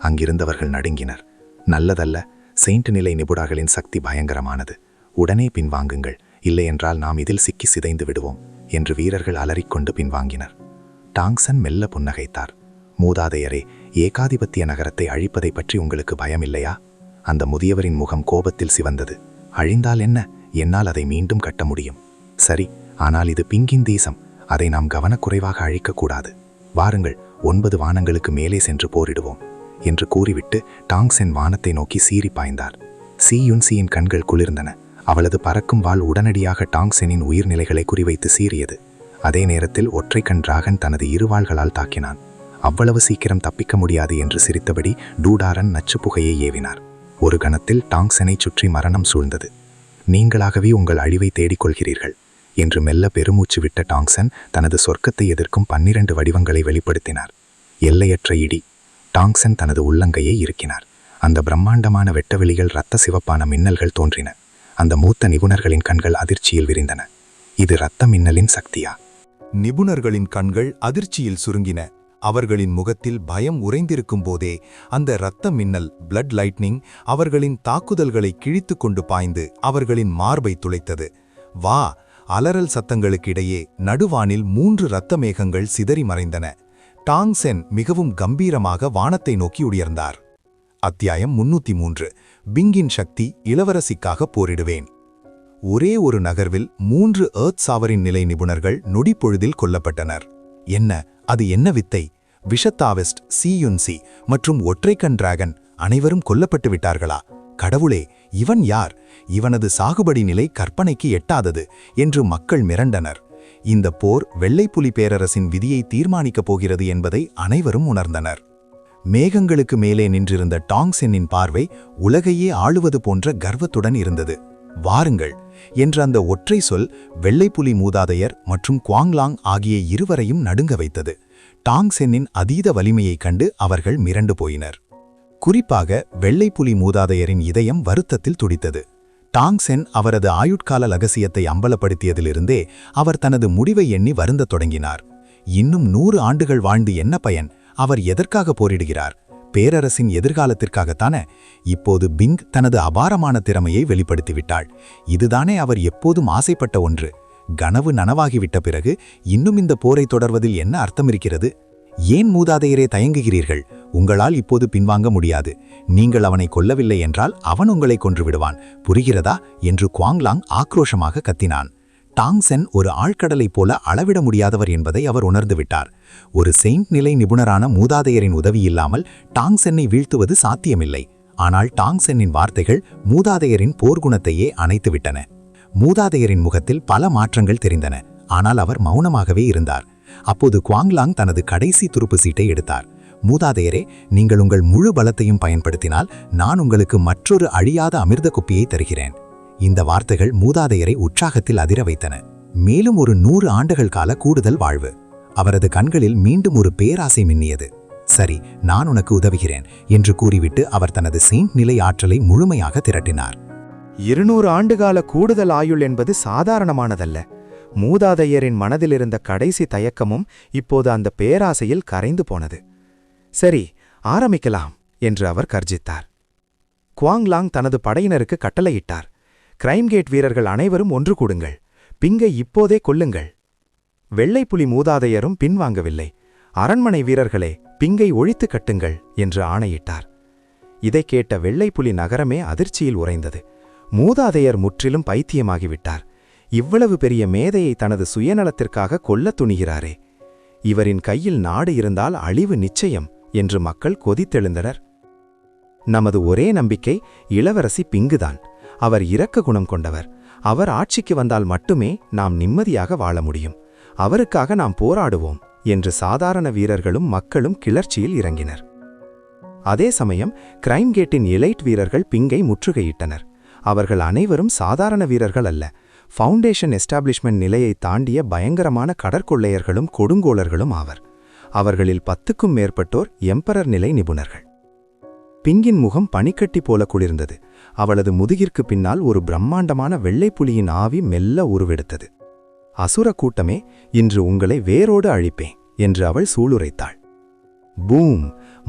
அங்கிருந்தவர்கள் நடுங்கினர். நல்லதல்ல, செயின்ட் நிலை நிபுணர்களின் சக்தி பயங்கரமானது. உடனே பின்வாங்குங்கள், இல்லையென்றால் நாம் இதில் சிக்கி சிதைந்து விடுவோம் என்று வீரர்கள் அலறிக்கொண்டு பின்வாங்கினர். டாங் சென் மெல்ல புன்னகைத்தார். மூதாதையரே, ஏகாதிபத்திய நகரத்தை அழிப்பதை பற்றி உங்களுக்கு பயமில்லையா? அந்த முதியவரின் முகம் கோபத்தில் சிவந்தது. அழிந்தால் என்ன? என்னால் அதை மீண்டும் கட்ட முடியும். சரி, ஆனால் இது பிங்கின் தேசம். அதை நாம் கவனக்குறைவாக அழிக்கக்கூடாது. வாருங்கள், 9 வானங்களுக்கு மேலே சென்று போரிடுவோம் என்று கூறிவிட்டு டாங் சென் வானத்தை நோக்கி சீறி பாய்ந்தார். சி யுன்சியின் கண்கள் குளிர்ந்தன. அவளது பறக்கும் வாள் உடனடியாக டாங் செனின் உயிர்நிலைகளை குறிவைத்து சீறியது. அதே நேரத்தில் ஒற்றைக்கண் டிராகன் தனது 2 வாள்களால் தாக்கினான். அவ்வளவு சீக்கிரம் தப்பிக்க முடியாது என்று சிரித்தபடி டூடாரன் நச்சு புகையை ஏவினார். ஒரு கணத்தில் டாங் செனை சுற்றி மரணம் சூழ்ந்தது. நீங்களாகவே உங்கள் அழிவை தேடிக்கொள்கிறீர்கள் என்று மெல்ல பெருமூச்சு விட்ட டாங்சன் தனது சொர்க்கத்தை எதிர்க்கும் 12 வடிவங்களை வெளிப்படுத்தினார். எல்லையற்ற இடி. டாங்சன் தனது உள்ளங்கையை இறுக்கினார். அந்த பிரம்மாண்டமான வெட்டவெளிகள் இரத்த சிவப்பான மின்னல்கள் தோன்றின. அந்த மூத்த நிபுணர்களின் கண்கள் அதிர்ச்சியில் விரிந்தன. இது இரத்த மின்னலின் சக்தியா? நிபுணர்களின் கண்கள் அதிர்ச்சியில் சுருங்கின. அவர்களின் முகத்தில் பயம் உறைந்திருக்கும் போதே அந்த இரத்த மின்னல் பிளட் லைட்னிங் அவர்களின் தாக்குதல்களை கிழித்து கொண்டு பாய்ந்து அவர்களின் மார்பை துளைத்தது. வா! அலறல் சத்தங்களுக்கிடையே நடுவானில் 3 இரத்த மேகங்கள் சிதறி மறைந்தன. டாங் சென் மிகவும் கம்பீரமாக வானத்தை நோக்கி உயர்ந்தார். அத்தியாயம் 303. பிங்கின் சக்தி. இளவரசிக்காக போரிடுவேன். ஒரே ஒரு நகர்வில் 3 எர்த் சாவரின் நிலை நிபுணர்கள் நொடிப்பொழுதில் கொல்லப்பட்டனர். அது என்ன வித்தை? விஷத்தாவெஸ்ட், சியுன்சி மற்றும் ஒற்றைக்கண் டிராகன் அனைவரும் கொல்லப்பட்டு விட்டார்களா? கடவுளே, இவன் யார்? இவனது சாகுபடி நிலை கற்பனைக்கு எட்டாதது என்று மக்கள் மிரண்டனர். இந்த போர் வெள்ளைப்புலி பேரரசின் விதியை தீர்மானிக்கப் போகிறது என்பதை அனைவரும் உணர்ந்தனர். மேகங்களுக்கு மேலே நின்றிருந்த டாங் சென்னின் பார்வை உலகையே ஆளுவது போன்ற கர்வத்துடன் இருந்தது. வாருங்கள் என்ற அந்த ஒற்றை சொல் வெள்ளைப்புலி மூதாதையர் மற்றும் குவாங்லாங் ஆகிய இருவரையும் நடுங்க வைத்தது. டாங் சென்னின் அதீத வலிமையைக் கண்டு அவர்கள் மிரண்டு போயினர். குறிப்பாக வெள்ளைப்புலி மூதாதையரின் இதயம் வருத்தத்தில் துடித்தது. டாங் சென் அவரது ஆயுட்கால ரகசியத்தை அம்பலப்படுத்தியதிலிருந்தே அவர் தனது முடிவை எண்ணி வருந்தத் தொடங்கினார். இன்னும் 100 ஆண்டுகள் வாழ்ந்து என்ன பயன்? அவர் எதற்காக போரிடுகிறார்? பேரரசின் எதிர்காலத்திற்காகத்தானே? இப்போது பிங் தனது அபாரமான திறமையை வெளிப்படுத்திவிட்டாள். இதுதானே அவர் எப்போதும் ஆசைப்பட்ட ஒன்று. கனவு நனவாகிவிட்ட பிறகு இன்னும் இந்த போரை தொடர்வதில் என்ன அர்த்தமிருக்கிறது? ஏன் மூதாதையரே தயங்குகிறீர்கள்? உங்களால் இப்போது பின்வாங்க முடியாது. நீங்கள் அவனை கொல்லவில்லை என்றால் அவன் உங்களை கொன்று விடுவான். புரிகிறதா என்று குவாங்லாங் ஆக்ரோஷமாக கத்தினான். டாங் சென் ஒரு ஆழ்கடலைப் போல அளவிட முடியாதவர் என்பதை அவர் உணர்ந்துவிட்டார். ஒரு செயின்ட் நிலை நிபுணரான மூதாதையரின் உதவியில்லாமல் டாங் சென்னை வீழ்த்துவது சாத்தியமில்லை. ஆனால் டாங் சென்னின் வார்த்தைகள் மூதாதையரின் போர்க்குணத்தையே அணைத்துவிட்டன. மூதாதையரின் முகத்தில் பல மாற்றங்கள் தெரிந்தன. ஆனால் அவர் மௌனமாகவே இருந்தார். அப்போது குவாங்லாங் தனது கடைசி துருப்பு சீட்டை எடுத்தார். மூதாதையரே, நீங்கள் உங்கள் முழு பலத்தையும் பயன்படுத்தினால் நான் உங்களுக்கு மற்றொரு அழியாத அமிர்த குப்பியை தருகிறேன். இந்த வார்த்தைகள் மூதாதையரை உற்சாகத்தில் அதிர வைத்தன. மேலும் ஒரு 100 ஆண்டுகள் கால கூடுதல் வாழ்வு. அவரது கண்களில் மீண்டும் ஒரு பேராசை மின்னியது. சரி, நான் உனக்கு உதவுகிறேன் என்று கூறிவிட்டு அவர் தனது செயின்ட் நிலை ஆற்றலை முழுமையாக திரட்டினார். 200 ஆண்டுகால கூடுதல் ஆயுள் என்பது சாதாரணமானதல்ல. மூதாதையரின் மனதிலிருந்த கடைசி தயக்கமும் இப்போது அந்த பேராசையில் கரைந்து போனது. சரி, ஆரம்பிக்கலாம் என்று அவர் கர்ஜித்தார். குவாங்லாங் தனது படையினருக்கு கட்டளையிட்டார். கிரைம்கேட் வீரர்கள் அனைவரும் ஒன்று கூடுங்கள். பிங்கை இப்போதே கொல்லுங்கள். வெள்ளைப்புலி மூதாதையரும் பின்வாங்கவில்லை. அரண்மனை வீரர்களே, பிங்கை ஒழித்து கட்டுங்கள் என்று ஆணையிட்டார். இதை கேட்ட வெள்ளைப்புலி நகரமே அதிர்ச்சியில் உறைந்தது. மூதாதையர் முற்றிலும் பைத்தியமாகிவிட்டார். இவ்வளவு பெரிய மேதையை தனது சுயநலத்திற்காக கொல்லத் துணிகிறாரே. இவரின் கையில் நாடு இருந்தால் அழிவு நிச்சயம் என்று மக்கள் கொதித்தெழுந்தனர். நமது ஒரே நம்பிக்கை இளவரசி பிங்குதான். அவர் இரக்க குணம் கொண்டவர். அவர் ஆட்சிக்கு வந்தால் மட்டுமே நாம் நிம்மதியாக வாழ முடியும். அவருக்காக நாம் போராடுவோம் என்று சாதாரண வீரர்களும் மக்களும் கிளர்ச்சியில் இறங்கினர். அதே சமயம் கிரைம்கேட்டின் எலைட் வீரர்கள் பிங்கை முற்றுகையிட்டனர். அவர்கள் அனைவரும் சாதாரண வீரர்கள் அல்ல. ஃபவுண்டேஷன் எஸ்டாப்ளிஷ்மெண்ட் நிலையை தாண்டிய பயங்கரமான கடற்கொள்ளையர்களும் கொடுங்கோளர்களும் ஆவர். அவர்களில் 10க்கும் மேற்பட்டோர் எம்பரர் நிலை நிபுணர்கள். பிங்கின் முகம் பனிக்கட்டி போல குளிர்ந்தது. அவளது முதுகிற்கு பின்னால் ஒரு பிரம்மாண்டமான வெள்ளைப்புலியின் ஆவி மெல்ல உருவெடுத்தது. அசுர கூட்டமே, இன்று உங்களை வேரோடு அழிப்பேன் என்று அவள் சூளுரைத்தாள். பூம்!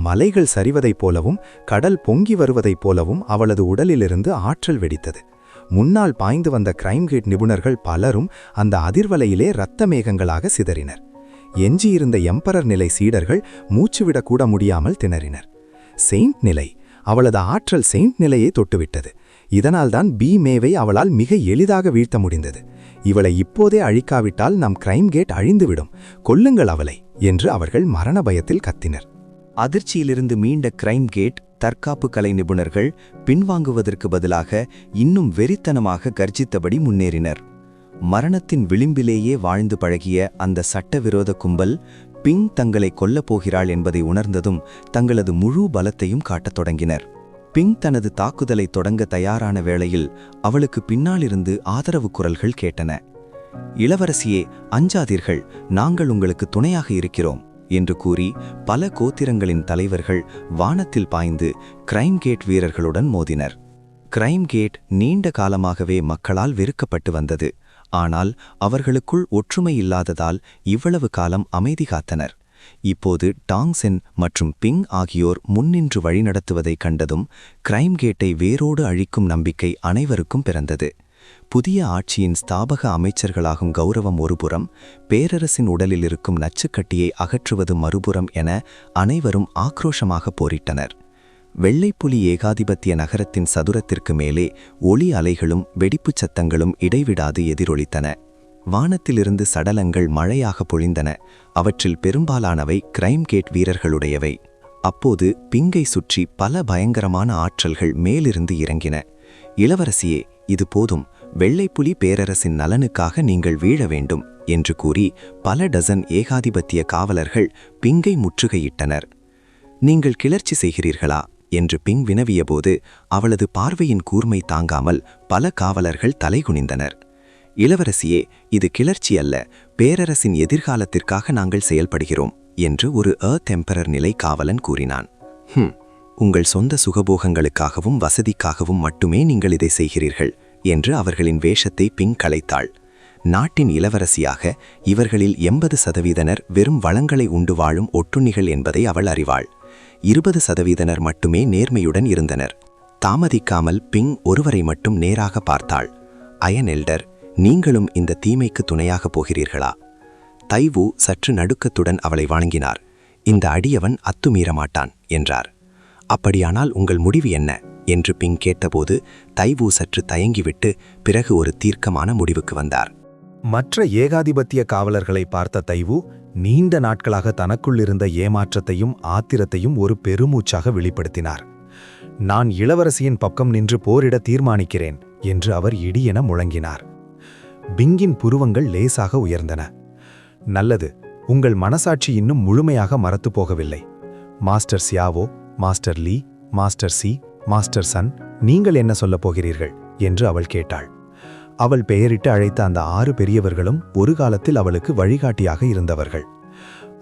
மலைகள் சரிவதைப் போலவும் கடல் பொங்கி வருவதைப் போலவும் அவளது உடலிலிருந்து ஆற்றல் வெடித்தது. முன்னால் பாய்ந்து வந்த கிரைம்கேட் நிபுணர்கள் பலரும் அந்த அதிர்வலையிலே இரத்த மேகங்களாக சிதறினர். எஞ்சியிருந்த எம்பரர் நிலை சீடர்கள் மூச்சுவிடக்கூட முடியாமல் திணறினர். செயின்ட் நிலை, அவளது ஆற்றல் செயின்ட் நிலையை தொட்டுவிட்டது. இதனால்தான் பி மேவை அவளால் மிக எளிதாக வீழ்த்த முடிந்தது. இவளை இப்போதே அழிக்காவிட்டால் நம் கிரைம்கேட் அழிந்துவிடும். கொல்லுங்கள் அவளை என்று அவர்கள் மரண பயத்தில் கத்தினர். அதிர்ச்சியிலிருந்து மீண்ட கிரைம்கேட் தற்காப்பு கலை நிபுணர்கள் பின்வாங்குவதற்கு பதிலாக இன்னும் வெறித்தனமாக கர்ஜித்தபடி முன்னேறினர். மரணத்தின் விளிம்பிலேயே வாழ்ந்து பழகிய அந்த சட்டவிரோத கும்பல் பிங் தங்களை கொல்லப் போகிறாள் என்பதை உணர்ந்ததும் தங்களது முழு பலத்தையும் காட்டத் தொடங்கினர். பிங் தனது தாக்குதலை தொடங்க தயாரான வேளையில் அவளுக்கு பின்னாலிருந்து ஆதரவு குரல்கள் கேட்டன. இளவரசியே, அஞ்சாதீர்கள், நாங்கள் உங்களுக்கு துணையாக இருக்கிறோம் என்று கூறி பல கோத்திரங்களின் தலைவர்கள் வானத்தில் பாய்ந்து கிரைம் கேட் வீரர்களுடன் மோதினர். கிரைம் கேட் நீண்ட காலமாகவே மக்களால் வெறுக்கப்பட்டு வந்தது. ஆனால் அவர்களுக்குள் ஒற்றுமை இல்லாததால் இவ்வளவு காலம் அமைதி காத்தனர். இப்போது டாங்சென் மற்றும் பிங் ஆகியோர் முன்னின்று வழிநடத்துவதைக் கண்டதும் கிரைம் கேட்டை வேரோடு அழிக்கும் நம்பிக்கை அனைவருக்கும் பிறந்தது. புதிய ஆட்சியின் ஸ்தாபக அமைச்சர்களாகும் கௌரவம் ஒருபுறம், பேரரசின் உடலில் இருக்கும் நச்சுக்கட்டியை அகற்றுவது மறுபுறம் என அனைவரும் ஆக்ரோஷமாக போரிட்டனர். வெள்ளைப்புலி ஏகாதிபத்திய நகரத்தின் சதுரத்திற்கு மேலே ஒளி அலைகளும் வெடிப்புச் சத்தங்களும் இடைவிடாது எதிரொலித்தன. வானத்திலிருந்து சடலங்கள் மழையாக பொழிந்தன. அவற்றில் பெரும்பாலானவை கிரைம் கேட் வீரர்களுடையவை. அப்போது பிங்கை சுற்றி பல பயங்கரமான ஆற்றல்கள் மேலிருந்து இறங்கின. இளவரசியே, இது போதும், வெள்ளைப்புலி பேரரசின் நலனுக்காக நீங்கள் வீழ வேண்டும் என்று கூறி பல டசன் ஏகாதிபத்திய காவலர்கள் பிங்கை முற்றுகையிட்டனர். நீங்கள் கிளர்ச்சி செய்கிறீர்களா என்று பிங் வினவியபோது அவளது பார்வையின் கூர்மை தாங்காமல் பல காவலர்கள் தலைகுனிந்தனர். இளவரசியே, இது கிளர்ச்சி அல்ல, பேரரசின் எதிர்காலத்திற்காக நாங்கள் செயல்படுகிறோம் என்று ஒரு எம்பரர் நிலை காவலன் கூறினான். உங்கள் சொந்த சுகபோகங்களுக்காகவும் வசதிக்காகவும் மட்டுமே நீங்கள் இதை செய்கிறீர்கள் என்று அவர்களின் வேஷத்தை பிங் களைத்தாள். நாட்டின் இளவரசியாக இவர்களில் 80% வெறும் வளங்களை உண்டு வாழும் ஒட்டுண்ணிகள் என்பதை அவள் அறிவாள். 20% மட்டுமே நேர்மையுடன் இருந்தனர். தாமதிக்காமல் பிங் ஒருவரை மட்டும் நேராக பார்த்தாள். அயன் எல்டர், நீங்களும் இந்த தீமைக்கு துணையாக போகிறீர்களா? தைவு சற்று நடுக்கத்துடன் அவளை வணங்கினார். இந்த அடியவன் அத்துமீறமாட்டான் என்றார். அப்படியானால் உங்கள் முடிவு என்ன என்று பிங் கேட்டபோது தைவு சற்று தயங்கிவிட்டு பிறகு ஒரு தீர்க்கமான முடிவுக்கு வந்தார். மற்ற ஏகாதிபத்திய காவலர்களை பார்த்த தைவு நீண்ட நாட்களாக தனக்குள் இருந்த ஏமாற்றத்தையும் ஆத்திரத்தையும் ஒரு பெருமூச்சாக வெளிப்படுத்தினார். நான் இளவரசியின் பக்கம் நின்று போரிட தீர்மானிக்கிறேன் என்று அவர் இடியென முழங்கினார். பிங்கின் புருவங்கள் லேசாக உயர்ந்தன. நல்லது, உங்கள் மனசாட்சி இன்னும் முழுமையாக மறத்து போகவில்லை. Master Xiao, master Lee, master C, master Sun, நீங்கள் என்ன சொல்லப் போகிறீர்கள் என்று அவள் கேட்டாள். அவள் பெயரிட்டு அழைத்த அந்த 6 பெரியவர்களும் ஒரு காலத்தில் அவளுக்கு வழிகாட்டியாக இருந்தவர்கள்.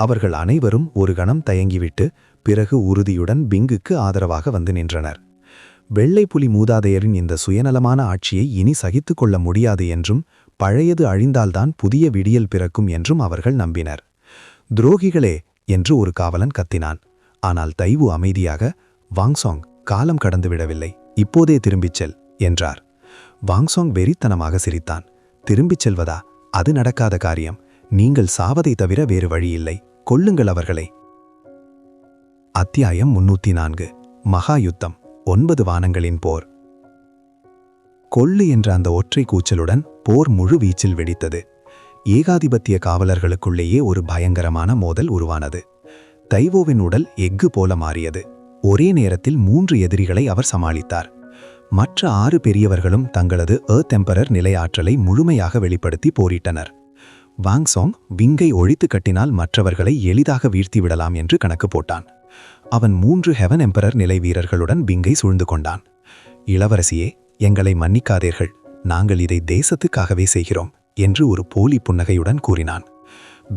அவர்கள் அனைவரும் ஒரு கணம் தயங்கிவிட்டு பிறகு உறுதியுடன் பிங்குக்கு ஆதரவாக வந்து நின்றனர். வெள்ளைப்புலி மூதாதையரின் இந்த சுயநலமான ஆட்சியை இனி சகித்து கொள்ள முடியாது என்றும் பழையது அழிந்தால்தான் புதிய விடியல் பிறக்கும் என்றும் அவர்கள் நம்பினர். துரோகிகளே என்று ஒரு காவலன் கத்தினான். ஆனால் தைவு அமைதியாக, வாங்சாங், காலம் கடந்துவிடவில்லை, இப்போதே திரும்பிச் செல் என்றார். வாங்சாங் வெறித்தனமாக சிரித்தான். திரும்பிச் செல்வதா? அது நடக்காத காரியம். நீங்கள் சாவதை தவிர வேறு வழியில்லை. கொல்லுங்கள் அவர்களை. அத்தியாயம் 304. மகா யுத்தம். 9 வானங்களின் போர். கொள்ளு என்ற அந்த ஒற்றை கூச்சலுடன் போர் முழு வீச்சில் வெடித்தது. ஏகாதிபத்திய காவலர்களுக்குள்ளேயே ஒரு பயங்கரமான மோதல் உருவானது. தைவோவின் உடல் எஃகு போல மாறியது. ஒரே நேரத்தில் 3 எதிரிகளை அவர் சமாளித்தார். மற்ற 6 பெரியவர்களும் தங்களது எம்பரர் நிலை ஆற்றலை முழுமையாக வெளிப்படுத்தி போரிட்டனர். வாங்சாங் விங்கை ஒழித்து கட்டினால் மற்றவர்களை எளிதாக வீழ்த்திவிடலாம் என்று கணக்கு போட்டான். அவன் 3 ஹெவன் எம்பரர் நிலை வீரர்களுடன் விங்கை சூழ்ந்து கொண்டான். இளவரசியே, எங்களை மன்னிக்காதீர்கள், நாங்கள் இதை தேசத்துக்காகவே செய்கிறோம் என்று ஒரு போலி புன்னகையுடன் கூறினான்.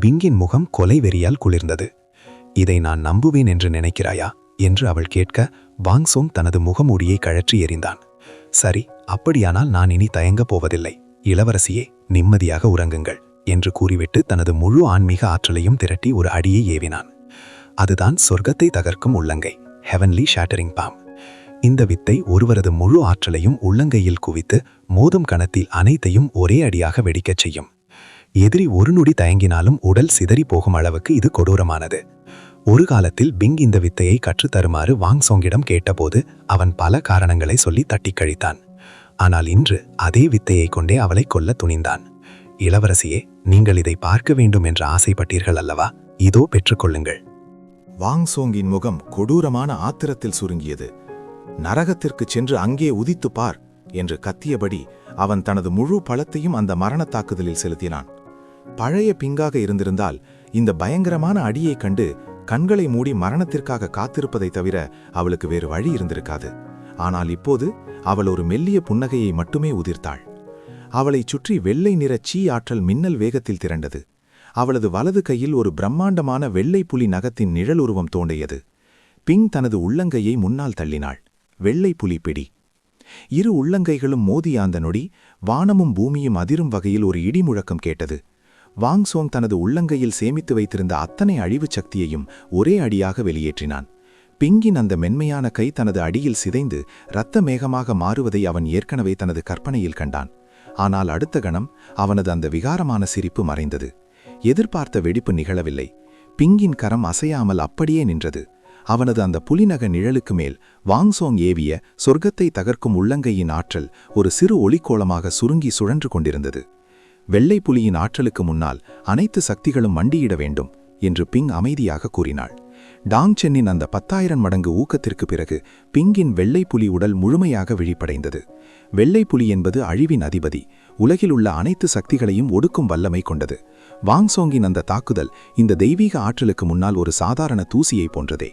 பிங்கின் முகம் கொலை வெறியால் குளிர்ந்தது. இதை நான் நம்புவேன் என்று நினைக்கிறாயா என்று அவள் கேட்க வாங்சோங் தனது முகமூடியை கழற்றி எறிந்தான். சரி, அப்படியானால் நான் இனி தயங்கப் போவதில்லை. இளவரசியே, நிம்மதியாக உறங்குங்கள் என்று கூறிவிட்டு தனது முழு ஆன்மீக ஆற்றலையும் திரட்டி ஒரு அடியை ஏவினான். அதுதான் சொர்க்கத்தை தகர்க்கும் உள்ளங்கை, ஹெவன்லி ஷேட்டரிங் பாம். இந்த வித்தை ஒருவரது முழு ஆற்றலையும் உள்ளங்கையில் குவித்து மோதும் கணத்தில் அனைத்தையும் ஒரே அடியாக வெடிக்கச் செய்யும். எதிரி ஒரு நொடி தயங்கினாலும் உடல் சிதறி போகும் அளவுக்கு இது கொடூரமானது. ஒரு காலத்தில் பிங் இந்த வித்தையை கற்றுத்தருமாறு வாங்சோங்கிடம் கேட்டபோது அவன் பல காரணங்களை சொல்லி தட்டி கழித்தான். ஆனால் இன்று அதே வித்தையை கொண்டே அவளை கொல்ல துணிந்தான். இளவரசியே, நீங்கள் இதை பார்க்க வேண்டும் என்று ஆசைப்பட்டீர்கள் அல்லவா? இதோ பெற்றுக்கொள்ளுங்கள். வாங்சோங்கின் முகம் கொடூரமான ஆத்திரத்தில் சுருங்கியது. நரகத்திற்கு சென்று அங்கே உதித்து பார் என்று கத்தியபடி அவன் தனது முழு பலத்தையும் அந்த மரணத் தாக்குதலில் செலுத்தினான். பழைய பிங்காக இருந்திருந்தால் இந்த பயங்கரமான அடியைக் கண்டு கண்களை மூடி மரணத்திற்காக காத்திருப்பதை தவிர அவளுக்கு வேறு வழி இருந்திருக்காது. ஆனால் இப்போது அவள் ஒரு மெல்லிய புன்னகையை மட்டுமே உதிர்த்தாள். அவளைச் சுற்றி வெள்ளை நிற சீ ஆற்றல் மின்னல் வேகத்தில் திரண்டது. அவளது வலது கையில் ஒரு பிரம்மாண்டமான வெள்ளை புலி நகத்தின் நிழலுருவம் தோன்றியது. பிங் தனது உள்ளங்கையை முன்னால் தள்ளினாள். வெள்ளை புலி பிடி. இரு உள்ளங்கைகளும் மோதிய அந்த நொடி வானமும் பூமியும் அதிரும் வகையில் ஒரு இடி முழக்கம் கேட்டது. வாங் சோங் தனது உள்ளங்கையில் சேமித்து வைத்திருந்த அத்தனை அழிவுச் சக்தியையும் ஒரே அடியாக வெளியேற்றினான். பிங்கின் அந்த மென்மையான கை தனது அடியில் சிதைந்து இரத்த மேகமாக மாறுவதை அவன் ஏற்கனவே தனது கற்பனையில் கண்டான். ஆனால் அடுத்த கணம் அவனது அந்த விகாரமான சிரிப்பு மறைந்தது. எதிர்பார்த்த வெடிப்பு நிகழவில்லை. பிங்கின் கரம் அசையாமல் அப்படியே நின்றது. அவனது அந்த புலிநக நிழலுக்கு மேல் வாங்சோங் ஏவிய சொர்க்கத்தை தகர்க்கும் உள்ளங்கையின் ஆற்றல் ஒரு சிறு ஒளிக்கோளமாக சுருங்கி சுழன்று கொண்டிருந்தது. வெள்ளை புலியின் ஆற்றலுக்கு முன்னால் அனைத்து சக்திகளும் மண்டியிட வேண்டும் என்று பிங் அமைதியாக கூறினாள். டாங் சென்னின் அந்த 10,000 மடங்கு ஊக்கத்திற்கு பிறகு பிங்கின் வெள்ளை புலி உடல் முழுமையாக விழிப்படைந்தது. வெள்ளை புலி என்பது அழிவின் அதிபதி, உலகிலுள்ள அனைத்து சக்திகளையும் ஒடுக்கும் வல்லமை கொண்டது. வாங்சோங்கின் அந்த தாக்குதல் இந்த தெய்வீக ஆற்றலுக்கு முன்னால் ஒரு சாதாரண தூசியை போன்றதே.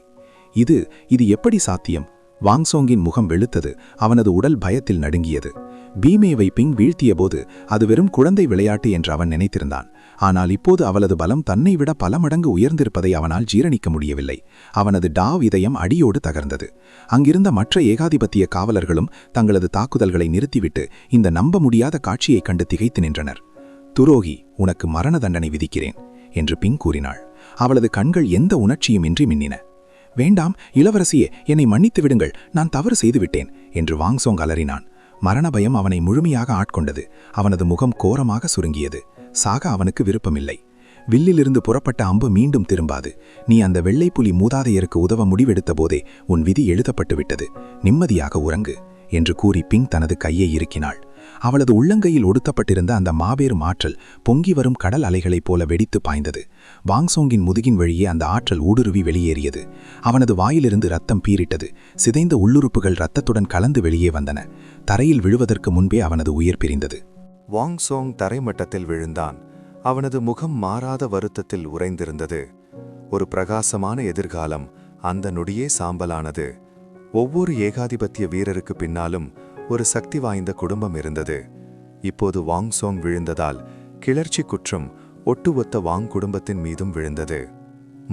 இது எப்படி சாத்தியம்? வாங்சோங்கின் முகம் வெளுத்தது. அவனது உடல் பயத்தில் நடுங்கியது. பீமேவை பிங் வீழ்த்தியபோது அது வெறும் குழந்தை விளையாட்டு என்று அவன் நினைத்திருந்தான். ஆனால் இப்போது அவளது பலம் தன்னை விட பல மடங்கு உயர்ந்திருப்பதை அவனால் ஜீரணிக்க முடியவில்லை. அவனது டாவ் இதயம் அடியோடு தகர்ந்தது. அங்கிருந்த மற்ற ஏகாதிபத்திய காவலர்களும் தங்களது தாக்குதல்களை நிறுத்திவிட்டு இந்த நம்ப முடியாத காட்சியைக் கண்டு திகைத்து நின்றனர். துரோகி, உனக்கு மரண தண்டனை விதிக்கிறேன் என்று பிங் கூறினாள். அவளது கண்கள் எந்த உணர்ச்சியும் இன்றி மின்னின. வேண்டாம் இளவரசியே, என்னை மன்னித்து விடுங்கள், நான் தவறு செய்துவிட்டேன் என்று வாங்சோங் அலறினான். மரண பயம் அவனை முழுமையாக ஆட்கொண்டது. அவனது முகம் கோரமாக சுருங்கியது. சாக அவனுக்கு விருப்பமில்லை. வில்லிலிருந்து புறப்பட்ட அம்பு மீண்டும் திரும்பாது. நீ அந்த வெள்ளைப்புலி மூதாதையருக்கு உதவ முடிவெடுத்த போதே உன் விதி எழுதப்பட்டு விட்டது. நிம்மதியாக உறங்கு என்று கூறி பிங் தனது கையை இறுக்கினாள். அவளது உள்ளங்கையில் ஒடுக்கப்பட்டிருந்த அந்த மாபெரும் ஆற்றல் பொங்கி வரும் கடல் அலைகளைப் போல வெடித்து பாய்ந்தது. வாங்சோங்கின் முதுகின் வழியே அந்த ஆற்றல் ஊடுருவி வெளியேறியது. அவனது வாயிலிருந்து ரத்தம் பீரிட்டது. சிதைந்த உள்ளுறுப்புகள் இரத்தத்துடன் கலந்து வெளியே வந்தன. தரையில் விழுவதற்கு முன்பே அவனது உயிர் பிரிந்தது. வாங்சோங் தரைமட்டத்தில் விழுந்தான். அவனது முகம் மாறாத வருத்தத்தில் உறைந்திருந்தது. ஒரு பிரகாசமான எதிர்காலம் அந்த நொடியே சாம்பலானது. ஒவ்வொரு ஏகாதிபத்திய வீரருக்கு பின்னாலும் ஒரு சக்தி வாய்ந்த குடும்பம் இருந்தது. இப்போது வாங்சோங் விழுந்ததால் கிளர்ச்சி குற்றம் ஒட்டுமொத்த வாங் குடும்பத்தின் மீதும் விழுந்தது.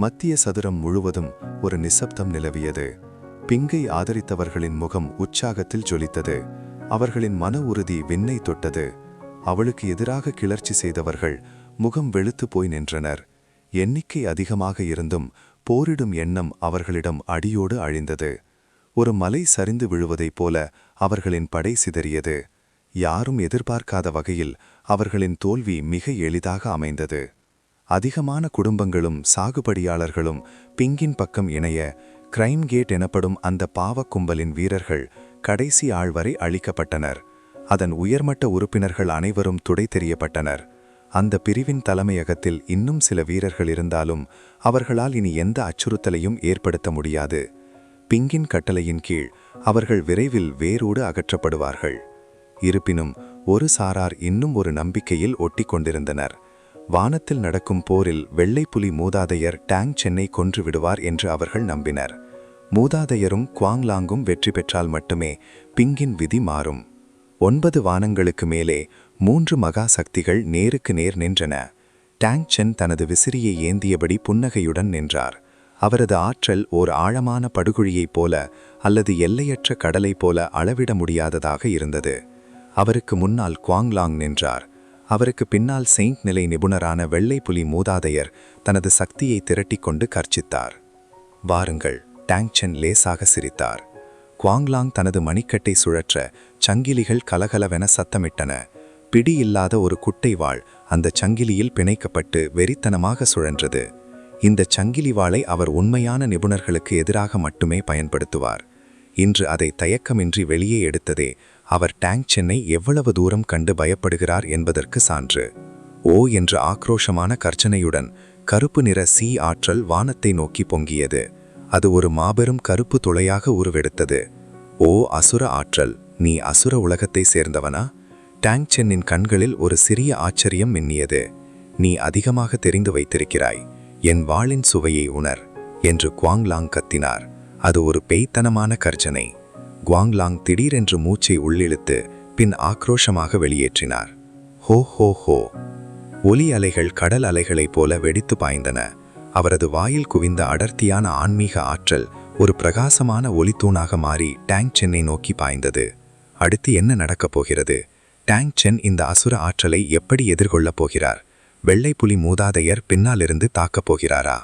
மத்திய சதுரம் முழுவதும் ஒரு நிசப்தம் நிலவியது. பிங்கை ஆதரித்தவர்களின் முகம் உற்சாகத்தில் ஜொலித்தது. அவர்களின் மன உறுதி விண்ணை தொட்டது. அவளுக்கு எதிராக கிளர்ச்சி செய்தவர்கள் முகம் வெளுத்து போய் நின்றனர். எண்ணிக்கை அதிகமாக இருந்தும் போரிடும் எண்ணம் அவர்களிடம் அடியோடு அழிந்தது. ஒரு மலை சரிந்து விழுவதைப் போல அவர்களின் படை சிதறியது. யாரும் எதிர்பார்க்காத வகையில் அவர்களின் தோல்வி மிக எளிதாக அமைந்தது. அதிகமான குடும்பங்களும் சாகுபடியாளர்களும் பிங்கின் பக்கம் இணைய கிரைம் கேட் எனப்படும் அந்த பாவக் கும்பலின் வீரர்கள் கடைசி ஆள் வரை அழிக்கப்பட்டனர். அதன் உயர்மட்ட உறுப்பினர்கள் அனைவரும் துடை தெரியப்பட்டனர். அந்த பிரிவின் தலைமையகத்தில் இன்னும் சில வீரர்கள் இருந்தாலும் அவர்களால் இனி எந்த அச்சுறுத்தலையும் ஏற்படுத்த முடியாது. பிங்கின் கட்டளையின் கீழ் அவர்கள் விரைவில் வேரோடு அகற்றப்படுவார்கள். இருப்பினும் ஒரு சாரார் இன்னும் ஒரு நம்பிக்கையில் ஒட்டி கொண்டிருந்தனர். வானத்தில் நடக்கும் போரில் வெள்ளைப்புலி மூதாதையர் டாங் சென்னை கொன்று விடுவார் என்று அவர்கள் நம்பினர். மூதாதையரும் குவாங்லாங்கும் வெற்றி பெற்றால் மட்டுமே பிங்கின் விதி மாறும். 9 வானங்களுக்கு மேலே 3 மகா சக்திகள் நேருக்கு நேர் நின்றன. டாங் சென் தனது விசிறியை ஏந்தியபடி புன்னகையுடன் நின்றார். அவரது ஆற்றல் ஓர் ஆழமான படுகுழியைப் போல அல்லது எல்லையற்ற கடலைப் போல அளவிட முடியாததாக இருந்தது. அவருக்கு முன்னால் குவாங்லாங் நின்றார். அவருக்கு பின்னால் செயின்ட் நிலை நிபுணரான வெள்ளைப்புலி மூதாதையர் தனது சக்தியை திரட்டிக்கொண்டு கர்ச்சித்தார். வாருங்கள், டாங் சென் லேசாக சிரித்தார். குவாங்லாங் தனது மணிக்கட்டை சுழற்ற சங்கிலிகள் கலகலவென சத்தமிட்டன. பிடி இல்லாத ஒரு குட்டை வாள் அந்த சங்கிலியில் பிணைக்கப்பட்டு வெறித்தனமாக சுழன்றது. இந்த சங்கிலி வாளை அவர் உண்மையான நிபுணர்களுக்கு எதிராக மட்டுமே பயன்படுத்துவார். இன்று அதை தயக்கமின்றி வெளியே எடுத்ததே அவர் டாங் சென்னை எவ்வளவு தூரம் கண்டு பயப்படுகிறார் என்பதற்கு சான்று. ஓ என்ற ஆக்ரோஷமான கர்ச்சனையுடன் கருப்பு நிற சி ஆற்றல் வானத்தை நோக்கி பொங்கியது. அது ஒரு மாபெரும் கருப்பு துளையாக உருவெடுத்தது. ஓ அசுர ஆற்றல், நீ அசுர உலகத்தை சேர்ந்தவனா? டாங் சென்னின் கண்களில் ஒரு சிறிய ஆச்சரியம் மின்னியது. நீ அதிகமாக தெரிந்து வைத்திருக்கிறாய். என் வாளின் சுவையை உணர் என்று குவாங்லாங் கத்தினார். அது ஒரு பேய்த்தனமான கர்ஜனை. குவாங்லாங் திடீரென்று மூச்சை உள்ளிழுத்து பின் ஆக்ரோஷமாக வெளியேற்றினார். ஹோ ஹோ ஹோ. ஒலி அலைகள் கடல் அலைகளைப் போல வெடித்து பாய்ந்தன. அவரது வாயில் குவிந்த அடர்த்தியான ஆன்மீக ஆற்றல் ஒரு பிரகாசமான ஒளித்தூணாக மாறி டேங் சென்னை நோக்கி பாய்ந்தது. அடுத்து என்ன நடக்கப் போகிறது? டேங் சென் இந்த அசுர ஆற்றலை எப்படி எதிர்கொள்ளப் போகிறார்? வெள்ளை புலி மூதாதையர் பின்னாலிருந்து தாக்கப் போகிறாரா?